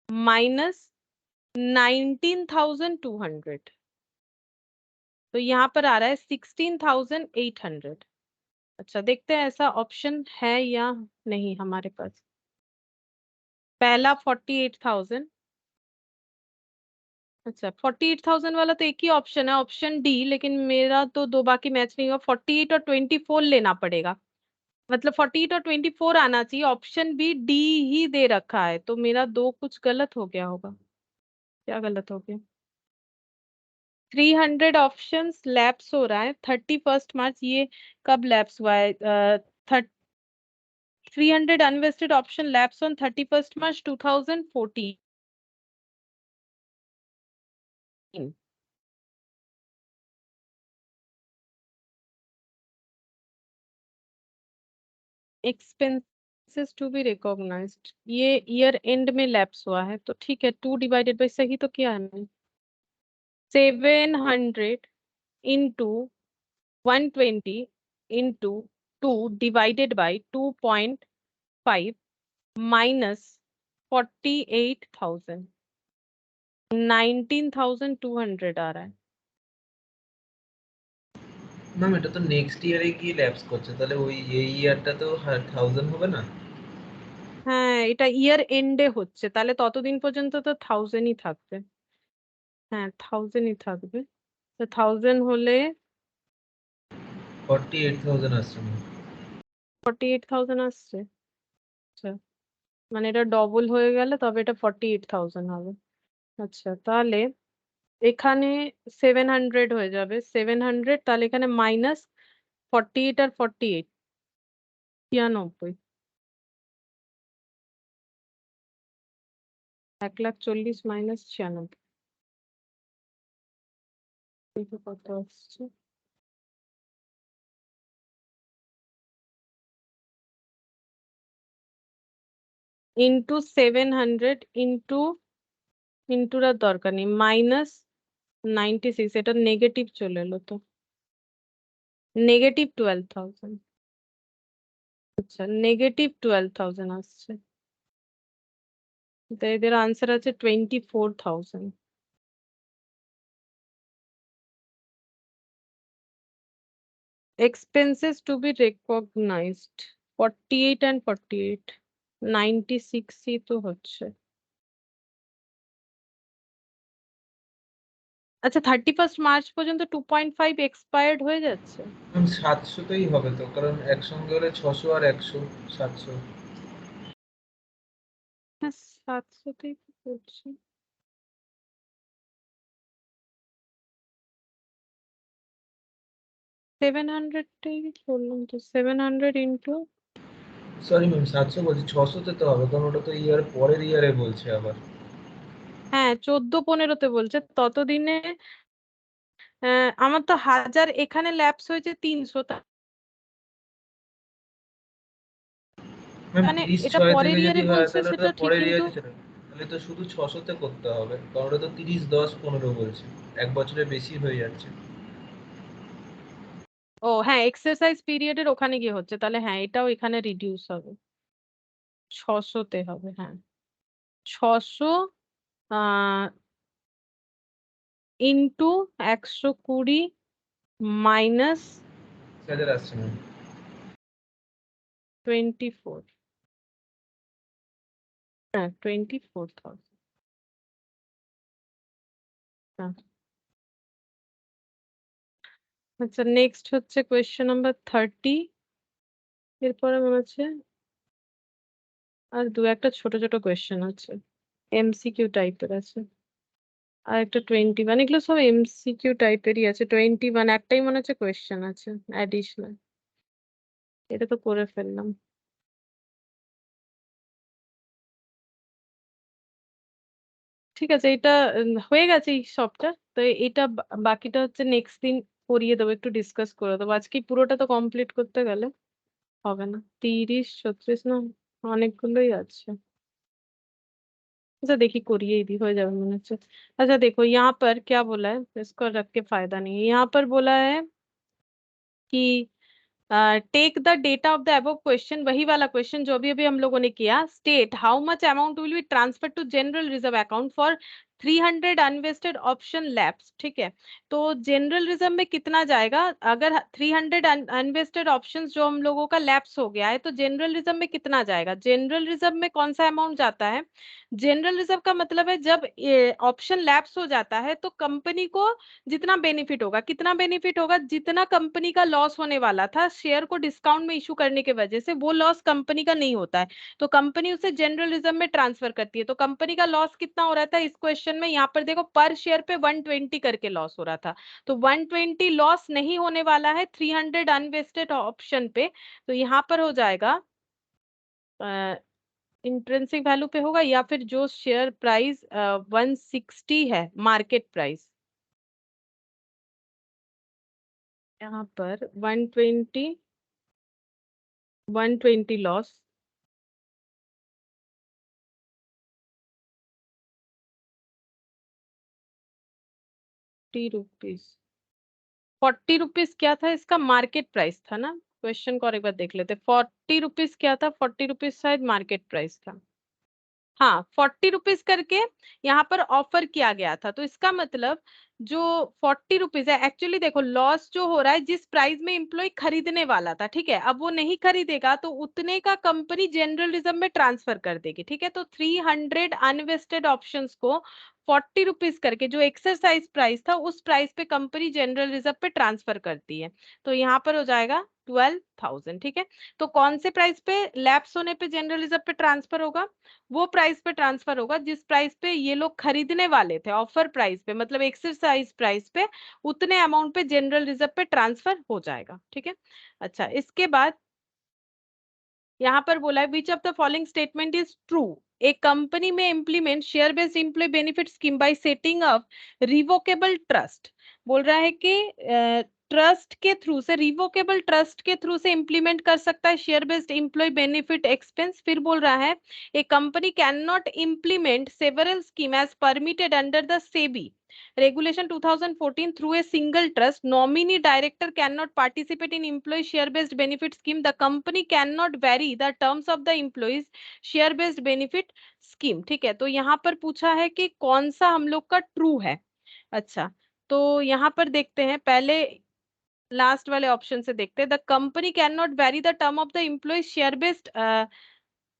माइनस 19,200। तो यहाँ पर आ रहा है 16,800। अच्छा, देखते हैं ऐसा ऑप्शन है या नहीं हमारे पास। पहला 48,000, अच्छा 48,000 वाला तो एक ही ऑप्शन है, ऑप्शन डी, लेकिन मेरा तो दो बाकी मैच नहीं हुआ, 48 और 24 लेना पड़ेगा। मतलब 48 और 24 आना चाहिए, ऑप्शन बी डी ही दे रखा है, तो मेरा दो कुछ गलत हो गया होगा। क्या गलत हो गया, 300 ऑप्शंस लैप्स हो रहा है 31 मार्च, ये कब लैप्स हुआ है, 300 unvested option lapse on 31 March 2014। Expenses to be recognised, ये ईयर एंड में लैप्स हुआ है, तो ठीक है, 2 डिवाइडेड बाई, सही तो किया है मैंने, 700 into 120 into 2 divided by 2.5 minus 48,000, 19,200 आ रहा है। ম্যাম এটা তো নেক্সট ইয়ারে গিয়ে ল্যাপস করছে, তাহলে ওই এই ইয়ারটা তো 1000 হবে না? হ্যাঁ, এটা ইয়ার এন্ডে হচ্ছে, তাহলে ততদিন পর্যন্ত তো 1000ই থাকবে। হ্যাঁ, 1000ই থাকবে, তো 1000 হলে 48,000 আসছে না? 48,000 আসছে। আচ্ছা, মানে এটা ডবল হয়ে গেলে তবে এটা 48,000 হবে। আচ্ছা, তাহলে এখানে 700 হয়ে যাবে, 700, তাহলে এখানে মাইনাস 48 আর 48, 96, 1,40,000 মাইনাস 96, এটা কত আসছে, ইন্টু 700 ইন্টু ইন্টুর দরকার নেই, -96, এটা নেগেটিভ চলে এলো তো, -12,000। আচ্ছা, -12,000 আসছে, তো এদের আনসার আছে 24,000। Expenses to be recognized 48 and 48, 96 ই তো হচ্ছে। আচ্ছা, 31 মার্চ পর্যন্ত 2.5 এক্সপায়ার্ড হয়ে যাচ্ছে। 700তেই হবে তো, কারণ একসঙ্গে হলে 600 আর 100, 700। হ্যাঁ, 700তেই তো করছি। সেভেন হান্ড্রেডটাই করলাম তো, 700 ইন্টু, সরি ম্যাম, 700 বলছি, 600তে তো হবে, কারণ ওটা তো ইয়ার পরের ইয়ারে বলছে আবার। হ্যাঁ 14-15-তে বলছে, ততদিনে আমার তো 1000 এখানে ল্যাপস হয়েছে 300, ম্যাম মানে 30 এটা 6 পরের থেকে যদি ইয়ারে হয় বলছে তাহলে সেটা ওটা ঠিক, পরের কিন্তু ইয়ারই চলে, তাহলে তো শুধু 600তে করতে হবে, কারণ ওটা তো 30 10 15 বলছে, এক বছরের বেশি হয়ে যাচ্ছে। ও হ্যাঁ, এক্সারসাইজ পিরিয়ডের ওখানে গিয়ে হচ্ছে, তাহলে হ্যাঁ এটাও এখানে রিডিউস হবে, 600তে হবে, হ্যাঁ 600 ইন্টু 120 মাইনাস হাজার আসছে ম্যাম। 24, হ্যাঁ 24,000। আচ্ছা, নেক্সট হচ্ছে কোয়েশ্চেন নাম্বার 30। এরপরে মনে হচ্ছে আর দু একটা ছোট ছোট কোয়েশ্চেন আছে, এমসিকিউ টাইপের আছে, আর একটা 21, এগুলো সব এমসিকিউ টাইপেরই আছে। 21 একটাই মনে হচ্ছে কোয়েশ্চেন আছে অ্যাডিশনাল, এটা তো করে ফেললাম। ঠিক আছে, এটা হয়ে গেছে এই সবটা, তো এটা বাকিটা হচ্ছে নেক্সট দিন করিয়ে দেবো, একটু ডিসকাস করে দেবো, আজকে পুরোটা তো কমপ্লিট করতে গেলে হবে না। 30 36 না, অনেকগুলোই আছে। अच्छा देखिए करिए दी हो जाए मैंने से। अच्छा देखो यहाँ पर क्या बोला है, इसको रख के फायदा नहीं है, यहाँ पर बोला है कि take the data of the above question, वही वाला क्वेश्चन जो अभी अभी हम लोगों ने किया, state how much amount will be transfer to general reserve account for 300 unvested option lapse. ठीक है, तो जनरल रिजर्व में कितना जाएगा, अगर 300 अनवेस्टेड ऑप्शंस जो हम लोगों का लैप्स हो गया है, तो जनरल रिजर्व में कितना जाएगा। जनरल रिजर्व में कौन सा अमाउंट जाता है, जनरल रिजर्व का मतलब है जब ऑप्शन लैप्स हो जाता है तो कंपनी को जितना बेनिफिट होगा, कितना बेनिफिट होगा, जितना कंपनी का लॉस होने वाला था शेयर को डिस्काउंट में इशू करने की वजह से, वो लॉस कंपनी का नहीं होता है, तो कंपनी उसे जनरल रिजर्व में ट्रांसफर करती है। तो कंपनी का लॉस कितना हो रहा था इस क्वेश्चन में, यहाँ पर देखो पर शेयर पे 120 करके लॉस हो रहा था, तो 120 लॉस नहीं होने वाला है 300 अनवेस्टेड ऑप्शन पे, तो यहाँ पर हो जाएगा इंट्रिंसिक वैल्यू पे होगा, या फिर जो शेयर प्राइस 160 है मार्केट प्राइस, यहाँ पर 120 लॉस, 40 रुपीज, 40 रुपीज क्या था इसका मार्केट प्राइस था ना, क्वेश्चन को और एक बार देख लेते। 40 रुपीज क्या था, 40 रुपीज शायद मार्केट प्राइस था, हाँ 40 रुपीज करके यहाँ पर ऑफर किया गया था, तो इसका मतलब जो 40 रुपीज है, एक्चुअली देखो लॉस जो हो रहा है जिस प्राइस में एम्प्लॉय खरीदने वाला था, ठीक है, अब वो नहीं खरीदेगा तो उतने का कंपनी जनरल रिजर्व में ट्रांसफर कर देगी। ठीक है, तो 300 अनवेस्टेड ऑप्शंस को 40 रुपीज करके जो एक्सरसाइज प्राइस था उस प्राइस पे कंपनी जनरल रिजर्व पे ट्रांसफर करती है, तो यहाँ पर हो जाएगा 12,000। ठीक है, तो कौन से प्राइस पे लैप्स होने पे जनरल रिजर्व पे ट्रांसफर होगा, वो प्राइस पे ट्रांसफर होगा जिस प्राइस पे ये लोग खरीदने वाले थे, ऑफर प्राइस पे मतलब एक्सरसाइज प्राइस पे, उतने अमाउंट पे जनरल रिजर्व पे ट्रांसफर हो जाएगा। ठीक है, अच्छा इसके बाद यहाँ पर बोला है which of the following statement is true, एक कंपनी में implement share based employee benefit scheme by setting up revocable trust, बोल रहा है कि ट्रस्ट के थ्रू से, रिवोकेबल ट्रस्ट के थ्रू से इंप्लीमेंट कर सकता है share based employee benefit expense. फिर बोल रहा है a company can not implement several scheme as permitted under the SEBI regulation 2014 through a single trust. Nominee director cannot participate in employee share based benefit scheme. The company cannot vary the terms of the employees share based benefit scheme. ठीक है, तो यहाँ पर पूछा है कि कौन सा हम लोग का ट्रू है। अच्छा, तो यहाँ पर देखते हैं, पहले लास्ट वाले ऑप्शन से देखते हैं। The company can not vary the term of the employee share based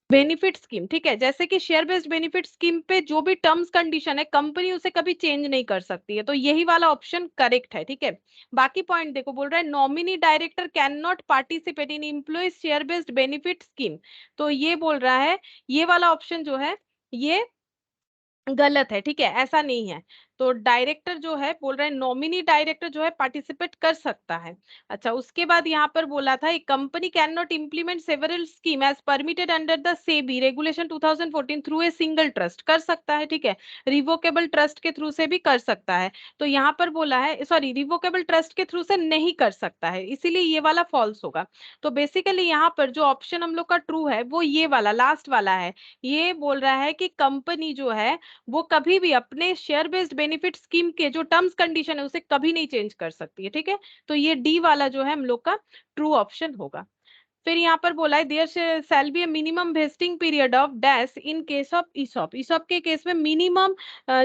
benefit scheme. ठीक है, जैसे कि शेयर बेस्ड बेनिफिट स्कीम पे जो भी टर्म्स कंडीशन है कंपनी उसे कभी चेंज नहीं कर सकती है, तो यही वाला ऑप्शन करेक्ट है। ठीक है, बाकी पॉइंट देखो, बोल रहा है nominee director can not participate in employee share based benefit scheme, तो ये बोल रहा है ये वाला ऑप्शन जो है ये गलत है। ठीक है, ऐसा नहीं है। तो डायरेक्टर जो है, बोल रहे हैं नॉमिनी डायरेक्टर जो है पार्टिसिपेट कर सकता है। अच्छा, उसके बाद यहाँ पर बोला था एक company can not implement several scheme as permitted under the SEBI regulation 2014 through a single trust, कर सकता है। ठीक है, रिवोकेबल ट्रस्ट के थ्रू से भी कर सकता है। तो यहाँ पर बोला है, सॉरी, रिवोकेबल ट्रस्ट के थ्रू से नहीं कर सकता है, इसीलिए ये वाला फॉल्स होगा। तो बेसिकली यहाँ पर जो ऑप्शन हम लोग का ट्रू है वो ये वाला लास्ट वाला है। ये बोल रहा है कि कंपनी जो है वो कभी भी अपने शेयर बेस्ड बेनिफिट स्कीम के जो टर्म्स कंडीशन है उसे कभी नहीं चेंज कर सकती है। ठीक है, तो ये डी वाला जो है हम लोग का ट्रू ऑप्शन होगा। फिर यहाँ पर बोला है there shall be a minimum vesting period of dash in case of ESOP. ESOP के केस में मिनिमम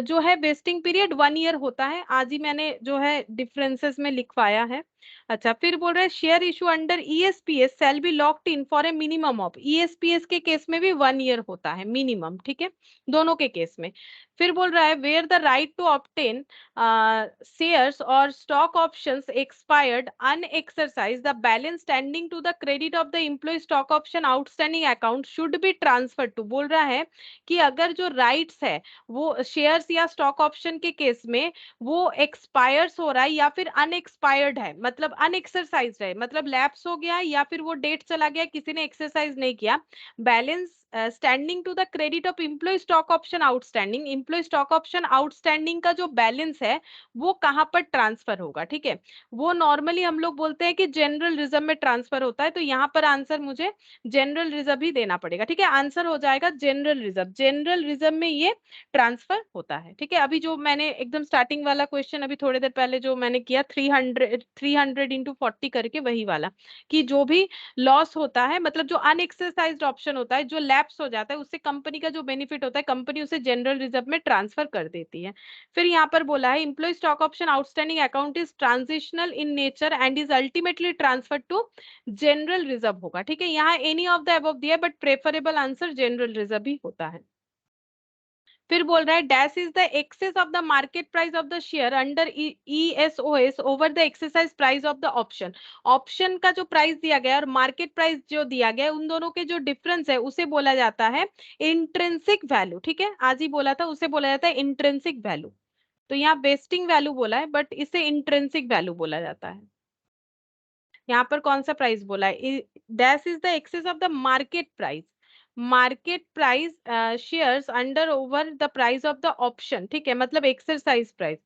जो है वेस्टिंग पीरियड 1 ईयर होता है। आज ही मैंने जो है डिफरेंसेस में लिखवाया है। अच्छा, फिर बोल रहे हैं share issue under ESPS shall be locked in for a minimum of, ESPS के केस में भी 1 ईयर होता है मिनिमम। ठीक है, दोनों के केस में। फिर बोल रहा है where the right to obtain shares or stock options expired unexercised, the balance standing to the credit of the employee stock option outstanding account should be transferred to। बोल रहा है कि अगर जो राइट्स है वो शेयर्स या स्टॉक ऑप्शन के केस में वो एक्सपायर्स हो रहा है या फिर अनएक्सपायर्ड है, मतलब अनएक्सरसाइज है, मतलब लैप्स हो गया या फिर वो डेट चला गया, किसी ने एक्सरसाइज नहीं किया, balance standing to the credit of employee stock option outstanding, employee stock option outstanding का जो बैलेंस है वो कहाँ पर ट्रांसफर होगा। ठीक है, वो नॉर्मली हम लोग बोलते हैं कि जनरल रिजर्व में ट्रांसफर होता है, तो यहाँ पर आंसर मुझे जनरल रिजर्व ही देना पड़ेगा। ठीक है, आंसर हो जाएगा जनरल रिजर्व, जनरल रिजर्व में ये ट्रांसफर होता है। ठीक है, अभी जो मैंने एकदम स्टार्टिंग वाला क्वेश्चन अभी थोड़ी देर पहले जो मैंने किया 300 इंटू 40 करके, वही वाला, कि जो भी लॉस होता है, मतलब जो अनएक्सरसाइज्ड ऑप्शन होता है, जो लैप्स हो जाता है, उससे कंपनी का जो बेनिफिट होता है कंपनी उसे जनरल रिजर्व में ट्रांसफर कर देती है। फिर यहाँ पर बोला है employee stock option outstanding account is transitional in nature and is ultimately transfer to general reserve होगा। ठीक है, यहाँ एनी ऑफ द अबव दिया, but preferable answer general reserve ही होता है। फिर बोल रहा है dash is the excess of the market price of the share under ESOS over the exercise price of the option. Option का जो प्राइस दिया गया और मार्केट प्राइस जो दिया गया उन दोनों के जो डिफरेंस है उसे बोला जाता है इंट्रिंसिक वैल्यू। ठीक है, आज ही बोला था, उसे बोला जाता है इंट्रिंसिक वैल्यू। तो यहाँ वेस्टिंग वैल्यू बोला है बट इसे इंट्रिंसिक वैल्यू बोला जाता है। यहाँ पर कौन सा प्राइस बोला है, dash is the excess of the market price, market price shares under over the price of the option. ठीक है, मतलब एक्सरसाइज प्राइस,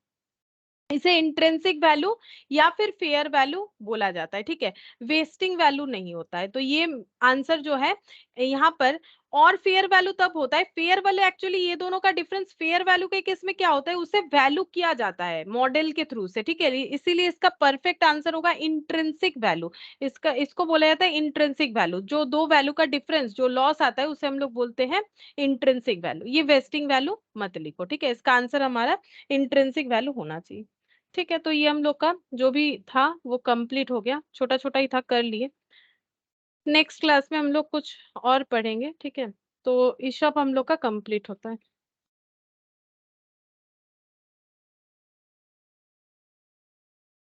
इसे इंट्रिंसिक वैल्यू या फिर फेयर वैल्यू बोला जाता है। ठीक है, वेस्टिंग वैल्यू नहीं होता है। तो ये आंसर जो है यहाँ पर, और फेयर वैल्यू तब होता है, फेयर वैल्यू एक्चुअली ये दोनों का डिफरेंस, फेयर वैल्यू के केस में क्या होता है उसे वैल्यू किया जाता है मॉडल के थ्रू से। ठीक है, इसीलिए इसका परफेक्ट आंसर होगा इंट्रिंसिक वैल्यू। इसको बोला जाता है इंट्रिंसिक वैल्यू, जो दो वैल्यू का डिफरेंस जो लॉस आता है उसे हम लोग बोलते हैं इंट्रिंसिक वैल्यू। ये वेस्टिंग वैल्यू मत लिखो। ठीक है, इसका आंसर हमारा इंट्रिंसिक वैल्यू होना चाहिए। ठीक है, तो ये हम लोग का जो भी था वो कंप्लीट हो गया, छोटा छोटा ही था, कर लिए। नेक्स्ट क्लास में हम लोग कुछ और पढ़ेंगे। ठीक है, तो ई शॉप हम लोग का कंप्लीट होता है।